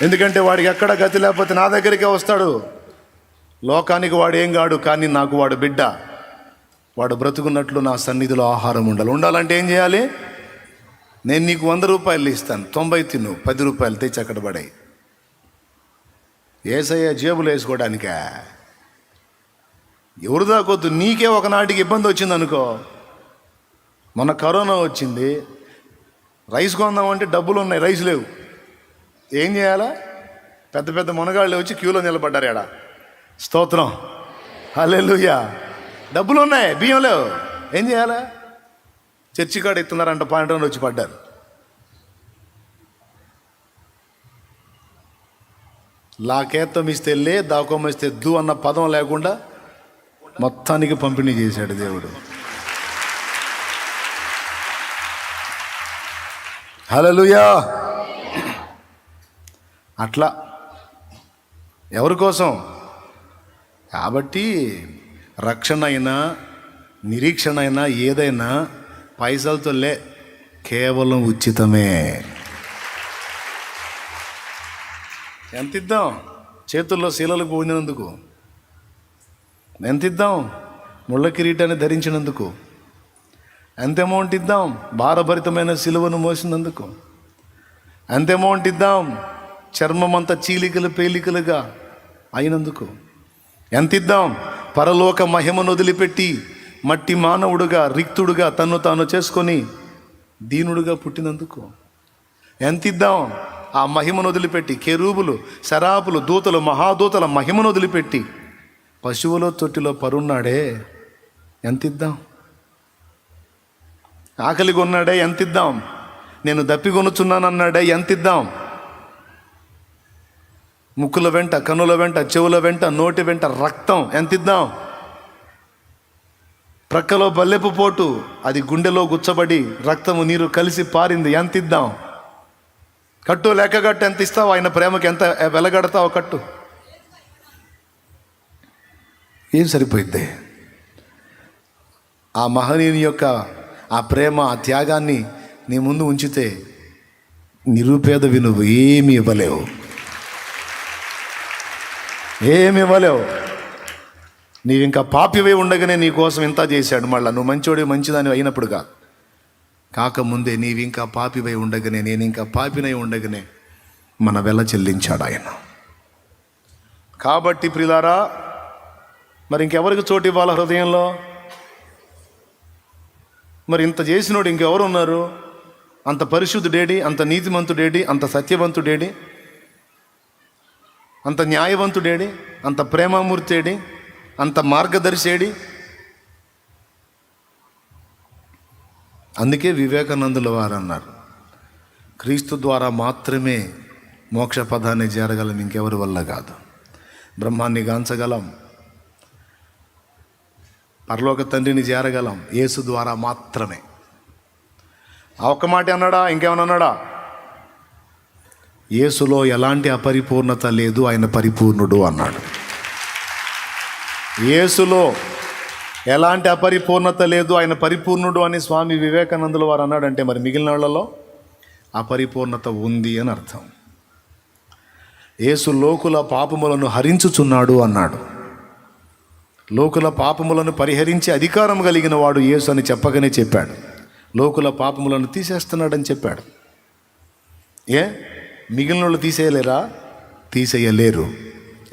ఎందుకంటే వాడికి ఎక్కడ గతి లేకపోతే నా దగ్గరికే వస్తాడు. లోకానికి వాడు ఏం కాడు, కానీ నాకు వాడు బిడ్డ. వాడు బ్రతుకున్నట్లు నా సన్నిధిలో ఆహారం ఉండాలి. ఉండాలంటే ఏం చేయాలి? నేను నీకు 100 రూపాయలు ఇస్తాను, 90 తిను, 10 రూపాయలు తెచ్చి అక్కడ పడాయి. ఏసయ్య జేబులు వేసుకోవడానికా? ఎవరు దాకొద్దు. నీకే ఒకనాటికి ఇబ్బంది వచ్చింది అనుకో. మొన్న కరోనా వచ్చింది, రైస్ కొందామంటే డబ్బులు ఉన్నాయి, రైస్ లేవు. ఏం చేయాలా? పెద్ద పెద్ద మునగాళ్ళు వచ్చి క్యూలో నిలబడ్డారు. ఎడా స్తోత్రం, హల్లెలూయా. డబ్బులు ఉన్నాయి, బియ్యం లేవు. ఏం చేయాలా? చర్చి కాడ ఇస్తున్నారంట, పాయింట్ వచ్చి పడ్డారు. లాకేత్తం ఇస్తే లే, దాకోమ ఇస్తే దు అన్న పదం లేకుండా మొత్తానికి పంపిణీ చేశాడు దేవుడు. హల్లెలూయా. అట్లా ఎవరి కోసం? కాబట్టి రక్షణ అయినా, నిరీక్షణ అయినా, ఏదైనా పైసలతో లే, కేవలం ఉచితమే. ఎంత ఇద్దాం? చేతుల్లో శీలలు పోయినందుకు ఎంత ఇద్దాం? ముళ్ళ కిరీటాన్ని ధరించినందుకు ఎంత అమౌంట్ ఇద్దాం? భారభరితమైన సిలువను మోసినందుకు ఎంత అమౌంట్ ఇద్దాం? చర్మం అంతా చీలికలు పేలికలుగా అయినందుకు ఎంత ఇద్దాం? పరలోక మహిమను వదిలిపెట్టి మట్టి మానవుడుగా, రిక్తుడుగా తన్ను తాను చేసుకొని దీనుడుగా పుట్టినందుకు ఎంత ఇద్దాం? ఆ మహిమను వదిలిపెట్టి కెరూబులు, శరాపులు, దూతలు, మహాదూతల మహిమను వదిలిపెట్టి పశువుల తొట్టిలో పరున్నాడే, ఎంత ఇద్దాం? ఆకలి కొన్నాడే, ఎంత ఇద్దాం? నేను దప్పికొనుచున్నానన్నాడే, ఎంత ఇద్దాం? ముక్కుల వెంట, కనుల వెంట, చెవుల వెంట, నోటి వెంట రక్తం, ఎంత ఇద్దాం? ప్రక్కలో బల్లెపు పోటు, అది గుండెలో గుచ్చబడి రక్తము నీరు కలిసి పారింది, ఎంత ఇద్దాం? కట్టు లెక్క కట్టు, ఎంత ఇస్తావు? ఆయన ప్రేమకి ఎంత వెలగడతావు? కట్టు. ఏం సరిపోయిద్ది? ఆ మహనీయుని యొక్క ఆ ప్రేమ, ఆ త్యాగాన్ని నీ ముందు ఉంచితే నిరుపేదవి నువ్వు ఏమి ఇవ్వలేవు, ఏమి ఇవ్వలేవు. నీవు ఇంకా పాపివే ఉండగానే నీ కోసం ఇంత చేశాడు. మళ్ళీ నువ్వు మంచోడి మంచిదాని అయినప్పుడు కాకముందే నీవు ఇంకా పాపివై ఉండగానే, నేను ఇంకా పాపినై ఉండగానే మన వెల చెల్లించాడు ఆయన. కాబట్టి ప్రియులారా, మరి ఇంకెవరికి చోటు ఇవ్వాలి హృదయంలో? మరి ఇంత చేసినోడు ఇంకెవరు ఉన్నారు? అంత పరిశుద్ధుడేడి, అంత నీతిమంతుడేడి, అంత సత్యవంతుడేడి, అంత న్యాయవంతుడేడి, అంత ప్రేమామూర్తేడి, అంత మార్గదర్శేడి? అందుకే వివేకానందుల వారు అన్నారు, క్రీస్తు ద్వారా మాత్రమే మోక్ష పదాన్ని చేరగలం, ఇంకెవరి వల్ల కాదు. బ్రహ్మాన్ని గాంచగలం, పరలోక తండ్రిని చేరగలం యేసు ద్వారా మాత్రమే. ఆ ఒక్క మాట అన్నాడా? ఇంకేమన్నా అన్నాడా? యేసులో ఎలాంటి అపరిపూర్ణత లేదు, ఆయన పరిపూర్ణుడు అన్నాడు. యేసులో ఎలాంటి అపరిపూర్ణత లేదు, ఆయన పరిపూర్ణుడు అని స్వామి వివేకానందుల వారు అన్నాడంటే మరి మిగిలిన వాళ్ళలో అపరిపూర్ణత ఉంది అని అర్థం. యేసు లోకుల పాపములను హరించుచున్నాడు అన్నాడు. లోకుల పాపములను పరిహరించే అధికారం కలిగిన వాడు యేసు అని చెప్పగానే చెప్పాడు. లోకుల పాపములను తీసేస్తున్నాడని చెప్పాడు. మిగిలిన వాళ్ళు తీసేయలేరా? తీసేయలేరు.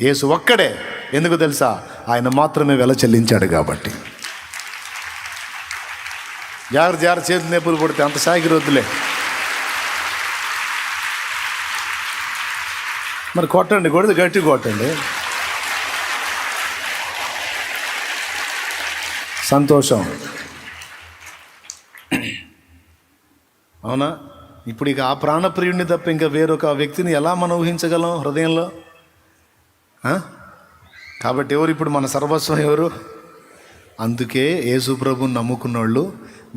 యేసు ఒక్కడే. ఎందుకు తెలుసా? ఆయన మాత్రమే వెల చెల్లించాడు కాబట్టి. జాగ్రత్త చేతులు నొప్పులు పడితే అంత సాగిరి వద్దులే. మరి కొట్టండి, కొడితే గట్టి కొట్టండి. సంతోషం. అవునా? ఇప్పుడు ఇక ఆ ప్రాణప్రియుడిని తప్ప ఇంకా వేరొక వ్యక్తిని ఎలా మనం ఊహించగలం హృదయంలో? కాబట్టి ఎవరు ఇప్పుడు మన సర్వస్వం ఎవరు? అందుకే యేసు ప్రభుని నమ్ముకున్న వాళ్ళు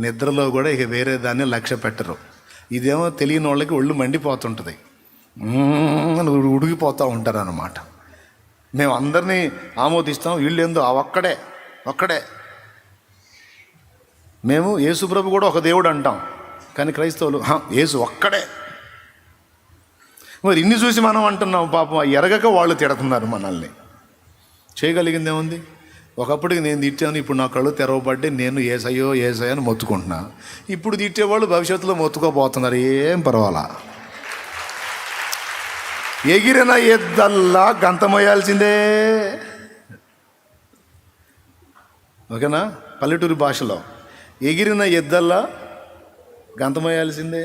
నిద్రలో కూడా ఇక వేరే దాన్ని లక్ష్య పెట్టరు. ఇదేమో తెలియని వాళ్ళకి ఒళ్ళు మండిపోతుంటుంది, ఉడిగిపోతూ ఉంటారు అన్నమాట. మేము అందరినీ ఆమోదిస్తాం, వీళ్ళేందో ఒక్కడే. మేము యేసు ప్రభు కూడా ఒక దేవుడు అంటాం, కానీ క్రైస్తవులు యేసు ఒక్కడే. మరి ఇన్ని చూసి మనం అంటున్నాం, పాపం ఎరగక వాళ్ళు తిడుతున్నారు మనల్ని. చేయగలిగింది ఏముంది? ఒకప్పటికి నేను తిట్టాను, ఇప్పుడు నా కళ్ళు తెరవబడ్డే, నేను ఏసయ్యో అని మొత్తుకుంటున్నా. ఇప్పుడు తిట్టేవాళ్ళు భవిష్యత్తులో మొత్తుకోబోతున్నారు, ఏం పర్వాలా. ఎగిరిన ఎద్దల్లా గంతమోయాల్సిందే, ఓకేనా? పల్లెటూరి భాషలో ఎగిరిన ఎద్దల్లా గంతమోయాల్సిందే,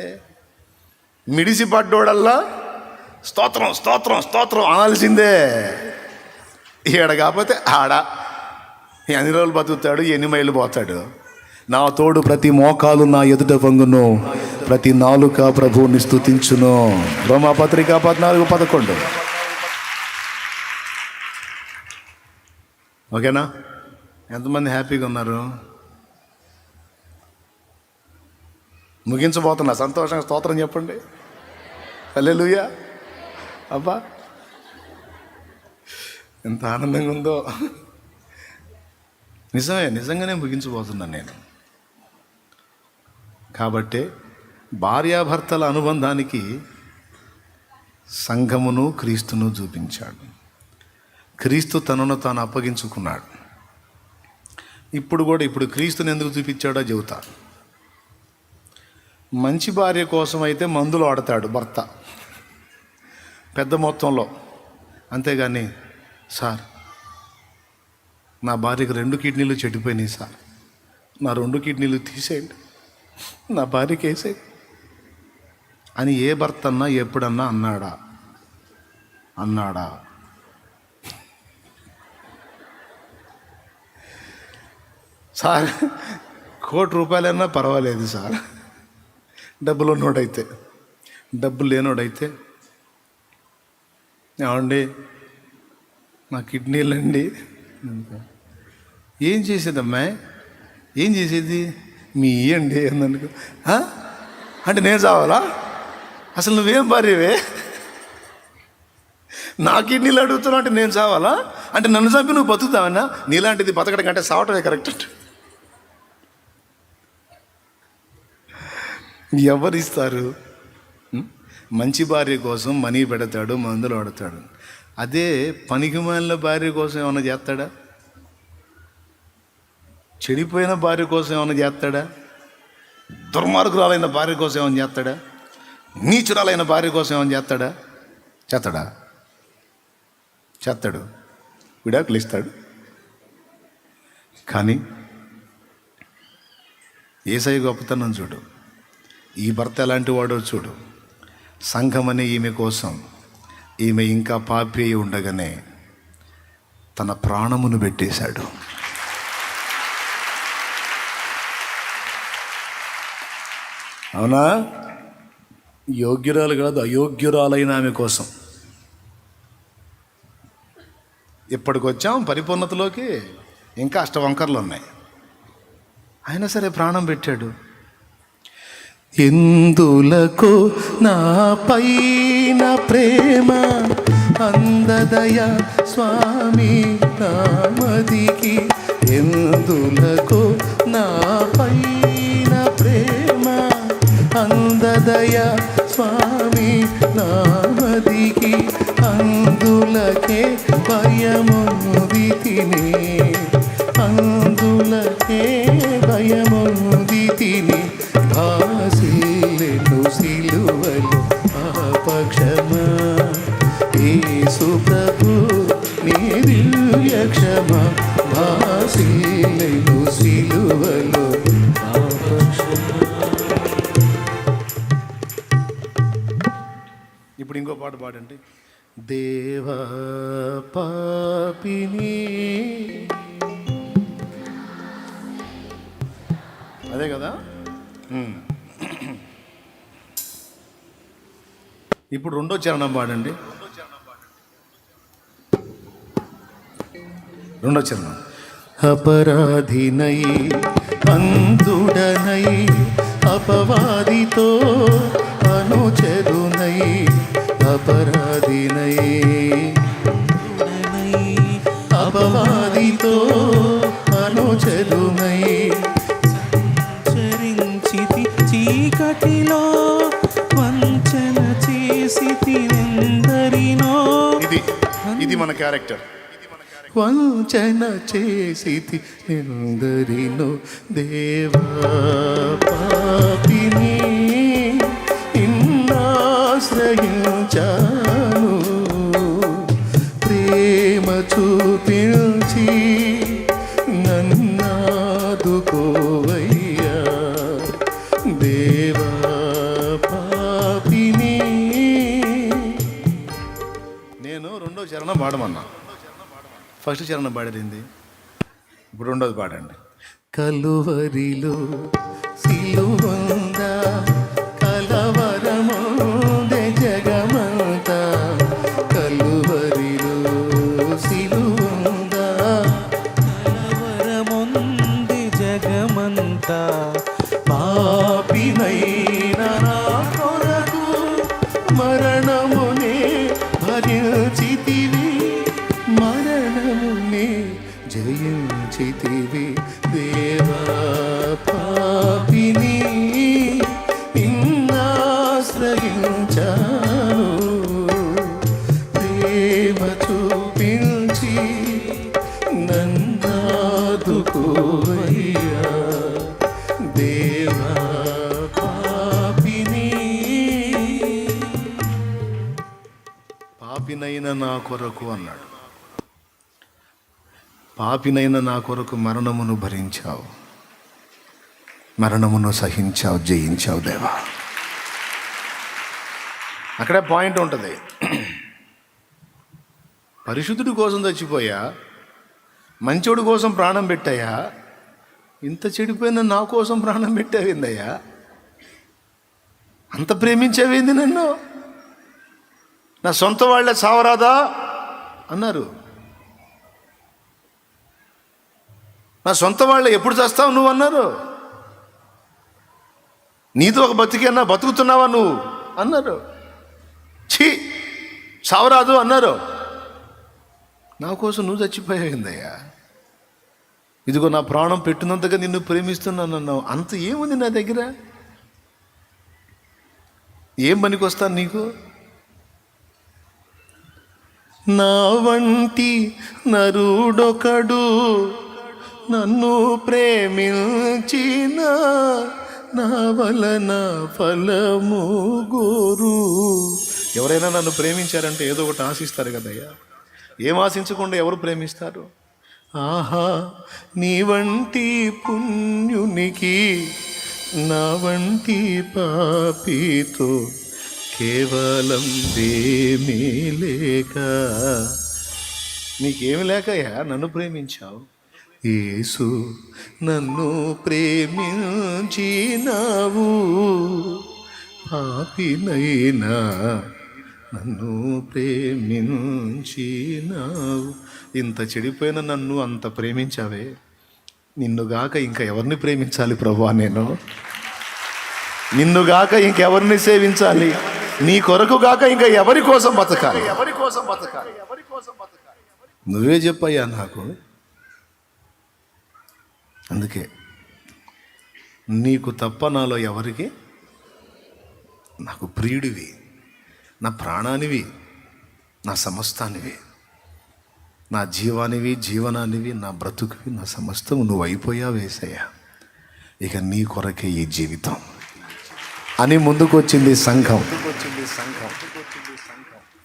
మిడిసి పడ్డోడల్లా స్తోత్రం స్తోత్రం స్తోత్రం అనాల్సిందే. ఈడ కాకపోతే ఆడ ఎన్ని రోజులు బతుకుతాడు, ఎన్ని మైళ్ళు పోతాడు. నా తోడు ప్రతి మోకాలు నా ఎదుట పొంగును, ప్రతి నాలుక ప్రభువుని స్తుతించును. రోమాపత్రిక 14:11. ఓకేనా? ఎంతమంది హ్యాపీగా ఉన్నారు? ముగించబోతున్నా, సంతోషంగా స్తోత్రం చెప్పండి. హల్లెలూయా. అబ్బా ఎంత ఆనందంగా ఉందో. నిజంగానే ముగించబోతున్నాను నేను. కాబట్టి భార్యాభర్తల అనుబంధానికి సంఘమును క్రీస్తును చూపించాడు. క్రీస్తు తనను తాను అప్పగించుకున్నాడు. ఇప్పుడు క్రీస్తుని ఎందుకు చూపించాడో చెబుతా. మంచి భార్య కోసం అయితే మందులు ఆడతాడు భర్త పెద్ద మొత్తంలో, అంతేగాని సార్ నా భార్యకు 2 కిడ్నీలు చెడిపోయినాయి సార్, నా 2 కిడ్నీలు తీసేయండి, నా భార్యకి వేసేయండి అని ఏ భర్త అన్నా ఎప్పుడన్నా అన్నాడా? సార్ ₹1,00,00,000 పర్వాలేదు సార్, డబ్బులు ఉన్నోడైతే. డబ్బులు లేనోడైతే ఏమండి నా కిడ్నీలండి, ఏం చేసేదమ్మా, ఏం చేసేది మీ ఇయ్యండి అన్ననుకో. అంటే నేను చావాలా? అసలు నువ్వేం భార్యవే, నా కిడ్నీలు అడుగుతున్నావు అంటే నేను చావాలా? అంటే నన్ను చంపి నువ్వు బతుకుతావన్నా? నీలాంటిది బతకడం కంటే సావటమే కరెక్ట్. ఎవరిస్తారు? మంచి భార్య కోసం మనీ పెడతాడు, మందులు ఆడతాడు. అదే పనికిమాలిన భార్య కోసం ఏమైనా చేస్తాడా? చెడిపోయిన భార్య కోసం ఏమైనా చేస్తాడా? దుర్మార్గురాలైన భార్య కోసం ఏమైనా చేస్తాడా? నీచురాలైన భార్య కోసం ఏమైనా చేస్తాడు. విడాకులు ఇస్తాడు. కానీ యేసయ్య గొప్పతనం చూడు, ఈ భర్త ఎలాంటి వాడో చూడు. సంఘమనే ఈమె కోసం, ఈమె ఇంకా పాపి అయి ఉండగానే తన ప్రాణమును పెట్టేశాడు. అవునా? యోగ్యురాలు కాదు, అయోగ్యురాలైన ఆమె కోసం. ఇప్పటికొచ్చాం పరిపూర్ణతలోకి, ఇంకా అష్టవంకర్లు ఉన్నాయి. అయినా సరే ప్రాణం పెట్టాడు. ఎందులకు నా పైన ప్రేమ అందదయ స్వామి నామదికి, ఎందులకు నా పైన ప్రేమ అందదయ స్వామి నామదికి, అందులకే భయముదితిని, అందులకే భయముదితిని, భాసిల్లెను సిలువలు పాపక్షమా, యేసు ప్రభు నీ దివ్య క్షమ, భాసిల్లెను సిలువలు పాపక్షమా. ఇప్పుడు ఇంకో పాట పాడండి. దేవా పాపిని, అదే కదా. ఇప్పుడు 2వ చరణం పాడండి. రెండో చరణం. అపరాధినై అంధుడనై అపవాదితో అనుచరునై అపరాధినై అపవాదితో అనుచరునై చరించితి చీకటిలో వంచన చేసి ఎందరినో. ఇది మన క్యారెక్టర్. వంచన చేసి ఎందరినో దేవా పాపిని ఇన్నాశ్రయించాను ప్రేమ చూపించి నన్నాదుకోవయ్యా దేవా పాపిని. నేను రెండో చరణం పాడమన్నా. ఫస్ట్ చరణం పాడేది, ఇప్పుడు రెండోది పాడండి. కలువరిలో సిలువంద కలవరముందే జగమంతా కలువరిలో సిలువంద కలవరముంది జగమంతా పాపినైన నా కొరకు మరణమునే భరించితివి మరణమునే జయించితివి దేవా పాపిని ఇన్నాశ్రయించాను ప్రేమ చూపించి నన్నాదుకోవయ్యా దేవా పాపిని. పాపినైన నా కొరకు అన్నాడు. పాపినైన నా కొరకు మరణమును భరించావు, మరణమును సహించావు, జయించావు దేవా. అక్కడే పాయింట్ ఉంటుంది. పరిశుద్ధుడి కోసం చచ్చిపోయా, మంచోడి కోసం ప్రాణం పెట్టాయా, ఇంత చెడిపోయిన నా కోసం ప్రాణం పెట్టావేందయ్యా, అంత ప్రేమించావేంది నన్ను, నా సొంత వాళ్ళే చావరాదా అన్నారు. నా సొంత వాళ్ళే ఎప్పుడు చేస్తావు నువ్వు అన్నారు. నీతో ఒక బతికన్నా బతుకుతున్నావా నువ్వు అన్నారు. ఛీ చావరాదు అన్నారు. నా కోసం నువ్వు చచ్చిపోయిందయ్యా, ఇదిగో నా ప్రాణం పెట్టినంతగా నిన్ను ప్రేమిస్తున్నాను అన్నావు. అంత ఏముంది నా దగ్గర, ఏం పనికి వస్తాను నీకు? నా వంటి నరుడొకడు నన్ను ప్రేమించిన నా వలన ఫలము గోరు. ఎవరైనా నన్ను ప్రేమించారంటే ఏదో ఒకటి ఆశిస్తారు కదయ్యా. ఏం ఆశించకుండా ఎవరు ప్రేమిస్తారు? ఆహా నీ వంటి పుణ్యునికి నా వంటి పాపితో కేవలం ప్రేమే లేక. నీకేమి లేకయ్యా నన్ను ప్రేమించావు. యేసు నన్ను ప్రేమించినావు, పాపినైనా నన్ను ప్రేమించినావు. ఇంత చెడిపోయిన నన్ను అంత ప్రేమించావే, నిన్నుగాక ఇంకా ఎవరిని ప్రేమించాలి ప్రభువా? నేను నిన్నుగాక ఇంకెవరిని సేవించాలి? నీ కొరకు గాక ఇంకా ఎవరి కోసం బతకాలి? నువ్వే చెప్పయ్యా నాకు. అందుకే నీకు తప్ప నాలో ఎవరికి, నాకు ప్రియుడివి, నా ప్రాణానివి, నా సమస్తానివి, నా జీవానివి, జీవనానివి, నా బ్రతుకువి, నా సమస్తం నువ్వు అయిపోయావు యేసయ్యా. ఇక నీ కొరకే ఈ జీవితం అని ముందుకు వచ్చింది సంఘం.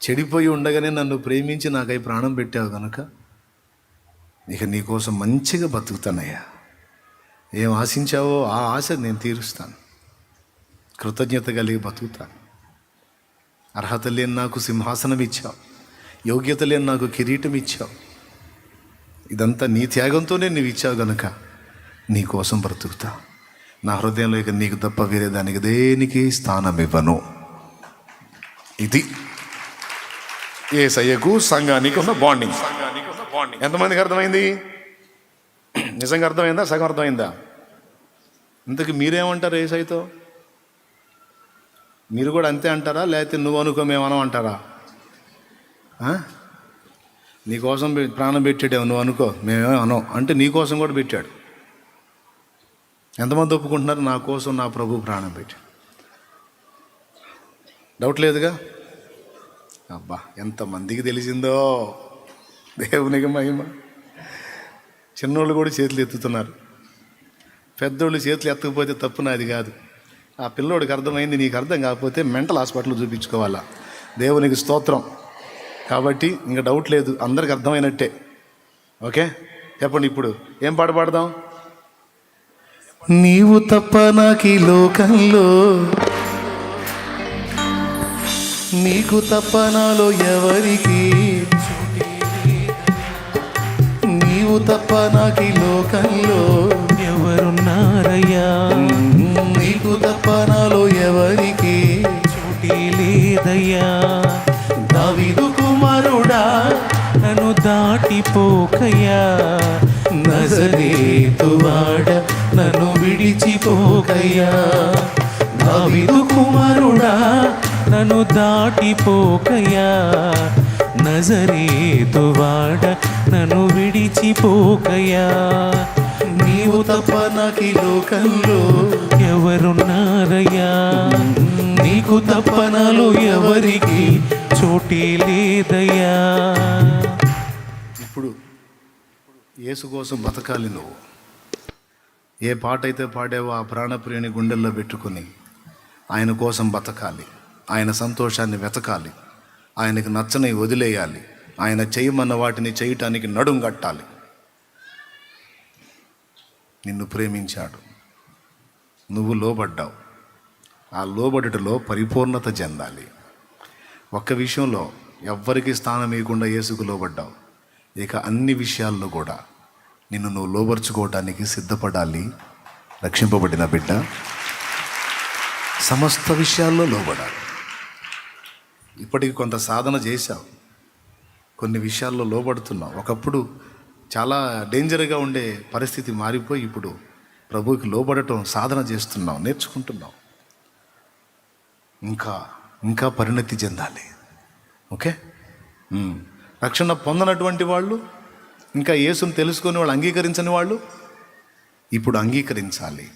చెడిపోయి ఉండగానే నన్ను ప్రేమించి నాకై ప్రాణం పెట్టావు కనుక ఇక నీ కోసం మంచిగా బతుకుతానయ్యా. ఏం ఆశించావో ఆ ఆశ నేను తీరుస్తాను. కృతజ్ఞత కలిగి బతుకుతాను. అర్హత లేని నాకు సింహాసనం ఇచ్చావు, యోగ్యత లేని నాకు కిరీటం ఇచ్చావు. ఇదంతా నీ త్యాగంతోనే నువ్వు ఇచ్చావు గనుక నీ కోసం బ్రతుకుతా. నా హృదయంలో ఇక నీకు తప్ప వేరే దానికి దేనికి స్థానం ఇవ్వను. ఇది యేసయ్యకు సంఘానికి ఉన్న బాండింగ్. morning. ఎంతమందికి అర్థమైంది? నిజంగా అర్థమైందా? సగం అర్థమైందా? ఇంతకు మీరేమంటారు ఏసైతో? మీరు కూడా అంతే అంటారా, లేకపోతే నువ్వు అనుకో మేమనం అంటారా? నీకోసం ప్రాణం పెట్టాడేమో, నువ్వు అనుకో మేమేమో అనం అంటే నీకోసం కూడా పెట్టాడు. ఎంతమంది ఒప్పుకుంటున్నారు? నా కోసం నా ప్రభు ప్రాణం పెట్టాడు. డౌట్ లేదుగా? అబ్బా, ఎంతమందికి తెలిసిందో దేవునికి మహిమ. చిన్నోళ్ళు కూడా చేతులు ఎత్తుతున్నారు. పెద్దోళ్ళు చేతులు ఎత్తకపోతే తప్పు నాది కాదు. ఆ పిల్లోడికి అర్థమైంది, నీకు అర్థం కాకపోతే మెంటల్ హాస్పిటల్ చూపించుకోవాలా. దేవునికి స్తోత్రం. కాబట్టి ఇంకా డౌట్ లేదు, అందరికి అర్థమైనట్టే. ఓకే, చెప్పండి. ఇప్పుడు ఏం పాట పాడదాం? నీవు తప్ప నాకు ఈ లోకంలో, నీకు తప్ప నాలో ఎవరికి, నీవు తప్ప నాకు ఈ లోకంలో ఎవరున్నారయ్యా, నీకు తప్ప నాలో ఎవరికి చోటే లేదయ్యా. దావీదు కుమారుడా నన్ను దాటిపోకయ్యా, నజరేతువాడ నన్ను విడిచిపోకయ్యా. దావీదు కుమారుడా నన్ను దాటిపోకయ్యా, నజరేతువాడ నన్ను విడిచిపోకయ్యా. నీవు తప్ప నాకు ఈ లోకంలో ఎవరున్నారయ్యా, నీకు తప్ప నాలో ఎవరికి చోటే లేదయ్యా. ఇప్పుడు యేసు కోసం బతకాలి. నువ్వు ఏ పాట అయితే పాడావో ఆ ప్రాణప్రియుని గుండెల్లో పెట్టుకుని ఆయన కోసం బతకాలి. ఆయన సంతోషాన్ని వెతకాలి. ఆయనకు నచ్చని వదిలేయాలి. ఆయన చేయమన్న వాటిని చేయటానికి నడుం కట్టాలి. నిన్ను ప్రేమించాడు, నువ్వు లోబడ్డావు. ఆ లోబడుటలో పరిపూర్ణత చెందాలి. ఒక్క విషయంలో ఎవ్వరికి స్థానం ఇవ్వకుండా యేసుకు లోబడ్డావు. ఇక అన్ని విషయాల్లో కూడా నిన్ను నువ్వు లోబర్చుకోవటానికి సిద్ధపడాలి. రక్షింపబడిన బిడ్డ సమస్త విషయాల్లో లోబడాలి. ఇప్పటికి కొంత సాధన చేశావు, కొన్ని విషయాల్లో లోబడుతున్నావు. ఒకప్పుడు చాలా డేంజర్గా ఉండే పరిస్థితి మారిపోయి ఇప్పుడు ప్రభువుకి లోబడటం సాధన చేస్తున్నావు, నేర్చుకుంటున్నావు. ఇంకా పరిణతి చెందాలి. ఓకే, రక్షణ పొందనటువంటి వాళ్ళు, ఇంకా యేసుని తెలుసుకొని వాళ్ళు అంగీకరించని వాళ్ళు ఇప్పుడు అంగీకరించాలి.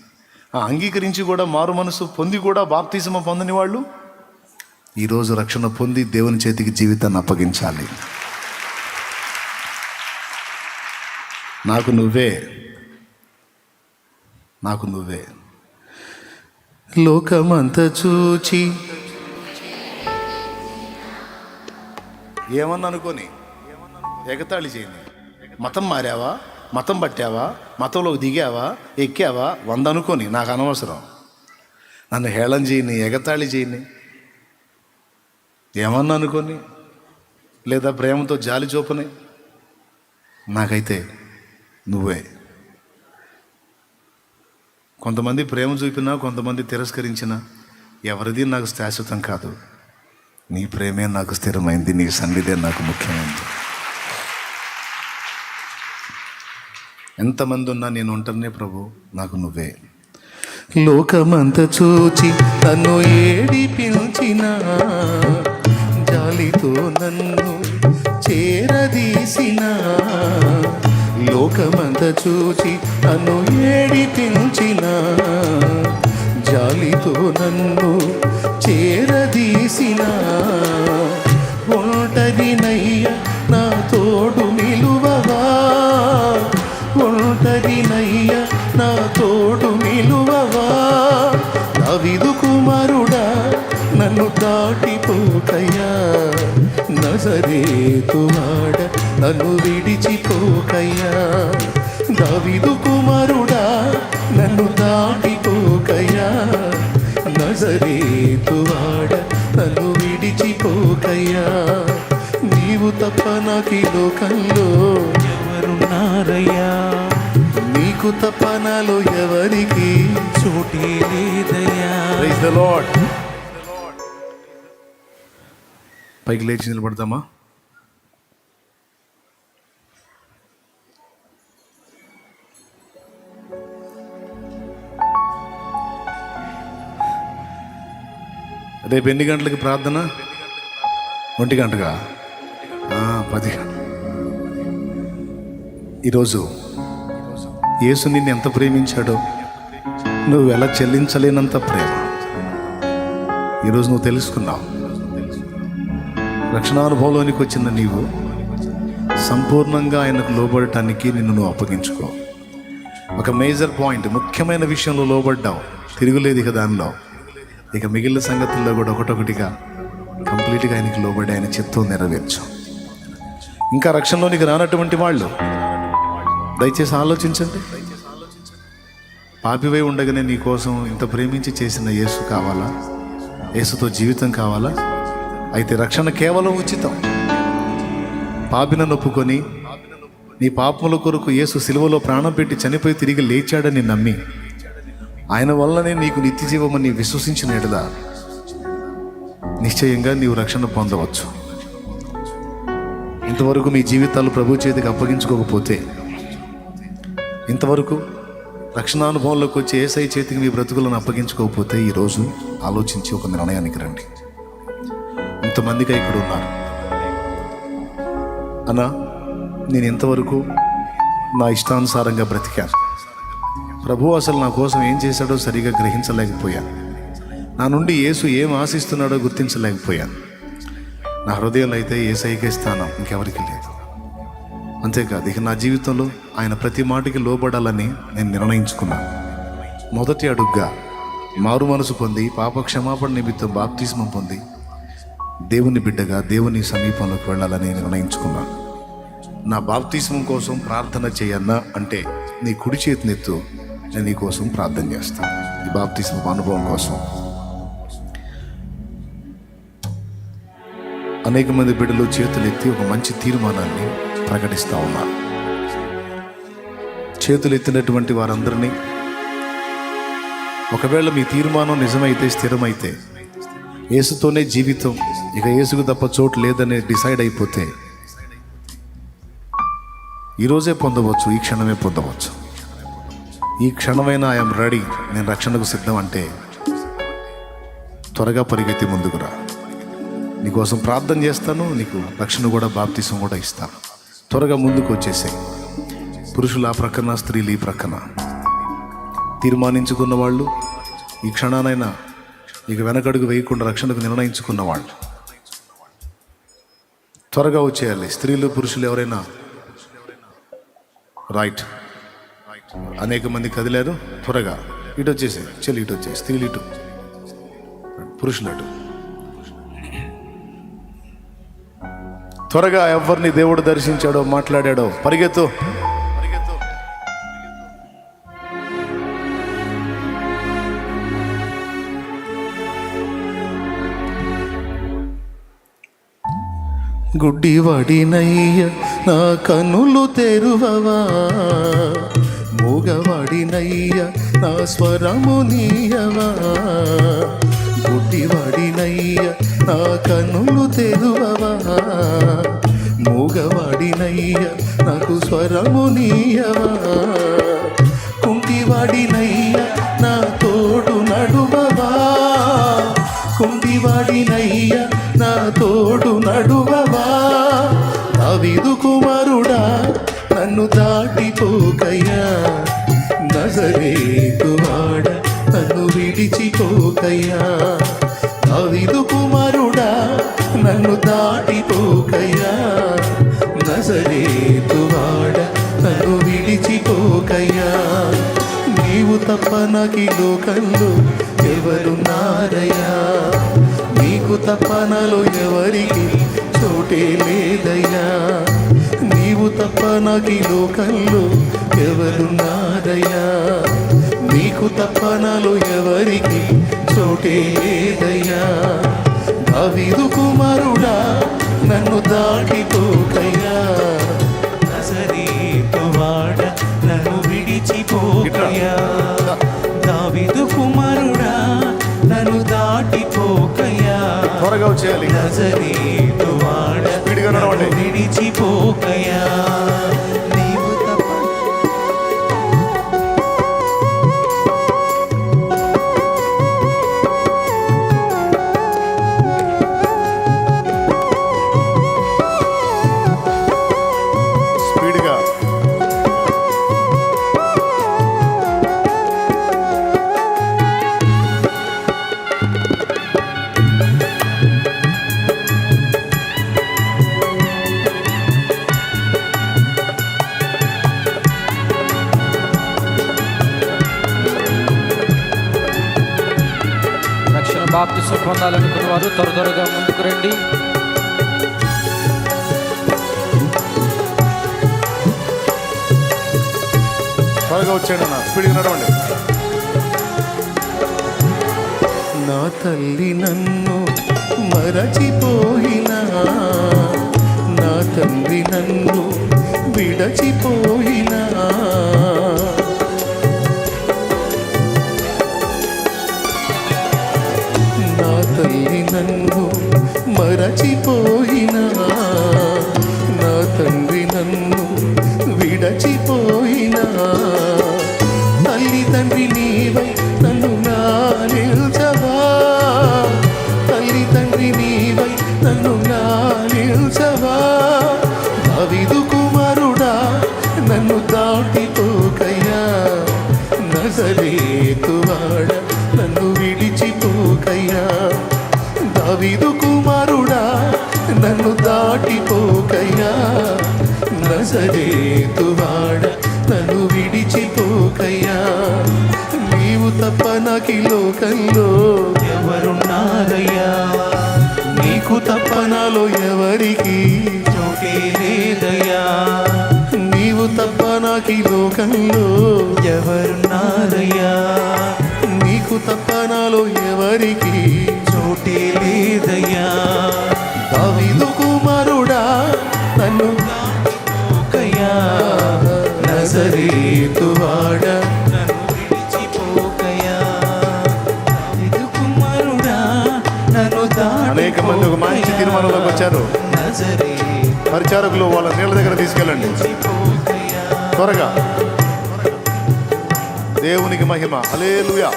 అంగీకరించి కూడా మారు మనసు పొంది కూడా బాప్తిసమ పొందని వాళ్ళు ఈరోజు రక్షణ పొంది దేవుని చేతికి జీవితాన్ని అప్పగించాలి. నాకు నువ్వే లోకమంతా చూచి ఏమన్నా అనుకొని ఎగతాళి చేయని. మతం మారావా, మతం పట్టావా, మతంలోకి దిగావా, ఎక్కావా, 100 అనుకొని నాకు అనవసరం. నన్ను హేళన చేయని, ఎగతాళి చేయని, ఏమన్నా అనుకొని, లేదా ప్రేమతో జాలి చూపని, నాకైతే నువ్వే. కొంతమంది ప్రేమ చూపినా, కొంతమంది తిరస్కరించినా ఎవరిది నాకు శాశ్వతం కాదు. నీ ప్రేమే నాకు స్థిరమైంది, నీ సన్నిధే నాకు ముఖ్యమైంది. ఎంతమంది ఉన్నా నేను ఉంటానే ప్రభు, నాకు నువ్వే. లోకమంత చూచి నన్ను ఏడిపించిన, జాలితో నన్ను చేరదీసిన. లోకమంత చూచి నన్ను ఏడిపించిన, జాలితో నన్ను చేరదీసిన. ఒంటరినయ్య నా తోడు నిలువవా, ఒంటరినయ్య నా తోడు నిలువవా. దావీదు కుమారుడా నన్ను దాటిపోకయ్యా, నజరేతువాడ నన్ను విడిచిపోకయ్యా. దావీదు కుమారుడా నన్ను దాటిపోకయ్యా, నజరేతువాడ నన్ను విడిచిపోకయ్యా. నీవు తప్ప నాకు ఈ లోకంలో ఎవరున్నారయ్యా, నీకు తప్ప నాలో ఎవరికి చోటే లేదయ్యా. Praise the Lord. పైకి లేచి నిలబడతామా? రేపు ఎన్ని గంటలకి ప్రార్థన? 1 గంటగా? 10 గంటలు. ఈరోజు యేసు నిన్ను ఎంత ప్రేమించాడో నువ్వు ఎలా చెల్లించలేనంత ప్రేమ ఈరోజు నువ్వు తెలుసుకున్నావు. రక్షణానుభవంలోనికి వచ్చిన నీవు సంపూర్ణంగా ఆయనకు లోబడటానికి నిన్ను నువ్వు అప్పగించుకో. ఒక మేజర్ పాయింట్, ముఖ్యమైన విషయంలో లోబడ్డావు, తిరుగులేదు ఇక దానిలో. ఇక మిగిలిన సంగతుల్లో కూడా ఒకటొకటిగా కంప్లీట్గా ఆయనకి లోబడి ఆయన చిత్తం నెరవేర్చు. ఇంకా రక్షణలోనికి రానటువంటి వాళ్ళు దయచేసి ఆలోచించండి. పాపివై ఉండగానే నీ కోసం ఇంత ప్రేమించి చేసిన యేసు కావాలా? యేసుతో జీవితం కావాలా? అయితే రక్షణ కేవలం ఉచితం. పాపిని ఒప్పుకొని నీ పాపముల కొరకు యేసు సిలువలో ప్రాణం పెట్టి చనిపోయి తిరిగి లేచాడని నమ్మి ఆయన వల్లనే నీకు నిత్య జీవమని విశ్వసించిన ఎడల నిశ్చయంగా నీవు రక్షణ పొందవచ్చు. ఇంతవరకు మీ జీవితాలు ప్రభు చేతికి అప్పగించుకోకపోతే, ఇంతవరకు రక్షణానుభవంలోకి వచ్చి యేసయ్య చేతికి మీ బ్రతుకులను అప్పగించుకోకపోతే, ఈరోజు ఆలోచించి ఒక నిర్ణయానికి రండి. ఇంతమందిగా ఇక్కడ ఉన్నారు. అన్నా, నేను ఇంతవరకు నా ఇష్టానుసారంగా బ్రతికాను. ప్రభు అసలు నా కోసం ఏం చేశాడో సరిగా గ్రహించలేకపోయాను. నా నుండి యేసు ఏం ఆశిస్తున్నాడో గుర్తించలేకపోయాను. నా హృదయంలో అయితే యేసయ్యకే స్థానం, ఇంకెవరికి లేదు. అంతేకాదు, ఇక నా జీవితంలో ఆయన ప్రతి మాటకి లోబడాలని నేను నిర్ణయించుకున్నాను. మొదటి అడుగ్గా మారు మనసు పొంది పాప క్షమాపణ నిమిత్తం బాప్తిస్మం పొంది దేవుని బిడ్డగా దేవుని సమీపంలోకి వెళ్ళాలని నిర్ణయించుకున్నాను. నా బాప్తిస్మం కోసం ప్రార్థన చేయన్నా అంటే నీ కుడి చేతినెత్తు, నేను నీ కోసం ప్రార్థన చేస్తాను. ఈ బాప్తిస్మం అనుభవం కోసం అనేక మంది బిడ్డలు చేతులెత్తి ఒక మంచి తీర్మానాన్ని ప్రకటిస్తూ ఉన్నారు. చేతులెత్తినటువంటి వారందరినీ, ఒకవేళ మీ తీర్మానం నిజమైతే, స్థిరమైతే, యేసుతోనే జీవితం, ఇక యేసుకు తప్ప చోటు లేదని డిసైడ్ అయిపోతే, ఈరోజే పొందవచ్చు, ఈ క్షణమే పొందవచ్చు. ఈ క్షణమైన ఐఎమ్ రెడీ, నేను రక్షణకు సిద్ధం అంటే త్వరగా పరిగెత్తి ముందుకు రా. నీకోసం ప్రార్థన చేస్తాను, నీకు రక్షణ కూడా బాప్తిసం కూడా ఇస్తాను. త్వరగా ముందుకు వచ్చేసాయి. పురుషులు ఆ ప్రక్కన, స్త్రీలు ఈ ప్రక్కన. తీర్మానించుకున్న వాళ్ళు, ఈ క్షణానైనా ఇక వెనకడుగు వేయకుండా రక్షణకు నిర్ణయించుకున్న వాళ్ళు త్వరగా వచ్చేయాలి. స్త్రీలు పురుషులు ఎవరైనా రైట్, అనేక మంది కదిలారు. త్వరగా ఇటు వచ్చేసాయి. చెల్లి ఇటు వచ్చేసి, స్త్రీలు ఇటు, పురుషులు అటు. త్వరగా ఎవరిని దేవుడు దర్శించాడో, మాట్లాడాడో పరిగెత్తు. గుడ్డివాడినయ్య నా కన్నులు తెరువవా, మూగవాడినయ్య నా స్వరము నీయవా. గుడ్డివాడినయ్య నా కన్నులు తెరువవా, మూగవాడినయ్య నాకు స్వరము నీయవా. కుంటివాడినయ్య నా తోడు నడువవా, కుంటివాడినయ్య నా తోడు నడువవా. దావీదు కుమారుడా నన్ను దాటిపోకయ్యా, నజరేతువాడ నన్ను విడిచిపోకయ్యా. దావీదు కుమారుడా నన్ను దాటిపోకయ్యా, నజరేతువాడ నన్ను విడిచిపోకయ్యా. నీవు తప్ప నాకు ఈ లోకంలో ఎవరున్నారయ్యా, నీకు తప్ప నాలో ఎవరికి చోటే లేదయ్యా. నీవు తప్ప నాకు ఈ లోకంలో ఎవరున్నారయ్యా, నీకు తప్ప నాలో ఎవరికి చోటే లేదయ్యా. దావీదు కుమారుడా నన్ను దాటిపోకయ్యా, నజరేతువాడ నన్ను విడిచిపోకయ్యా. దావీదు కుమారుడా నన్ను దాటిపోకయ్యా, త్వరగా వచ్చేయాలి. నజరేతువాడ నన్ను విడిచిపోకయ్యా. నీవు తప్ప బాప్తిసం పొందాలనుకున్న వారు త్వరగా ముందుకు రండి. త్వరగా వచ్చాడు అన్న, స్పీడ్గా నడవండి. నా తల్లి నన్ను మరచిపోయినా, నా తండ్రి నన్ను విడచిపోయినా, నా తల్లి నన్ను మరచిపోయినా, నా తండ్రి నన్ను విడచిపోయినా, తల్లి తండ్రి నీవై నన్ను నాలిల్చవా, తల్లి తండ్రి నీవై నన్ను నాలిల్చవా, దావీదు కుమారుడా నన్ను దాటిపోకయ్యా, నజరేతువాడ నన్ను విడిచిపోకయ్యా, దావీదు కుమారుడా నన్ను దాటిపోకయ్యా, నజరేతువాడ నన్ను విడిచిపోకయ్యా, నీవు తప్ప నాకు ఈ లోకంలో ఎవరున్నారయ్యా, నీకు తప్ప నాలో ఎవరికి చోటే లేదయ్యా, నీవు తప్ప నాకు ఈ లోకంలో ఎవరున్నారయ్యా, నీకు తప్ప నాలో ఎవరికి చోటే లేదయ్యా, దావీదు కుమారుడా నన్ను దాటిపోకయ్యా, నజరేతువాడ నన్ను విడిచిపోకయ్యా, దావీదు కుమారుడా నన్ను అనేక మంది ఒక మంచి తీర్మానంలోకి వచ్చారు. పరిచారకులు వాళ్ళ నీళ్ళ దగ్గర తీసుకెళ్ళండి త్వరగా. దేవునికి మహిమ. హల్లెలూయా.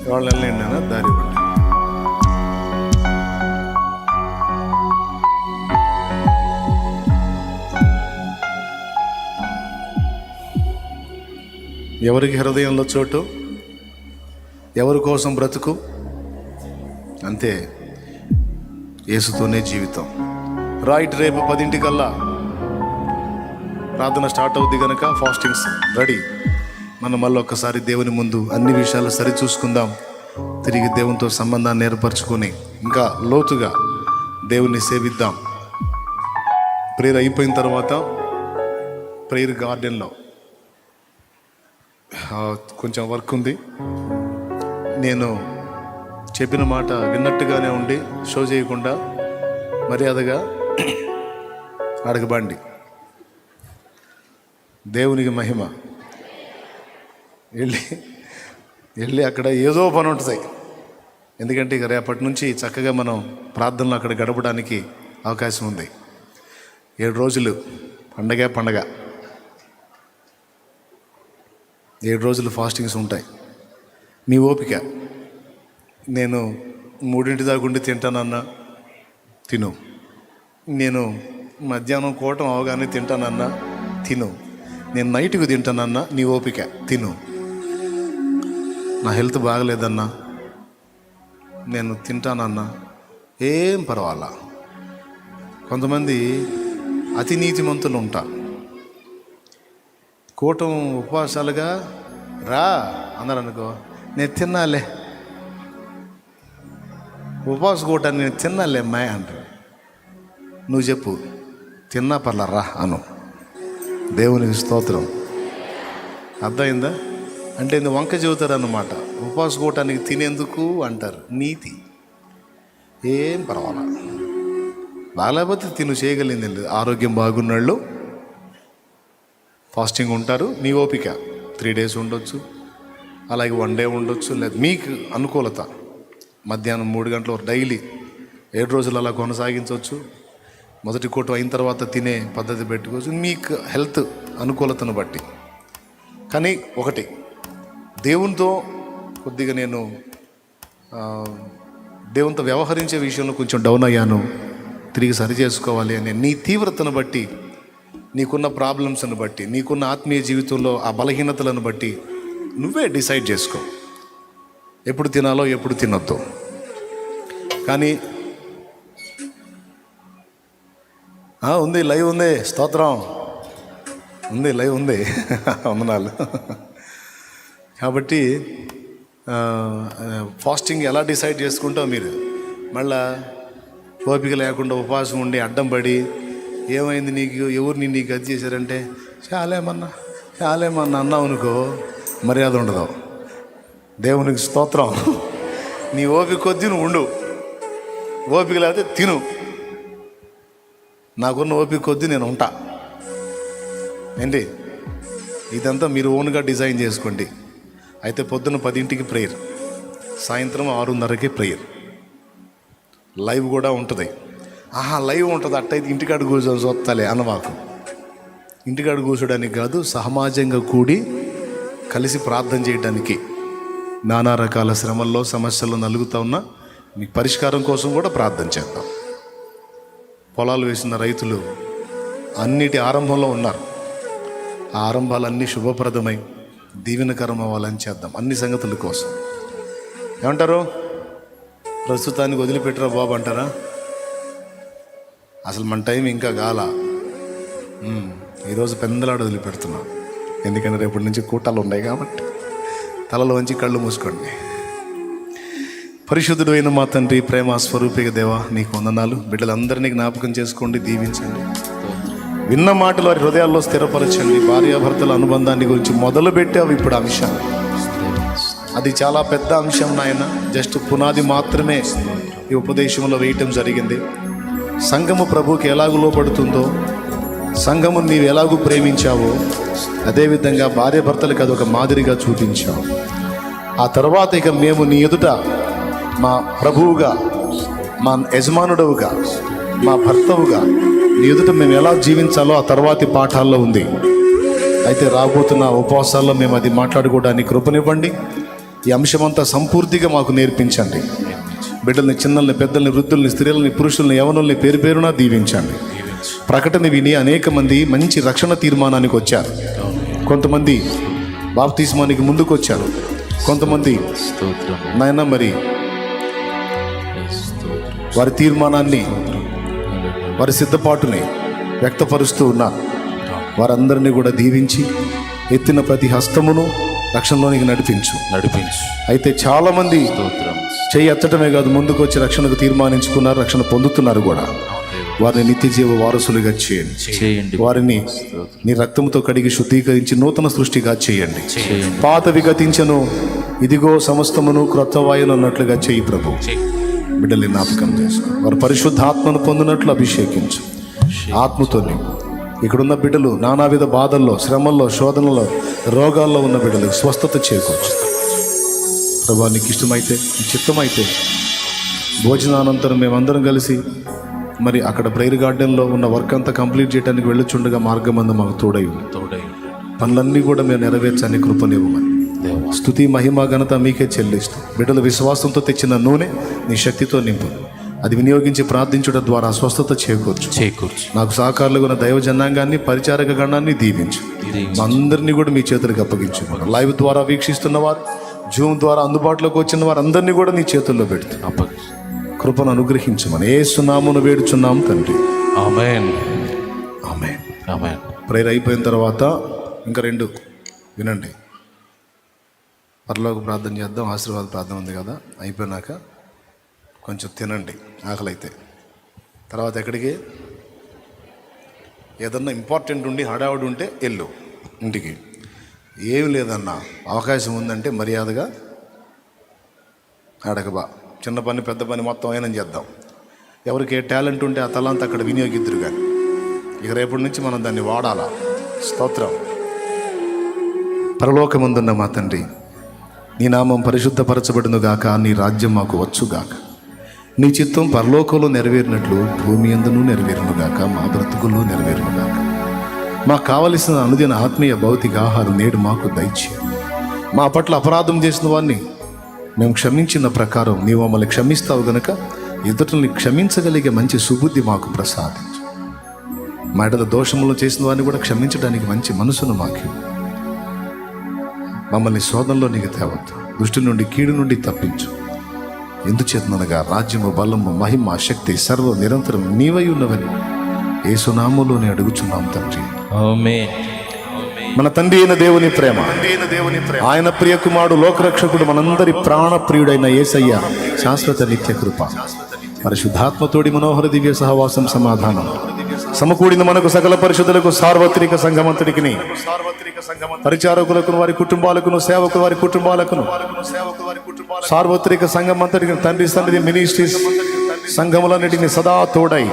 వాళ్ళు వెళ్ళండి, దారి ఇవ్వండి. ఎవరికి హృదయంలో చోటు, ఎవరి కోసం బ్రతుకు, అంతే. యేసుతోనే జీవితం. రైట్, రేపు 10 ప్రార్థన స్టార్ట్ అవుద్ది కనుక ఫాస్టింగ్స్ రెడీ. మనం మళ్ళీ ఒక్కసారి దేవుని ముందు అన్ని విషయాలు సరిచూసుకుందాం. తిరిగి దేవునితో సంబంధాన్ని ఏర్పరచుకొని ఇంకా లోతుగా దేవుని సేవిద్దాం. ప్రేయర్ అయిపోయిన తర్వాత ప్రేయర్ గార్డెన్లో కొంచెం వర్క్ ఉంది. నేను చెప్పిన మాట విన్నట్టుగానే ఉండి షో చేయకుండా మర్యాదగా అడగబండి. దేవునికి మహిమ. వెళ్ళి అక్కడ ఏదో పని ఉంటుంది. ఎందుకంటే ఇక రేపటి నుంచి చక్కగా మనం ప్రార్థనలు అక్కడ గడపడానికి అవకాశం ఉంది. 7 రోజులు పండగ 7 రోజులు ఫాస్టింగ్స్ ఉంటాయి. మీ ఓపిక. నేను 3 దాకా ఉండి తింటానన్నా తిను, నేను మధ్యాహ్నం కూటం అవగానే తింటానన్నా తిను, నేను నైట్కి తింటానన్నా నీ ఓపిక తిను. నా హెల్త్ బాగలేదన్నా నేను తింటానన్నా ఏం పర్వాలా. కొంతమంది అతి నీతిమంతులు ఉంటారు. కూటం ఉపవాసాలుగా రా అన్నారు అనుకో, నేను తిన్నాలే, ఉపవాస కూటాన్ని నేను తిన్నాలే అమ్మాయి అంటారు. నువ్వు చెప్పు, తిన్నా పర్లా రా అను. దేవునికి స్తోత్రం. అర్థమైందా? అంటే నువ్వు వంక చెబుతారు అన్నమాట. ఉపవాస కూటానికి తినేందుకు అంటారు. నీతి ఏం పర్వాలా, బాగాలేకపోతే తిను, చేయగలిగింది లేదు. ఆరోగ్యం బాగున్నాళ్ళు ఫాస్టింగ్ ఉంటారు. నీ ఓపిక 3 days ఉండొచ్చు, అలాగే 1 day ఉండొచ్చు, లేదా మీకు అనుకూలత. మధ్యాహ్నం 3 గంటల డైలీ 7 రోజులు అలా కొనసాగించవచ్చు. మొదటి కూటం అయిన తర్వాత తినే పద్ధతి పెట్టుకోవచ్చు, మీకు హెల్త్ అనుకూలతను బట్టి. కానీ ఒకటి, దేవునితో కొద్దిగా నేను దేవునితో వ్యవహరించే విషయంలో కొంచెం డౌన్ అయ్యాను. తిరిగి సరి చేసుకోవాలి అని నీ తీవ్రతను బట్టి, నీకున్న ప్రాబ్లమ్స్ని బట్టి, నీకున్న ఆత్మీయ జీవితంలో ఆ బలహీనతలను బట్టి నువ్వే డిసైడ్ చేసుకో ఎప్పుడు తినాలో ఎప్పుడు తినొద్దు. కానీ ఉంది, లైవ్ ఉంది, స్తోత్రం. ఉంది, లైవ్ ఉంది. వందనాలు. కాబట్టి ఫాస్టింగ్ ఎలా డిసైడ్ చేసుకుంటావు మీరు? మళ్ళా ఓపిక లేకుండా ఉపవాసం ఉండి అడ్డం పడి ఏమైంది నీకు, ఎవరు నీకు అది చేశారంటే చాలేమన్నా అన్నావు అనుకో, మర్యాద ఉండదు. దేవునికి స్తోత్రం. నీ ఓపిక కొద్దీ నువ్వు ఉండు, ఓపిక లేకపోతే తిను. నాకున్న ఓపిక కొద్దీ నేను ఉంటా. ఏంటి, ఇదంతా మీరు ఓన్గా డిజైన్ చేసుకోండి. అయితే పొద్దున్న 10ంటికి ప్రేయర్, సాయంత్రం 6:30కి ప్రేయర్. లైవ్ కూడా ఉంటుంది. లైవ్ ఉంటుంది. అట్టయితే ఇంటికాడ కూర్చొని చూస్తాలే అన్నమాకు. ఇంటికాడ కూర్చోడానికి కాదు, సమాజంగా కూడి కలిసి ప్రార్థన చేయడానికి. నానా రకాల శ్రమల్లో సమస్యల్లో నలుగుతూ ఉన్న మీ పరిష్కారం కోసం కూడా ప్రార్థన చేద్దాం. పొలాలు వేసిన రైతులు అన్నిటి ఆరంభంలో ఉన్నారు. ఆ ఆరంభాలన్నీ శుభప్రదమై దీవెనకరం అవ్వాలని చేద్దాం అన్ని సంగతుల కోసం. ఏమంటారు? ప్రస్తుతానికి వదిలిపెట్టరా బాబు అంటారా? అసలు మన టైం ఇంకా గాల. ఈరోజు పెందలాడు వదిలిపెడుతున్నాం. ఎందుకంటే రేపటి నుంచి కూటాలు ఉన్నాయి కాబట్టి తలలోంచి కళ్ళు మూసుకోండి. పరిశుద్ధుడు అయిన మా తండ్రి, ప్రేమ స్వరూపిక దేవా, నీకు వందనాలు. బిడ్డలందరినీ జ్ఞాపకం చేసుకోండి, దీవించండి. విన్న మాటలు వారి హృదయాల్లో స్థిరపరచండి. భార్యాభర్తల అనుబంధాన్ని గురించి మొదలుపెట్టావు ఇప్పుడు అంశం. అది చాలా పెద్ద అంశం నాయన. జస్ట్ పునాది మాత్రమే ఈ ఉపదేశంలో వేయటం జరిగింది. సంఘము ప్రభువుకి ఎలాగూ లోపడుతుందో, సంఘము నీవు ఎలాగూ ప్రేమించావో, అదేవిధంగా భార్యాభర్తలకు అదొక మాదిరిగా చూపించావు. ఆ తర్వాత ఇక మేము నీ ఎదుట మా ప్రభువుగా, మా యజమానుడవుగా, మా భర్తవుగా నీ ఎదుట మేము ఎలా జీవించాలో ఆ తర్వాతి పాఠాల్లో ఉంది. అయితే రాబోతున్న ఉపవాసాల్లో మేము అది మాట్లాడుకోవడానికి కృపనివ్వండి. ఈ అంశమంతా సంపూర్తిగా మాకు నేర్పించండి. బిడ్డల్ని, చిన్నల్ని, పెద్దల్ని, వృద్ధుల్ని, స్త్రీలని, పురుషుల్ని, యవనుల్ని పేరు పేరున దీవించండి. ప్రకటన విని అనేక మంది మంచి రక్షణ తీర్మానానికి వచ్చారు. కొంతమంది బాప్తిస్మానికి ముందుకు వచ్చారు. కొంతమంది నాయన మరి వారి తీర్మానాన్ని, వారి సిద్ధపాటుని వ్యక్తపరుస్తూ ఉన్నారు. వారందరినీ కూడా దీవించి ఎత్తిన ప్రతి హస్తమును రక్షణలోనికి నడిపించు. అయితే చాలామంది చెయ్యి ఎత్తటమే కాదు, ముందుకు వచ్చి రక్షణకు తీర్మానించుకున్నారు, రక్షణ పొందుతున్నారు కూడా. వారిని నిత్య జీవ వారసులుగా చేయండి. వారిని నీ రక్తంతో కడిగి శుద్ధీకరించి నూతన సృష్టిగా చేయండి. పాతవి గతించను, ఇదిగో సమస్తమును క్రొత్త వాయులు అన్నట్లుగా చేయి ప్రభు. బిడ్డల్ని జ్ఞాపకం చేసుకో. వారు పరిశుద్ధాత్మను పొందినట్లు అభిషేకించు. ఆత్మతో ఇక్కడున్న బిడ్డలు నానావిధ బాధల్లో, శ్రమల్లో, శోధనలో, రోగాల్లో ఉన్న బిడ్డలకు స్వస్థత చేకూర్చు ప్రభా. నీకు ఇష్టమైతే, చిత్తమైతే భోజనానంతరం మేమందరం కలిసి మరి అక్కడ ప్రేయర్ గార్డెన్లో ఉన్న వర్క్ అంతా కంప్లీట్ చేయడానికి వెళ్ళుచుండగా మార్గమందు మాకు తోడై పనులన్నీ కూడా మేము నెరవేర్చని కృపనివ్వమని. స్తుతి, మహిమ, ఘనత మీకే చెల్లిస్తూ బిడ్డల విశ్వాసంతో తెచ్చిన నూనె నీ శక్తితో నింపు. అది వినియోగించి ప్రార్థించడం ద్వారా స్వస్థత చేకూర్చు. నాకు సహకారులుగా ఉన్న దైవ జనాంగాన్ని, పరిచారక గణాన్ని దీవించు. అందరినీ కూడా మీ చేతులకు అప్పగించు. లైవ్ ద్వారా వీక్షిస్తున్న వారు, జూమ్ ద్వారా అందుబాటులోకి వచ్చిన వారు అందరినీ కూడా నీ చేతుల్లో పెడుతూ కృపను అనుగ్రహించమని యేసు నామమున వేడుచున్నాం తండ్రి. ఆమేన్. ఆమేన్. ఆమేన్. ప్రేయర్ అయిపోయిన తర్వాత ఇంకా 2 వినండి. పరలోక ప్రార్థన చేద్దాం, ఆశీర్వాద ప్రార్థన ఉంది కదా. అయిపోయినాక కొంచెం తినండి ఆకలి అయితే. తర్వాత ఎక్కడికి, ఏదన్నా ఇంపార్టెంట్ ఉండి హడావుడి ఉంటే వెళ్ళు ఇంటికి. ఏమి లేదన్నా అవకాశం ఉందంటే మర్యాదగా అడగబా. చిన్న పని పెద్ద పని మొత్తం అయినా చేద్దాం. ఎవరికి ఏ టాలెంట్ ఉంటే ఆ తలాంతా అక్కడ వినియోగిద్దురు. కానీ ఇక రేపటి నుంచి మనం దాన్ని వాడాలా. స్తోత్రం. పరలోకమందున్న మా తండ్రి, నీ నామం పరిశుద్ధపరచబడును గాక, నీ రాజ్యం మాకు వచ్చుగాక, నీ చిత్తం పరలోకంలో నెరవేరినట్లు భూమి యందును నెరవేరును గాక, మా బ్రతుకుల్లో నెరవేరును గాక. మాకు కావలసిన అనుదిన ఆత్మీయ భౌతిక ఆహారం నేడు మాకు దయచేయండి. మా పట్ల అపరాధం చేసిన వారిని మేము క్షమించిన ప్రకారం నీవు మమ్మల్ని క్షమిస్తావు గనక ఇతరుల్ని క్షమించగలిగే మంచి సుబుద్ధి మాకు ప్రసాదించు. మా ఎడల దోషములు చేసిన వారిని కూడా క్షమించడానికి మంచి మనసును మాకు. మమ్మల్ని శోధనలో నీకు తేవద్దు, దృష్టి నుండి, కీడు నుండి తప్పించు. ఎందుచేతనగా రాజ్యము, బలము, మహిమ, శక్తి సర్వ నిరంతరం నీవై ఉన్నవని యేసు నామములోనే అడుగుచున్నాం తండ్రి. ఆమేన్. మన తండ్రి అయిన దేవుని ప్రేమ, ఆయన ప్రియ కుమారుడు లోకరక్షకుడు మనందరి ప్రాణ ప్రియుడైన యేసయ్య శాశ్వత నిత్య కృప, పరిశుద్ధాత్మతోడి మనోహర దివ్య సహవాసం సమాధానం సమకూడిన మనకు సకల పరిశుద్ధులకు సార్వత్రిక సంఘమంతటికి, పరిచారకులకు వారి కుటుంబాలకును, సేవకులు వారి కుటుంబాలకును, సార్వత్రిక సంఘమంతటికి తండ్రి సన్నిధి మినిస్ట్రీస్ సంఘములన్నిటిని సదా తోడై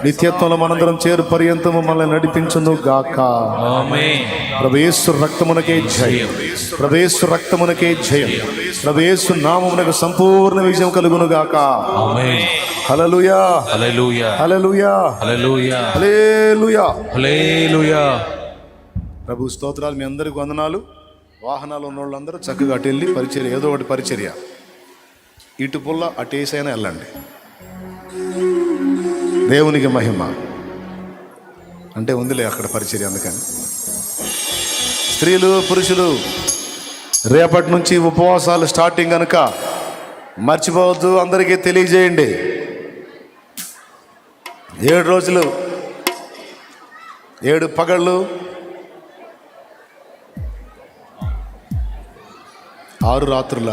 నిత్యత్వంలో మనందరం చేరు పర్యంతము మనల్ని నడిపించును గాక. ప్రభు యేసు రక్తమునకే జయం, ప్రభు యేసు రక్తమునకే జయం, ప్రభు యేసు నామమునకు సంపూర్ణ విజయం కలుగును గాక. హల్లెలూయా, హల్లెలూయా, హల్లెలూయా, హల్లెలూయా, హల్లెలూయా, హల్లెలూయా. ప్రభు స్తోత్రాలు. మీ అందరికి వందనాలు. వాహనాలు ఉన్న వాళ్ళందరూ చక్కగా అటు వెళ్ళి పరిచర్య, ఏదో ఒకటి పరిచర్య, ఇటు పుల్ల అటేసైనా వెళ్ళండి. దేవునికి మహిమ అంటే ఉందిలే అక్కడ పరిచర్య. అందుకని స్త్రీలు పురుషులు రేపటి నుంచి ఉపవాసాలు స్టార్టింగ్ కనుక మర్చిపోవద్దు, అందరికీ తెలియజేయండి. 7 రోజులు 7 పగళ్ళు 6 రాత్రుల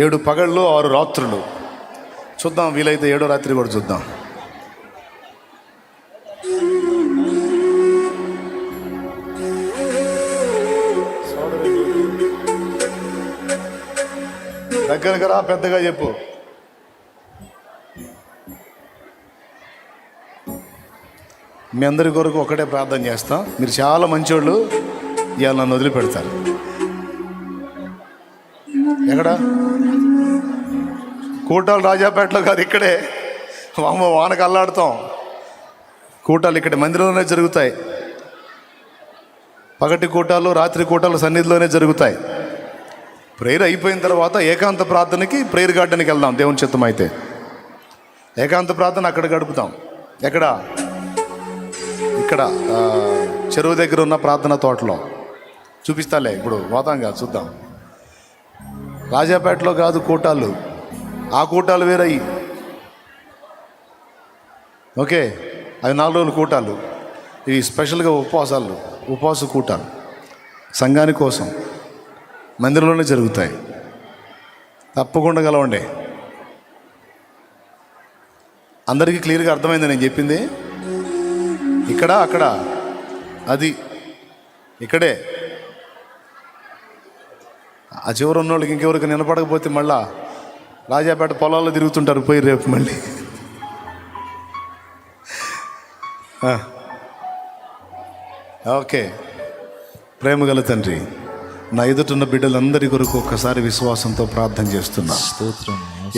7 పగళ్ళు 6 రాత్రులు చూద్దాం. వీలైతే 7వ రాత్రి కూడా చూద్దాం. దగ్గరగా రా, పెద్దగా చెప్పు. మీ అందరి కొరకు ఒకటే ప్రార్థన చేస్తాం. మీరు చాలా మంచోళ్ళు, ఇవాళ నన్ను వదిలిపెడతారు. ఎక్కడ కూటాలు? రాజాపేటలో కాదు, ఇక్కడే. వానకు అల్లాడుతాం. కూటాలు ఇక్కడ మందిరంలోనే జరుగుతాయి. పగటి కూటాలు, రాత్రి కూటాలు సన్నిధిలోనే జరుగుతాయి. ప్రేయర్ అయిపోయిన తర్వాత ఏకాంత ప్రార్థనకి ప్రేయర్ గార్డెన్కి వెళ్దాం. దేవుని చిత్తం అయితే ఏకాంత ప్రార్థన అక్కడ గడుపుతాం. ఎక్కడ? ఇక్కడ చెరువు దగ్గర ఉన్న ప్రార్థన తోటలో చూపిస్తాలే. ఇప్పుడు పోతాంగా, చూద్దాం. రాజాపేటలో కాదు కూటాలు, ఆ కూటాలు వేరయ్యి. ఓకే, అవి 4 రోజులు కూటాలు. ఇవి స్పెషల్గా ఉపవాసాలు, ఉపవాస కూటాలు సంఘాని కోసం మందిరంలోనే జరుగుతాయి. తప్పకుండా కలవండి. అందరికీ క్లియర్గా అర్థమైంది నేను చెప్పింది? ఇక్కడ, అక్కడ, అది ఇక్కడే. ఆ చివరి ఉన్న వాళ్ళకి ఇంకెవరికి నిలబడకపోతే మళ్ళా రాజాపేట పొలాల్లో తిరుగుతుంటారు పోయి రేపు మళ్ళీ. ఓకే. ప్రేమగల తండ్రి, నా ఎదుటిన్న బిడ్డలందరి కొరకు ఒక్కసారి విశ్వాసంతో ప్రార్థన చేస్తున్నా.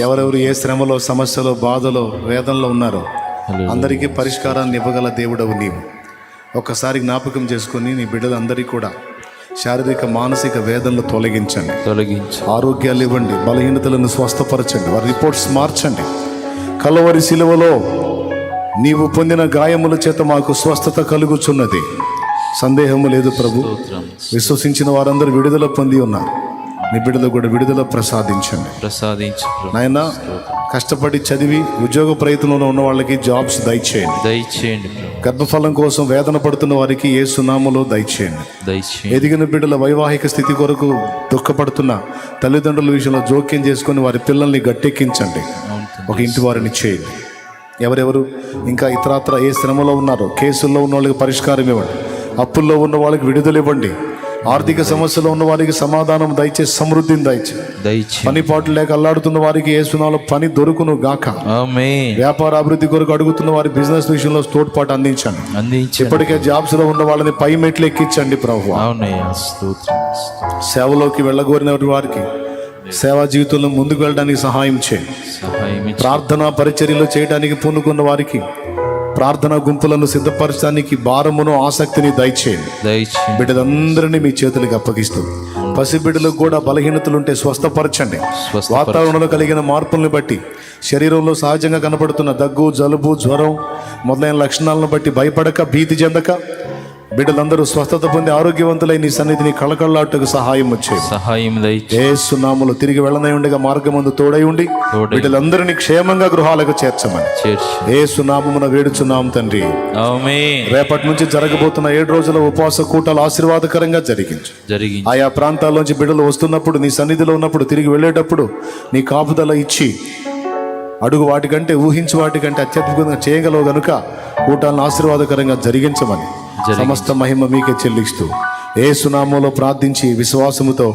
ఎవరెవరు ఏ శ్రమలో, సమస్యలో, బాధలో, వేదనలో ఉన్నారో అందరికీ పరిష్కారాన్ని ఇవ్వగల దేవుడవు నీవు. ఒక్కసారి జ్ఞాపకం చేసుకొని నీ బిడ్డలందరికీ కూడా శారీరక మానసిక వేదనలు తొలగించండి. ఆరోగ్యాలు ఇవ్వండి, బలహీనతలను స్వస్థపరచండి, వారి రిపోర్ట్స్ మార్చండి. కలవరి శిలువలో నీవు పొందిన గాయముల చేత మాకు స్వస్థత కలుగుచున్నది, సందేహము లేదు ప్రభు. విశ్వసించిన వారందరూ విడుదల పొంది ఉన్నారు. నీ బిడ్డలు కూడా విడుదల ప్రసాదించండి. నాయనా, కష్టపడి చదివి ఉద్యోగ ప్రయత్నంలో ఉన్న వాళ్ళకి జాబ్స్ దయచేయండి. గర్భఫలం కోసం వేదన పడుతున్న వారికి యేసు నామములో దయచేయండి. ఎదిగిన బిడ్డల వైవాహిక స్థితి కొరకు దుఃఖపడుతున్న తల్లిదండ్రుల విషయంలో జోక్యం చేసుకొని వారి పిల్లల్ని గట్టెక్కించండి. ఒక ఇంటి వారిని చేయండి. ఎవరెవరు ఇంకా ఇతరత్ర ఏ శ్రమలో ఉన్నారో, కేసుల్లో ఉన్న వాళ్ళకి పరిష్కారం ఇవ్వండి. అప్పుల్లో ఉన్న వాళ్ళకి విడుదల ఇవ్వండి. ఆర్థిక సమస్యలో ఉన్న వారికి సమాధానం దయచేసి, సమృద్ధిని దయచేసి. పని పాటు లేక అల్లాడుతున్న వారికి యేసునామములో పని దొరుకును గాక. వ్యాపార అభివృద్ధి కొరకు అడుగుతున్న వారి బిజినెస్ విషయంలో తోడ్పాటు అందించండి. ఇప్పటికే జాబ్స్ లో ఉన్న వాళ్ళని పై మెట్లు ఎక్కించండి ప్రభువా. సేవలోకి వెళ్ళగోరిన వారికి సేవా జీవితంలో ముందుకు వెళ్ళడానికి సహాయం చేయండి. ప్రార్థనా పరిచర్యలు చేయడానికి పూనుకున్న వారికి ప్రార్థనా గుంపులను సిద్ధపరచడానికి భారమును, ఆసక్తిని దయచేయండి. బిడ్డలందరినీ మీ చేతులకు అప్పగిస్తూ, పసిబిడ్డలకు కూడా బలహీనతలుంటే స్వస్థపరచండి. వాతావరణంలో కలిగిన మార్పులను బట్టి, శరీరంలో సహజంగా కనపడుతున్న దగ్గు, జలుబు, జ్వరం మొదలైన లక్షణాలను బట్టి భయపడక, భీతి చెందక బిడ్డలందరూ స్వస్థత పొంది ఆరోగ్యవంతులై నీ సన్నిధిని కళకళలాట్టుకు సహాయం వచ్చేది. సహాయం యేసు నామములో తిరిగి వెళ్ళనై ఉండగా మార్గమందు తోడై ఉండి బిడ్డలందరినీ క్షేమంగా గృహాలకు చేర్చమని యేసు నామమున వేడుచున్నాం తండ్రి. ఆమేన్. రేపటి నుంచి జరగబోతున్న 7 రోజుల ఉపవాస కూటాలు ఆశీర్వాదకరంగా జరిగించు. ఆయా ప్రాంతాల్లోంచి బిడ్డలు వస్తున్నప్పుడు నీ సన్నిధిలో ఉన్నప్పుడు తిరిగి వెళ్ళేటప్పుడు నీ కాపుదల ఇచ్చి అడుగు వాటికంటే ఊహించు వాటికంటే అత్యద్భుతంగా చేయగలవు గనుక కూటాలను ఆశీర్వాదకరంగా జరిగించమని సమస్త మహిమ మీకే చెల్లిస్తూ యేసు నామములో ప్రార్థించి విశ్వాసముతో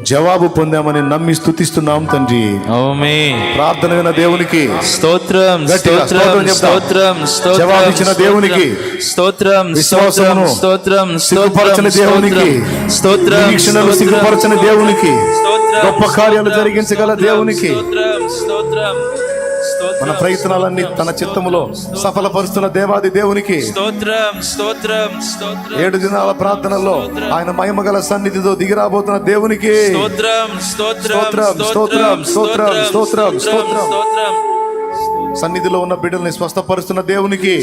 జవాబు పొందామని నమ్మి స్తుతిస్తున్నాం తండ్రి. ఆమేన్. ప్రార్థన విన్న దేవునికి స్తోత్రం, గట్టిగా స్తోత్రం, స్తోత్రం, స్తోత్రం. జవాబు ఇచ్చిన దేవునికి స్తోత్రం, విశ్వాసమును స్తోత్రం, సిగ్గుపరచని దేవునికి, స్తోత్రం, నిరీక్షణలు సిగ్గుపరచని దేవునికి, గొప్ప కార్యాలు జరిగించగల దేవునికి, మన ప్రయత్నాలన్నీ తన చిత్తములో సఫలపరుస్తున్న దేవాది దేవునికి 7 దినాల ప్రార్థనలో ఆయన మహిమగల సన్నిధితో దిగిరాబోతున్న దేవునికి స్తోత్రం. సన్నిధిలో ఉన్న బిడ్డల్ని స్వస్థపరుస్తున్న దేవునికి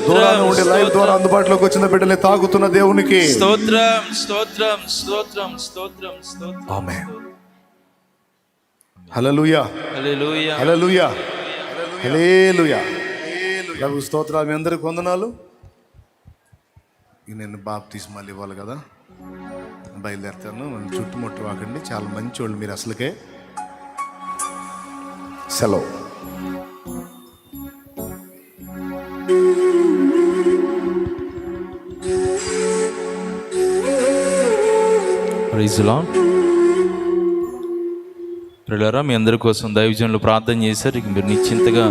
దూరాన ఉండి లైవ్ ద్వారా అందుబాటులోకి వచ్చిన బిడ్డల్ని తాగుతున్న దేవునికి ఆమేన్. హల్లెలూయా, హల్లెలూయా, హల్లెలూయా, హల్లెలూయా. ప్రభు స్తోత్రాలు. మీ అందరికి వందనాలు. నేను బాప్తిస్మాలు ఇవ్వాలి కదా, బయలుదేరుతాను. చుట్టుముట్టు వాకండి, చాలా మంచి వాళ్ళు మీరు. అసలుకే సెలవు. Praise the Lord. ప్రియులారా, మీ అందరి కోసం దైవజనులు ప్రార్థన చేశారు. ఇక మీరు నిశ్చింతగా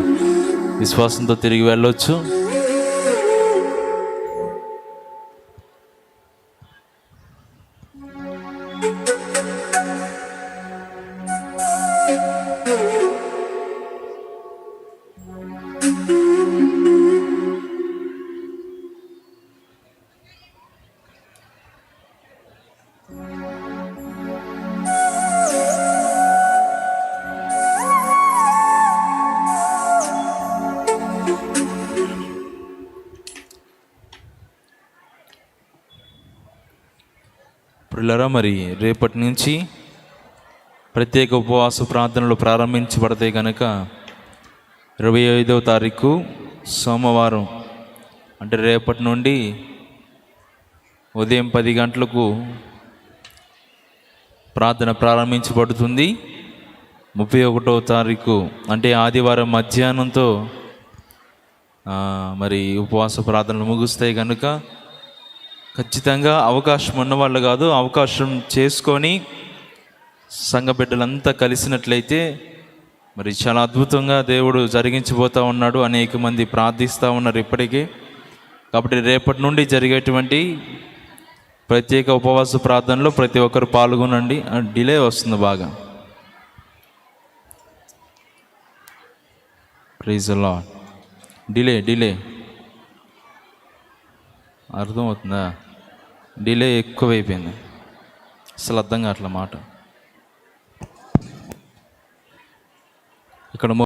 విశ్వాసంతో తిరిగి వెళ్ళొచ్చు. ప్రియులారా, మరి రేపటి నుంచి ప్రత్యేక ఉపవాస ప్రార్థనలు ప్రారంభించబడతాయి కనుక 25వ తారీఖు సోమవారం అంటే రేపటి నుండి ఉదయం 10 గంటలకు ప్రార్థన ప్రారంభించబడుతుంది. 31వ తారీఖు అంటే ఆదివారం మధ్యాహ్నంతో మరి ఉపవాస ప్రార్థనలు ముగుస్తాయి కనుక ఖచ్చితంగా అవకాశం ఉన్నవాళ్ళు కాదు, అవకాశం చేసుకొని సంఘ బిడ్డలంతా కలిసినట్లయితే మరి చాలా అద్భుతంగా దేవుడు జరిగించబోతూ ఉన్నాడు. అనేక మంది ప్రార్థిస్తూ ఉన్నారు ఇప్పటికీ. కాబట్టి రేపటి నుండి జరిగేటువంటి ప్రత్యేక ఉపవాస ప్రార్థనలో ప్రతి ఒక్కరు పాల్గొనండి. డిలే వస్తుంది బాగా. Praise the Lord. డిలే అర్థమవుతుందా? డిలే ఎక్కువైపోయింది, అసలు అర్థం కావట్లే మాట.